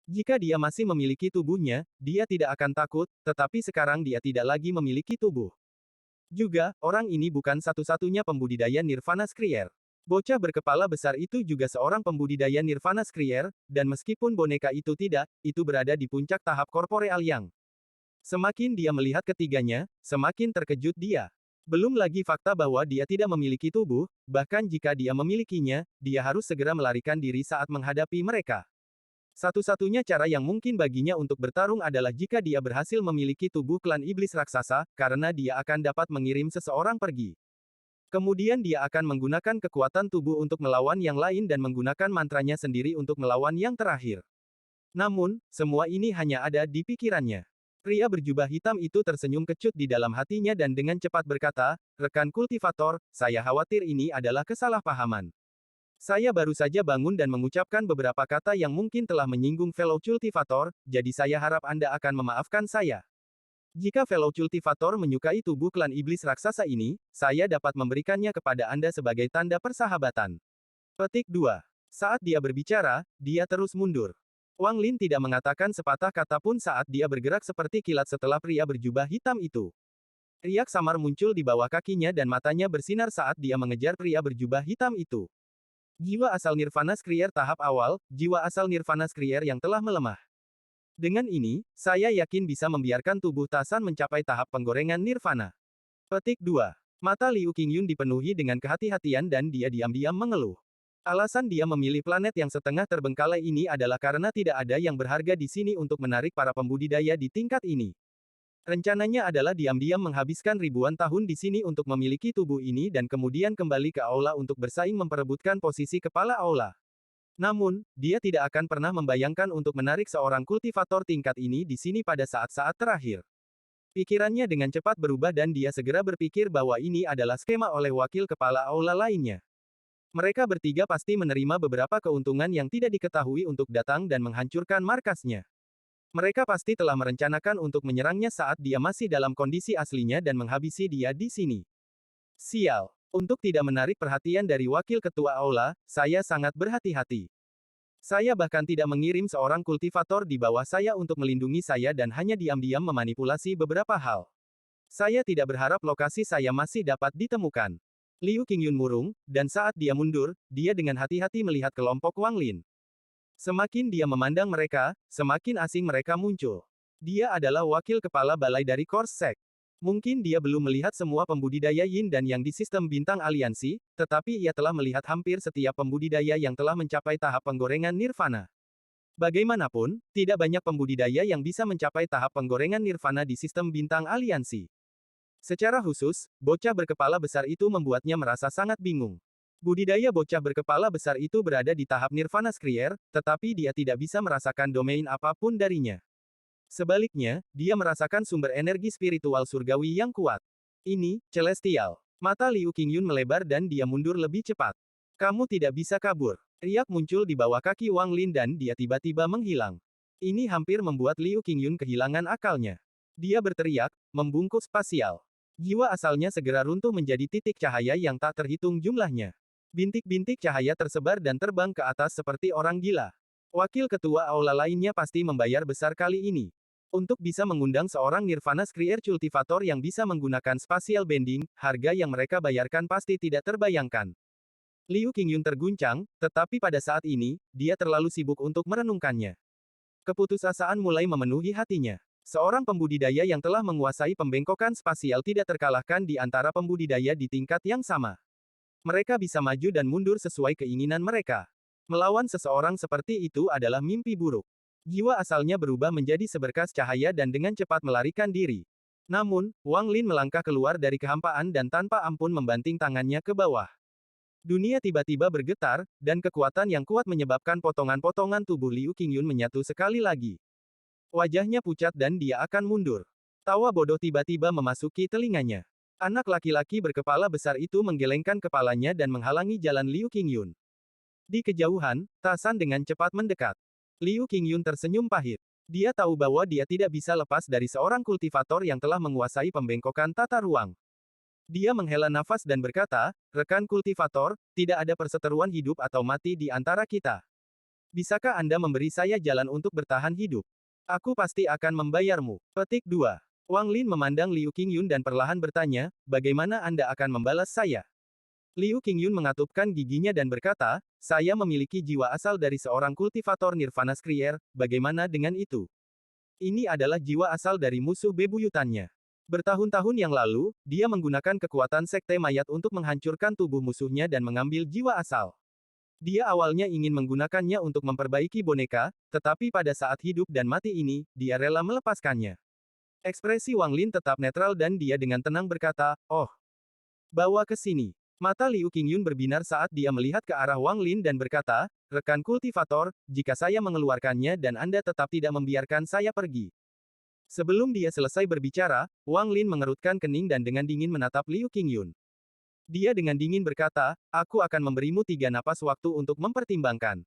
Jika dia masih memiliki tubuhnya, dia tidak akan takut, tetapi sekarang dia tidak lagi memiliki tubuh. Juga, orang ini bukan satu-satunya pembudidaya Nirvana Skrier. Bocah berkepala besar itu juga seorang pembudidaya Nirvana Skrier, dan meskipun boneka itu tidak, itu berada di puncak tahap korporeal yang. Semakin dia melihat ketiganya, semakin terkejut dia. Belum lagi fakta bahwa dia tidak memiliki tubuh, bahkan jika dia memilikinya, dia harus segera melarikan diri saat menghadapi mereka. Satu-satunya cara yang mungkin baginya untuk bertarung adalah jika dia berhasil memiliki tubuh klan iblis raksasa, karena dia akan dapat mengirim seseorang pergi. Kemudian dia akan menggunakan kekuatan tubuh untuk melawan yang lain dan menggunakan mantranya sendiri untuk melawan yang terakhir. Namun, semua ini hanya ada di pikirannya. Pria berjubah hitam itu tersenyum kecut di dalam hatinya dan dengan cepat berkata, "Rekan kultivator, saya khawatir ini adalah kesalahpahaman. Saya baru saja bangun dan mengucapkan beberapa kata yang mungkin telah menyinggung fellow cultivator, jadi saya harap Anda akan memaafkan saya. Jika fellow cultivator menyukai tubuh klan iblis raksasa ini, saya dapat memberikannya kepada Anda sebagai tanda persahabatan." Petik 2. Saat dia berbicara, dia terus mundur. Wang Lin tidak mengatakan sepatah kata pun saat dia bergerak seperti kilat setelah pria berjubah hitam itu. Riak samar muncul di bawah kakinya dan matanya bersinar saat dia mengejar pria berjubah hitam itu. Jiwa asal Nirvana Skrier tahap awal, jiwa asal Nirvana Skrier yang telah melemah. Dengan ini, saya yakin bisa membiarkan tubuh Tasan mencapai tahap penggorengan Nirvana. Petik 2. Mata Liu Qingyun dipenuhi dengan kehati-hatian dan dia diam-diam mengeluh. Alasan dia memilih planet yang setengah terbengkalai ini adalah karena tidak ada yang berharga di sini untuk menarik para pembudidaya di tingkat ini. Rencananya adalah diam-diam menghabiskan ribuan tahun di sini untuk memiliki tubuh ini dan kemudian kembali ke aula untuk bersaing memperebutkan posisi kepala aula. Namun, dia tidak akan pernah membayangkan untuk menarik seorang kultivator tingkat ini di sini pada saat-saat terakhir. Pikirannya dengan cepat berubah dan dia segera berpikir bahwa ini adalah skema oleh wakil kepala aula lainnya. Mereka bertiga pasti menerima beberapa keuntungan yang tidak diketahui untuk datang dan menghancurkan markasnya. Mereka pasti telah merencanakan untuk menyerangnya saat dia masih dalam kondisi aslinya dan menghabisi dia di sini. Sial. Untuk tidak menarik perhatian dari wakil ketua aula, saya sangat berhati-hati. Saya bahkan tidak mengirim seorang kultivator di bawah saya untuk melindungi saya dan hanya diam-diam memanipulasi beberapa hal. Saya tidak berharap lokasi saya masih dapat ditemukan. Liu Qingyun murung, dan saat dia mundur, dia dengan hati-hati melihat kelompok Wang Lin. Semakin dia memandang mereka, semakin asing mereka muncul. Dia adalah wakil kepala balai dari Kors Sek. Mungkin dia belum melihat semua pembudidaya Yin dan Yang di sistem bintang aliansi, tetapi ia telah melihat hampir setiap pembudidaya yang telah mencapai tahap penggorengan Nirvana. Bagaimanapun, tidak banyak pembudidaya yang bisa mencapai tahap penggorengan Nirvana di sistem bintang aliansi. Secara khusus, bocah berkepala besar itu membuatnya merasa sangat bingung. Budidaya bocah berkepala besar itu berada di tahap Nirvana Skrier, tetapi dia tidak bisa merasakan domain apapun darinya. Sebaliknya, dia merasakan sumber energi spiritual surgawi yang kuat. Ini, Celestial. Mata Liu Qingyun melebar dan dia mundur lebih cepat. Kamu tidak bisa kabur. Riak muncul di bawah kaki Wang Lin dan dia tiba-tiba menghilang. Ini hampir membuat Liu Qingyun kehilangan akalnya. Dia berteriak, membungkuk spasial. Jiwa asalnya segera runtuh menjadi titik cahaya yang tak terhitung jumlahnya. Bintik-bintik cahaya tersebar dan terbang ke atas seperti orang gila. Wakil ketua aula lainnya pasti membayar besar kali ini. Untuk bisa mengundang seorang Nirvana Skrier cultivator yang bisa menggunakan spatial bending, harga yang mereka bayarkan pasti tidak terbayangkan. Liu Qingyun terguncang, tetapi pada saat ini, dia terlalu sibuk untuk merenungkannya. Keputusasaan mulai memenuhi hatinya. Seorang pembudidaya yang telah menguasai pembengkokan spasial tidak terkalahkan di antara pembudidaya di tingkat yang sama. Mereka bisa maju dan mundur sesuai keinginan mereka. Melawan seseorang seperti itu adalah mimpi buruk. Jiwa asalnya berubah menjadi seberkas cahaya dan dengan cepat melarikan diri. Namun, Wang Lin melangkah keluar dari kehampaan dan tanpa ampun membanting tangannya ke bawah. Dunia tiba-tiba bergetar, dan kekuatan yang kuat menyebabkan potongan-potongan tubuh Liu Qingyun menyatu sekali lagi. Wajahnya pucat dan dia akan mundur. Tawa bodoh tiba-tiba memasuki telinganya. Anak laki-laki berkepala besar itu menggelengkan kepalanya dan menghalangi jalan Liu Qingyun. Di kejauhan, Tasan dengan cepat mendekat. Liu Qingyun tersenyum pahit. Dia tahu bahwa dia tidak bisa lepas dari seorang kultivator yang telah menguasai pembengkokan tata ruang. Dia menghela nafas dan berkata, "Rekan kultivator, tidak ada perseteruan hidup atau mati di antara kita. Bisakah Anda memberi saya jalan untuk bertahan hidup? Aku pasti akan membayarmu." Petik 2. Wang Lin memandang Liu Qingyun dan perlahan bertanya, "Bagaimana Anda akan membalas saya?" Liu Qingyun mengatupkan giginya dan berkata, saya memiliki jiwa asal dari seorang kultivator Nirvana Skrier, bagaimana dengan itu? Ini adalah jiwa asal dari musuh bebuyutannya. Bertahun-tahun yang lalu, dia menggunakan kekuatan sekte mayat untuk menghancurkan tubuh musuhnya dan mengambil jiwa asal. Dia awalnya ingin menggunakannya untuk memperbaiki boneka, tetapi pada saat hidup dan mati ini, dia rela melepaskannya. Ekspresi Wang Lin tetap netral dan dia dengan tenang berkata, oh, bawa ke sini. Mata Liu Qingyun berbinar saat dia melihat ke arah Wang Lin dan berkata, rekan kultivator, jika saya mengeluarkannya dan Anda tetap tidak membiarkan saya pergi. Sebelum dia selesai berbicara, Wang Lin mengerutkan kening dan dengan dingin menatap Liu Qingyun. Dia dengan dingin berkata, aku akan memberimu 3 napas waktu untuk mempertimbangkan.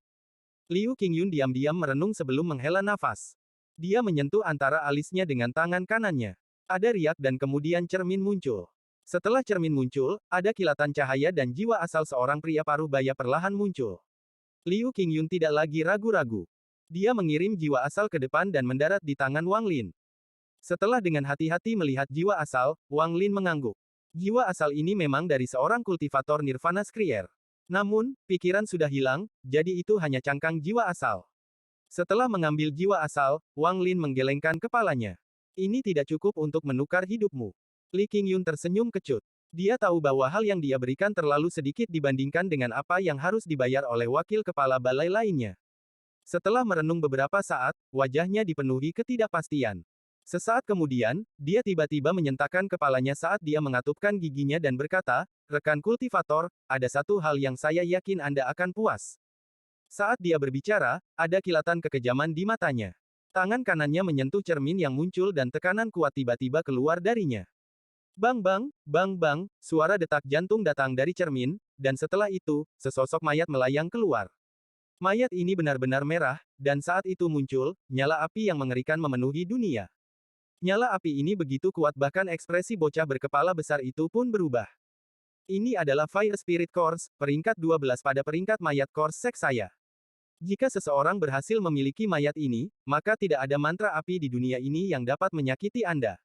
Liu Qingyun diam-diam merenung sebelum menghela nafas. Dia menyentuh antara alisnya dengan tangan kanannya. Ada riak dan kemudian cermin muncul. Setelah cermin muncul, ada kilatan cahaya dan jiwa asal seorang pria paruh baya perlahan muncul. Liu Qingyun tidak lagi ragu-ragu. Dia mengirim jiwa asal ke depan dan mendarat di tangan Wang Lin. Setelah dengan hati-hati melihat jiwa asal, Wang Lin mengangguk. Jiwa asal ini memang dari seorang kultivator Nirvana Skrier. Namun, pikiran sudah hilang, jadi itu hanya cangkang jiwa asal. Setelah mengambil jiwa asal, Wang Lin menggelengkan kepalanya. Ini tidak cukup untuk menukar hidupmu. Li Qingyun tersenyum kecut. Dia tahu bahwa hal yang dia berikan terlalu sedikit dibandingkan dengan apa yang harus dibayar oleh wakil kepala balai lainnya. Setelah merenung beberapa saat, wajahnya dipenuhi ketidakpastian. Sesaat kemudian, dia tiba-tiba menyentakkan kepalanya saat dia mengatupkan giginya dan berkata, rekan kultivator, ada satu hal yang saya yakin Anda akan puas. Saat dia berbicara, ada kilatan kekejaman di matanya. Tangan kanannya menyentuh cermin yang muncul dan tekanan kuat tiba-tiba keluar darinya. Bang bang, bang bang, suara detak jantung datang dari cermin, dan setelah itu, sesosok mayat melayang keluar. Mayat ini benar-benar merah, dan saat itu muncul, nyala api yang mengerikan memenuhi dunia. Nyala api ini begitu kuat bahkan ekspresi bocah berkepala besar itu pun berubah. Ini adalah Fire Spirit Course, peringkat 12 pada peringkat mayat Course Sek saya. Jika seseorang berhasil memiliki mayat ini, maka tidak ada mantra api di dunia ini yang dapat menyakiti Anda.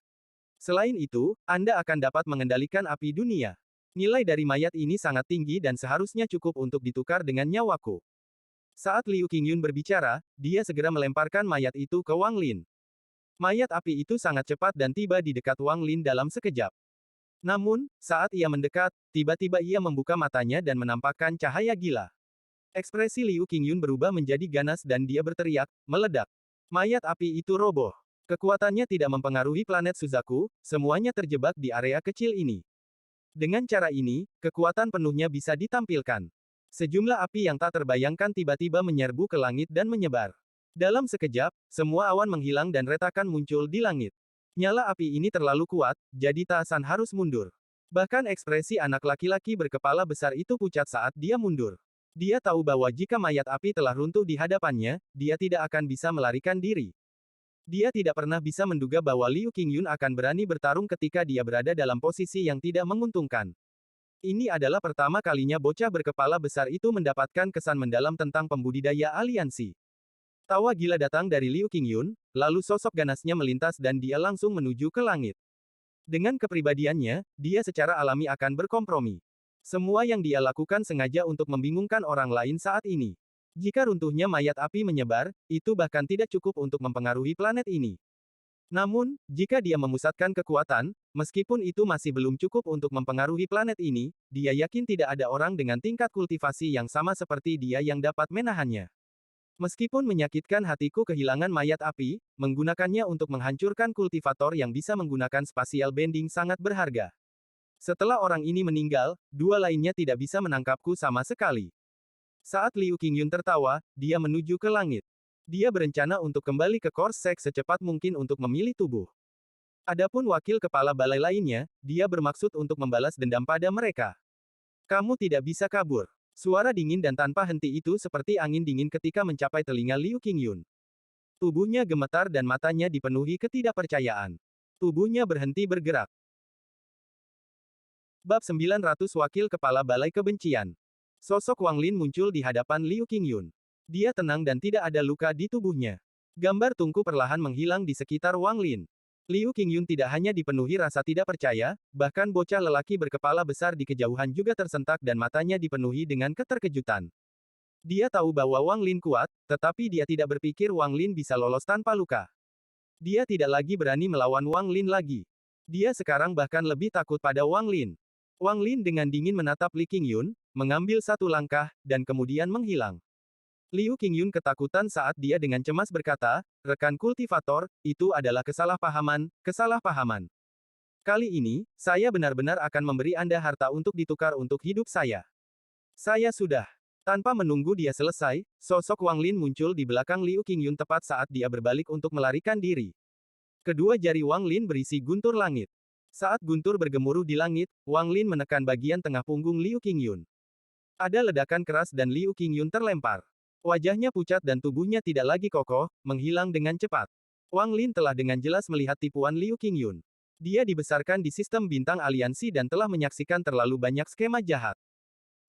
Selain itu, Anda akan dapat mengendalikan api dunia. Nilai dari mayat ini sangat tinggi dan seharusnya cukup untuk ditukar dengan nyawaku. Saat Liu Qingyun berbicara, dia segera melemparkan mayat itu ke Wang Lin. Mayat api itu sangat cepat dan tiba di dekat Wang Lin dalam sekejap. Namun, saat ia mendekat, tiba-tiba ia membuka matanya dan menampakkan cahaya gila. Ekspresi Liu Qingyun berubah menjadi ganas dan dia berteriak, meledak. Mayat api itu roboh. Kekuatannya tidak mempengaruhi planet Suzaku, semuanya terjebak di area kecil ini. Dengan cara ini, kekuatan penuhnya bisa ditampilkan. Sejumlah api yang tak terbayangkan tiba-tiba menyerbu ke langit dan menyebar. Dalam sekejap, semua awan menghilang dan retakan muncul di langit. Nyala api ini terlalu kuat, jadi Tasan harus mundur. Bahkan ekspresi anak laki-laki berkepala besar itu pucat saat dia mundur. Dia tahu bahwa jika mayat api telah runtuh di hadapannya, dia tidak akan bisa melarikan diri. Dia tidak pernah bisa menduga bahwa Liu Qingyun akan berani bertarung ketika dia berada dalam posisi yang tidak menguntungkan. Ini adalah pertama kalinya bocah berkepala besar itu mendapatkan kesan mendalam tentang pembudidaya aliansi. Tawa gila datang dari Liu Qingyun, lalu sosok ganasnya melintas dan dia langsung menuju ke langit. Dengan kepribadiannya, dia secara alami akan berkompromi. Semua yang dia lakukan sengaja untuk membingungkan orang lain saat ini. Jika runtuhnya mayat api menyebar, itu bahkan tidak cukup untuk mempengaruhi planet ini. Namun, jika dia memusatkan kekuatan, meskipun itu masih belum cukup untuk mempengaruhi planet ini, dia yakin tidak ada orang dengan tingkat kultivasi yang sama seperti dia yang dapat menahannya. Meskipun menyakitkan hatiku kehilangan mayat api, menggunakannya untuk menghancurkan kultivator yang bisa menggunakan spatial bending sangat berharga. Setelah orang ini meninggal, dua lainnya tidak bisa menangkapku sama sekali. Saat Liu Qingyun tertawa, dia menuju ke langit. Dia berencana untuk kembali ke Course Sek secepat mungkin untuk memilih tubuh. Adapun wakil kepala balai lainnya, dia bermaksud untuk membalas dendam pada mereka. Kamu tidak bisa kabur. Suara dingin dan tanpa henti itu seperti angin dingin ketika mencapai telinga Liu Qingyun. Tubuhnya gemetar dan matanya dipenuhi ketidakpercayaan. Tubuhnya berhenti bergerak. Bab 900 Wakil Kepala Balai Kebencian. Sosok Wang Lin muncul di hadapan Liu Qingyun. Dia tenang dan tidak ada luka di tubuhnya. Gambar tungku perlahan menghilang di sekitar Wang Lin. Liu Qingyun tidak hanya dipenuhi rasa tidak percaya, bahkan bocah lelaki berkepala besar di kejauhan juga tersentak dan matanya dipenuhi dengan keterkejutan. Dia tahu bahwa Wang Lin kuat, tetapi dia tidak berpikir Wang Lin bisa lolos tanpa luka. Dia tidak lagi berani melawan Wang Lin lagi. Dia sekarang bahkan lebih takut pada Wang Lin. Wang Lin dengan dingin menatap Li Qingyun, mengambil satu langkah, dan kemudian menghilang. Liu Qingyun ketakutan saat dia dengan cemas berkata, "Rekan kultivator, itu adalah kesalahpahaman, kesalahpahaman. Kali ini, saya benar-benar akan memberi Anda harta untuk ditukar untuk hidup saya. Saya sudah." Tanpa menunggu dia selesai, sosok Wang Lin muncul di belakang Liu Qingyun tepat saat dia berbalik untuk melarikan diri. Kedua jari Wang Lin berisi guntur langit. Saat guntur bergemuruh di langit, Wang Lin menekan bagian tengah punggung Liu Qingyun. Ada ledakan keras dan Liu Qingyun terlempar. Wajahnya pucat dan tubuhnya tidak lagi kokoh, menghilang dengan cepat. Wang Lin telah dengan jelas melihat tipuan Liu Qingyun. Dia dibesarkan di sistem bintang aliansi dan telah menyaksikan terlalu banyak skema jahat.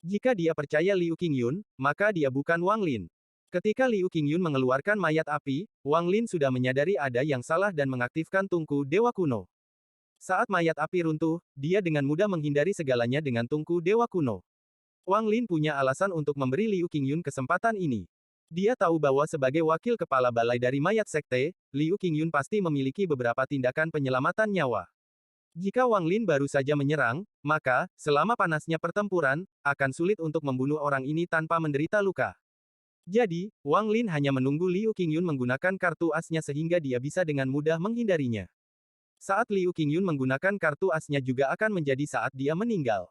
Jika dia percaya Liu Qingyun, maka dia bukan Wang Lin. Ketika Liu Qingyun mengeluarkan mayat api, Wang Lin sudah menyadari ada yang salah dan mengaktifkan tungku Dewa Kuno. Saat mayat api runtuh, dia dengan mudah menghindari segalanya dengan tungku Dewa Kuno. Wang Lin punya alasan untuk memberi Liu Qingyun kesempatan ini. Dia tahu bahwa sebagai wakil kepala balai dari mayat sekte, Liu Qingyun pasti memiliki beberapa tindakan penyelamatan nyawa. Jika Wang Lin baru saja menyerang, maka, selama panasnya pertempuran, akan sulit untuk membunuh orang ini tanpa menderita luka. Jadi, Wang Lin hanya menunggu Liu Qingyun menggunakan kartu asnya sehingga dia bisa dengan mudah menghindarinya. Saat Liu Qingyun menggunakan kartu asnya juga akan menjadi saat dia meninggal.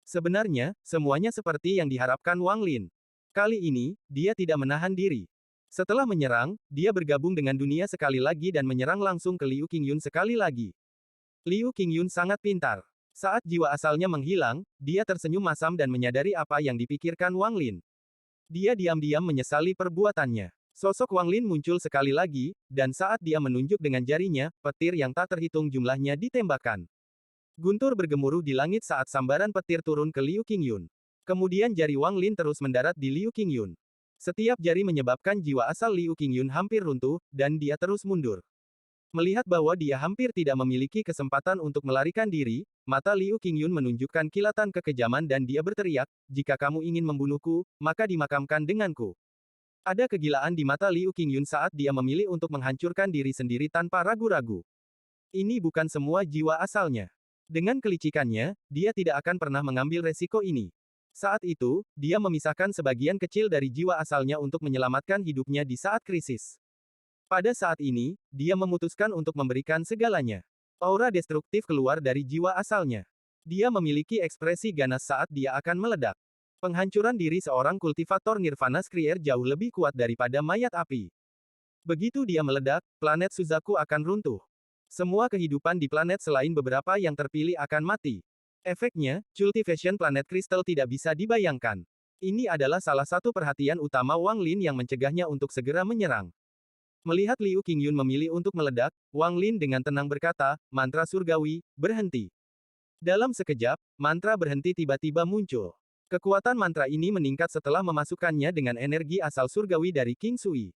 Sebenarnya, semuanya seperti yang diharapkan Wang Lin. Kali ini, dia tidak menahan diri. Setelah menyerang, dia bergabung dengan dunia sekali lagi dan menyerang langsung ke Liu Qingyun sekali lagi. Liu Qingyun sangat pintar. Saat jiwa asalnya menghilang, dia tersenyum masam dan menyadari apa yang dipikirkan Wang Lin. Dia diam-diam menyesali perbuatannya. Sosok Wang Lin muncul sekali lagi, dan saat dia menunjuk dengan jarinya, petir yang tak terhitung jumlahnya ditembakkan. Guntur bergemuruh di langit saat sambaran petir turun ke Liu Qingyun. Kemudian jari Wang Lin terus mendarat di Liu Qingyun. Setiap jari menyebabkan jiwa asal Liu Qingyun hampir runtuh, dan dia terus mundur. Melihat bahwa dia hampir tidak memiliki kesempatan untuk melarikan diri, mata Liu Qingyun menunjukkan kilatan kekejaman dan dia berteriak, "Jika kamu ingin membunuhku, maka dimakamkan denganku." Ada kegilaan di mata Liu Qingyun saat dia memilih untuk menghancurkan diri sendiri tanpa ragu-ragu. Ini bukan semua jiwa asalnya. Dengan kelicikannya, dia tidak akan pernah mengambil resiko ini. Saat itu, dia memisahkan sebagian kecil dari jiwa asalnya untuk menyelamatkan hidupnya di saat krisis. Pada saat ini, dia memutuskan untuk memberikan segalanya. Aura destruktif keluar dari jiwa asalnya. Dia memiliki ekspresi ganas saat dia akan meledak. Penghancuran diri seorang kultivator Nirvana Skrier jauh lebih kuat daripada mayat api. Begitu dia meledak, planet Suzaku akan runtuh. Semua kehidupan di planet selain beberapa yang terpilih akan mati. Efeknya, cultivation planet kristal tidak bisa dibayangkan. Ini adalah salah satu perhatian utama Wang Lin yang mencegahnya untuk segera menyerang. Melihat Liu Qingyun memilih untuk meledak, Wang Lin dengan tenang berkata, "Mantra surgawi, berhenti." Dalam sekejap, mantra berhenti tiba-tiba muncul. Kekuatan mantra ini meningkat setelah memasukkannya dengan energi asal surgawi dari King Sui.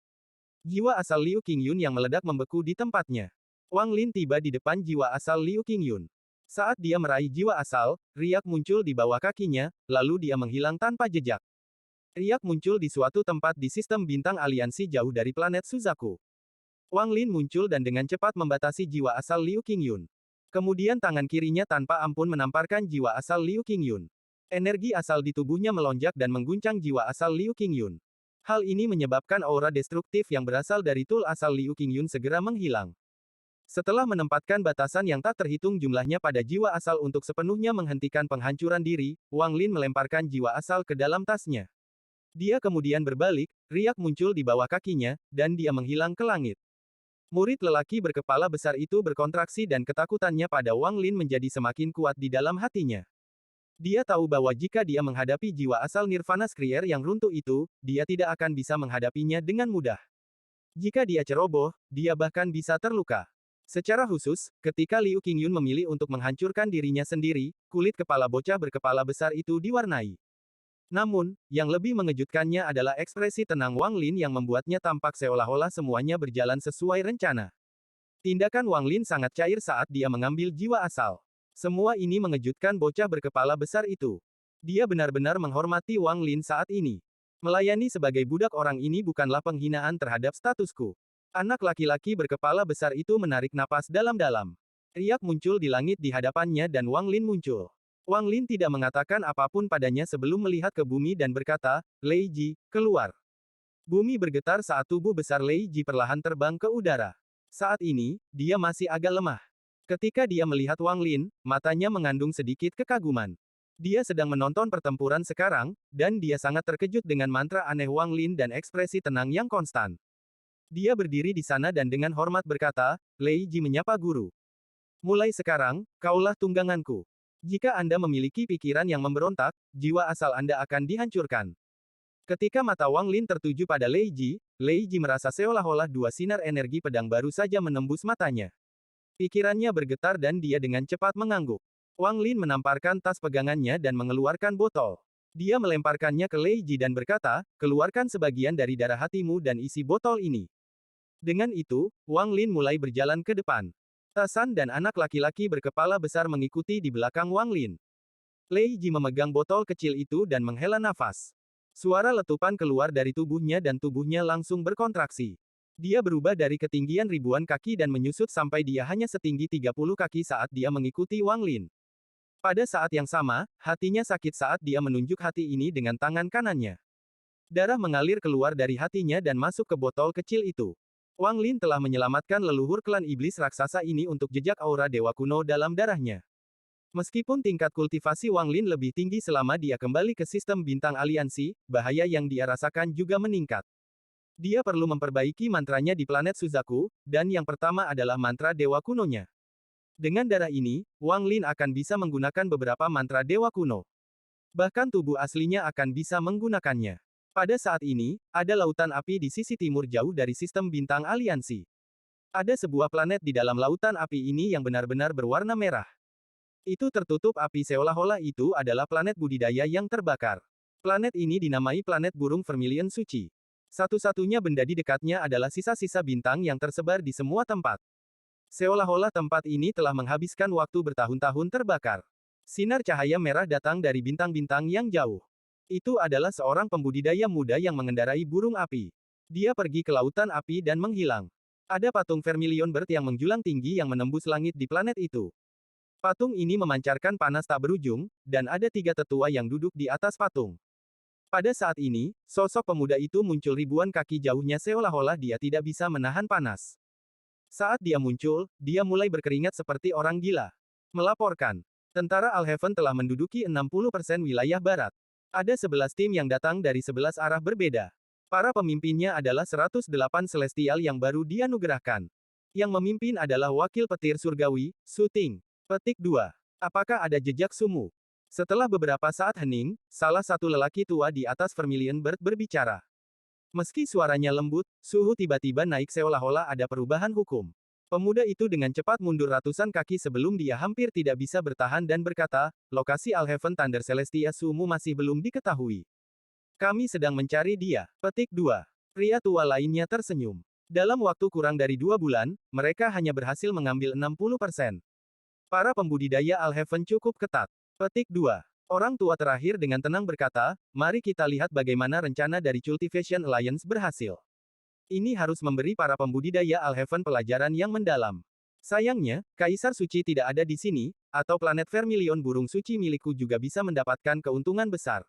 Jiwa asal Liu Qingyun yang meledak membeku di tempatnya. Wang Lin tiba di depan jiwa asal Liu Qingyun. Saat dia meraih jiwa asal, riak muncul di bawah kakinya, lalu dia menghilang tanpa jejak. Riak muncul di suatu tempat di sistem bintang aliansi jauh dari planet Suzaku. Wang Lin muncul dan dengan cepat membatasi jiwa asal Liu Qingyun. Kemudian tangan kirinya tanpa ampun menamparkan jiwa asal Liu Qingyun. Energi asal di tubuhnya melonjak dan mengguncang jiwa asal Liu Qingyun. Hal ini menyebabkan aura destruktif yang berasal dari tool asal Liu Qingyun segera menghilang. Setelah menempatkan batasan yang tak terhitung jumlahnya pada jiwa asal untuk sepenuhnya menghentikan penghancuran diri, Wang Lin melemparkan jiwa asal ke dalam tasnya. Dia kemudian berbalik, riak muncul di bawah kakinya, dan dia menghilang ke langit. Murid lelaki berkepala besar itu berkontraksi dan ketakutannya pada Wang Lin menjadi semakin kuat di dalam hatinya. Dia tahu bahwa jika dia menghadapi jiwa asal Nirvana Skrier yang runtuh itu, dia tidak akan bisa menghadapinya dengan mudah. Jika dia ceroboh, dia bahkan bisa terluka. Secara khusus, ketika Liu Qingyun memilih untuk menghancurkan dirinya sendiri, kulit kepala bocah berkepala besar itu diwarnai. Namun, yang lebih mengejutkannya adalah ekspresi tenang Wang Lin yang membuatnya tampak seolah-olah semuanya berjalan sesuai rencana. Tindakan Wang Lin sangat cair saat dia mengambil jiwa asal. Semua ini mengejutkan bocah berkepala besar itu. Dia benar-benar menghormati Wang Lin saat ini. Melayani sebagai budak orang ini bukanlah penghinaan terhadap statusku. Anak laki-laki berkepala besar itu menarik napas dalam-dalam. Riak muncul di langit di hadapannya dan Wang Lin muncul. Wang Lin tidak mengatakan apapun padanya sebelum melihat ke bumi dan berkata, Lei Ji, keluar. Bumi bergetar saat tubuh besar Lei Ji perlahan terbang ke udara. Saat ini, dia masih agak lemah. Ketika dia melihat Wang Lin, matanya mengandung sedikit kekaguman. Dia sedang menonton pertempuran sekarang, dan dia sangat terkejut dengan mantra aneh Wang Lin dan ekspresi tenang yang konstan. Dia berdiri di sana dan dengan hormat berkata, Lei Ji menyapa guru. Mulai sekarang, kaulah tungganganku. Jika Anda memiliki pikiran yang memberontak, jiwa asal Anda akan dihancurkan. Ketika mata Wang Lin tertuju pada Lei Ji merasa seolah-olah dua sinar energi pedang baru saja menembus matanya. Pikirannya bergetar dan dia dengan cepat mengangguk. Wang Lin menamparkan tas pegangannya dan mengeluarkan botol. Dia melemparkannya ke Lei Ji dan berkata, keluarkan sebagian dari darah hatimu dan isi botol ini. Dengan itu, Wang Lin mulai berjalan ke depan. Tasan dan anak laki-laki berkepala besar mengikuti di belakang Wang Lin. Lei Ji memegang botol kecil itu dan menghela nafas. Suara letupan keluar dari tubuhnya dan tubuhnya langsung berkontraksi. Dia berubah dari ketinggian ribuan kaki dan menyusut sampai dia hanya setinggi 30 kaki saat dia mengikuti Wang Lin. Pada saat yang sama, hatinya sakit saat dia menunjuk hati ini dengan tangan kanannya. Darah mengalir keluar dari hatinya dan masuk ke botol kecil itu. Wang Lin telah menyelamatkan leluhur klan iblis raksasa ini untuk jejak aura dewa kuno dalam darahnya. Meskipun tingkat kultivasi Wang Lin lebih tinggi selama dia kembali ke sistem bintang aliansi, bahaya yang dia rasakan juga meningkat. Dia perlu memperbaiki mantranya di planet Suzaku, dan yang pertama adalah mantra dewa kunonya. Dengan darah ini, Wang Lin akan bisa menggunakan beberapa mantra dewa kuno. Bahkan tubuh aslinya akan bisa menggunakannya. Pada saat ini, ada lautan api di sisi timur jauh dari sistem bintang aliansi. Ada sebuah planet di dalam lautan api ini yang benar-benar berwarna merah. Itu tertutup api seolah-olah itu adalah planet budidaya yang terbakar. Planet ini dinamai planet burung vermilion suci. Satu-satunya benda di dekatnya adalah sisa-sisa bintang yang tersebar di semua tempat. Seolah-olah tempat ini telah menghabiskan waktu bertahun-tahun terbakar. Sinar cahaya merah datang dari bintang-bintang yang jauh. Itu adalah seorang pembudidaya muda yang mengendarai burung api. Dia pergi ke lautan api dan menghilang. Ada patung vermilion bird yang menjulang tinggi yang menembus langit di planet itu. Patung ini memancarkan panas tak berujung, dan ada 3 tetua yang duduk di atas patung. Pada saat ini, sosok pemuda itu muncul ribuan kaki jauhnya seolah-olah dia tidak bisa menahan panas. Saat dia muncul, dia mulai berkeringat seperti orang gila. Melaporkan, tentara Alheaven telah menduduki 60% wilayah barat. Ada 11 tim yang datang dari 11 arah berbeda. Para pemimpinnya adalah 108 celestial yang baru dianugerahkan. Yang memimpin adalah wakil petir surgawi, Su Ting. Petik 2. Apakah ada jejak sumu? Setelah beberapa saat hening, salah satu lelaki tua di atas vermilion bird berbicara. Meski suaranya lembut, suhu tiba-tiba naik seolah-olah ada perubahan hukum. Pemuda itu dengan cepat mundur ratusan kaki sebelum dia hampir tidak bisa bertahan dan berkata, lokasi Alheaven Thunder Celestia Sumu masih belum diketahui. Kami sedang mencari dia. Petik 2. Pria tua lainnya tersenyum. Dalam waktu kurang dari 2 bulan, mereka hanya berhasil mengambil 60%. Para pembudidaya Alheaven cukup ketat. Petik 2. Orang tua terakhir dengan tenang berkata, mari kita lihat bagaimana rencana dari Cultivation Alliance berhasil. Ini harus memberi para pembudidaya Alheaven pelajaran yang mendalam. Sayangnya, Kaisar Suci tidak ada di sini, atau planet vermilion burung suci milikku juga bisa mendapatkan keuntungan besar.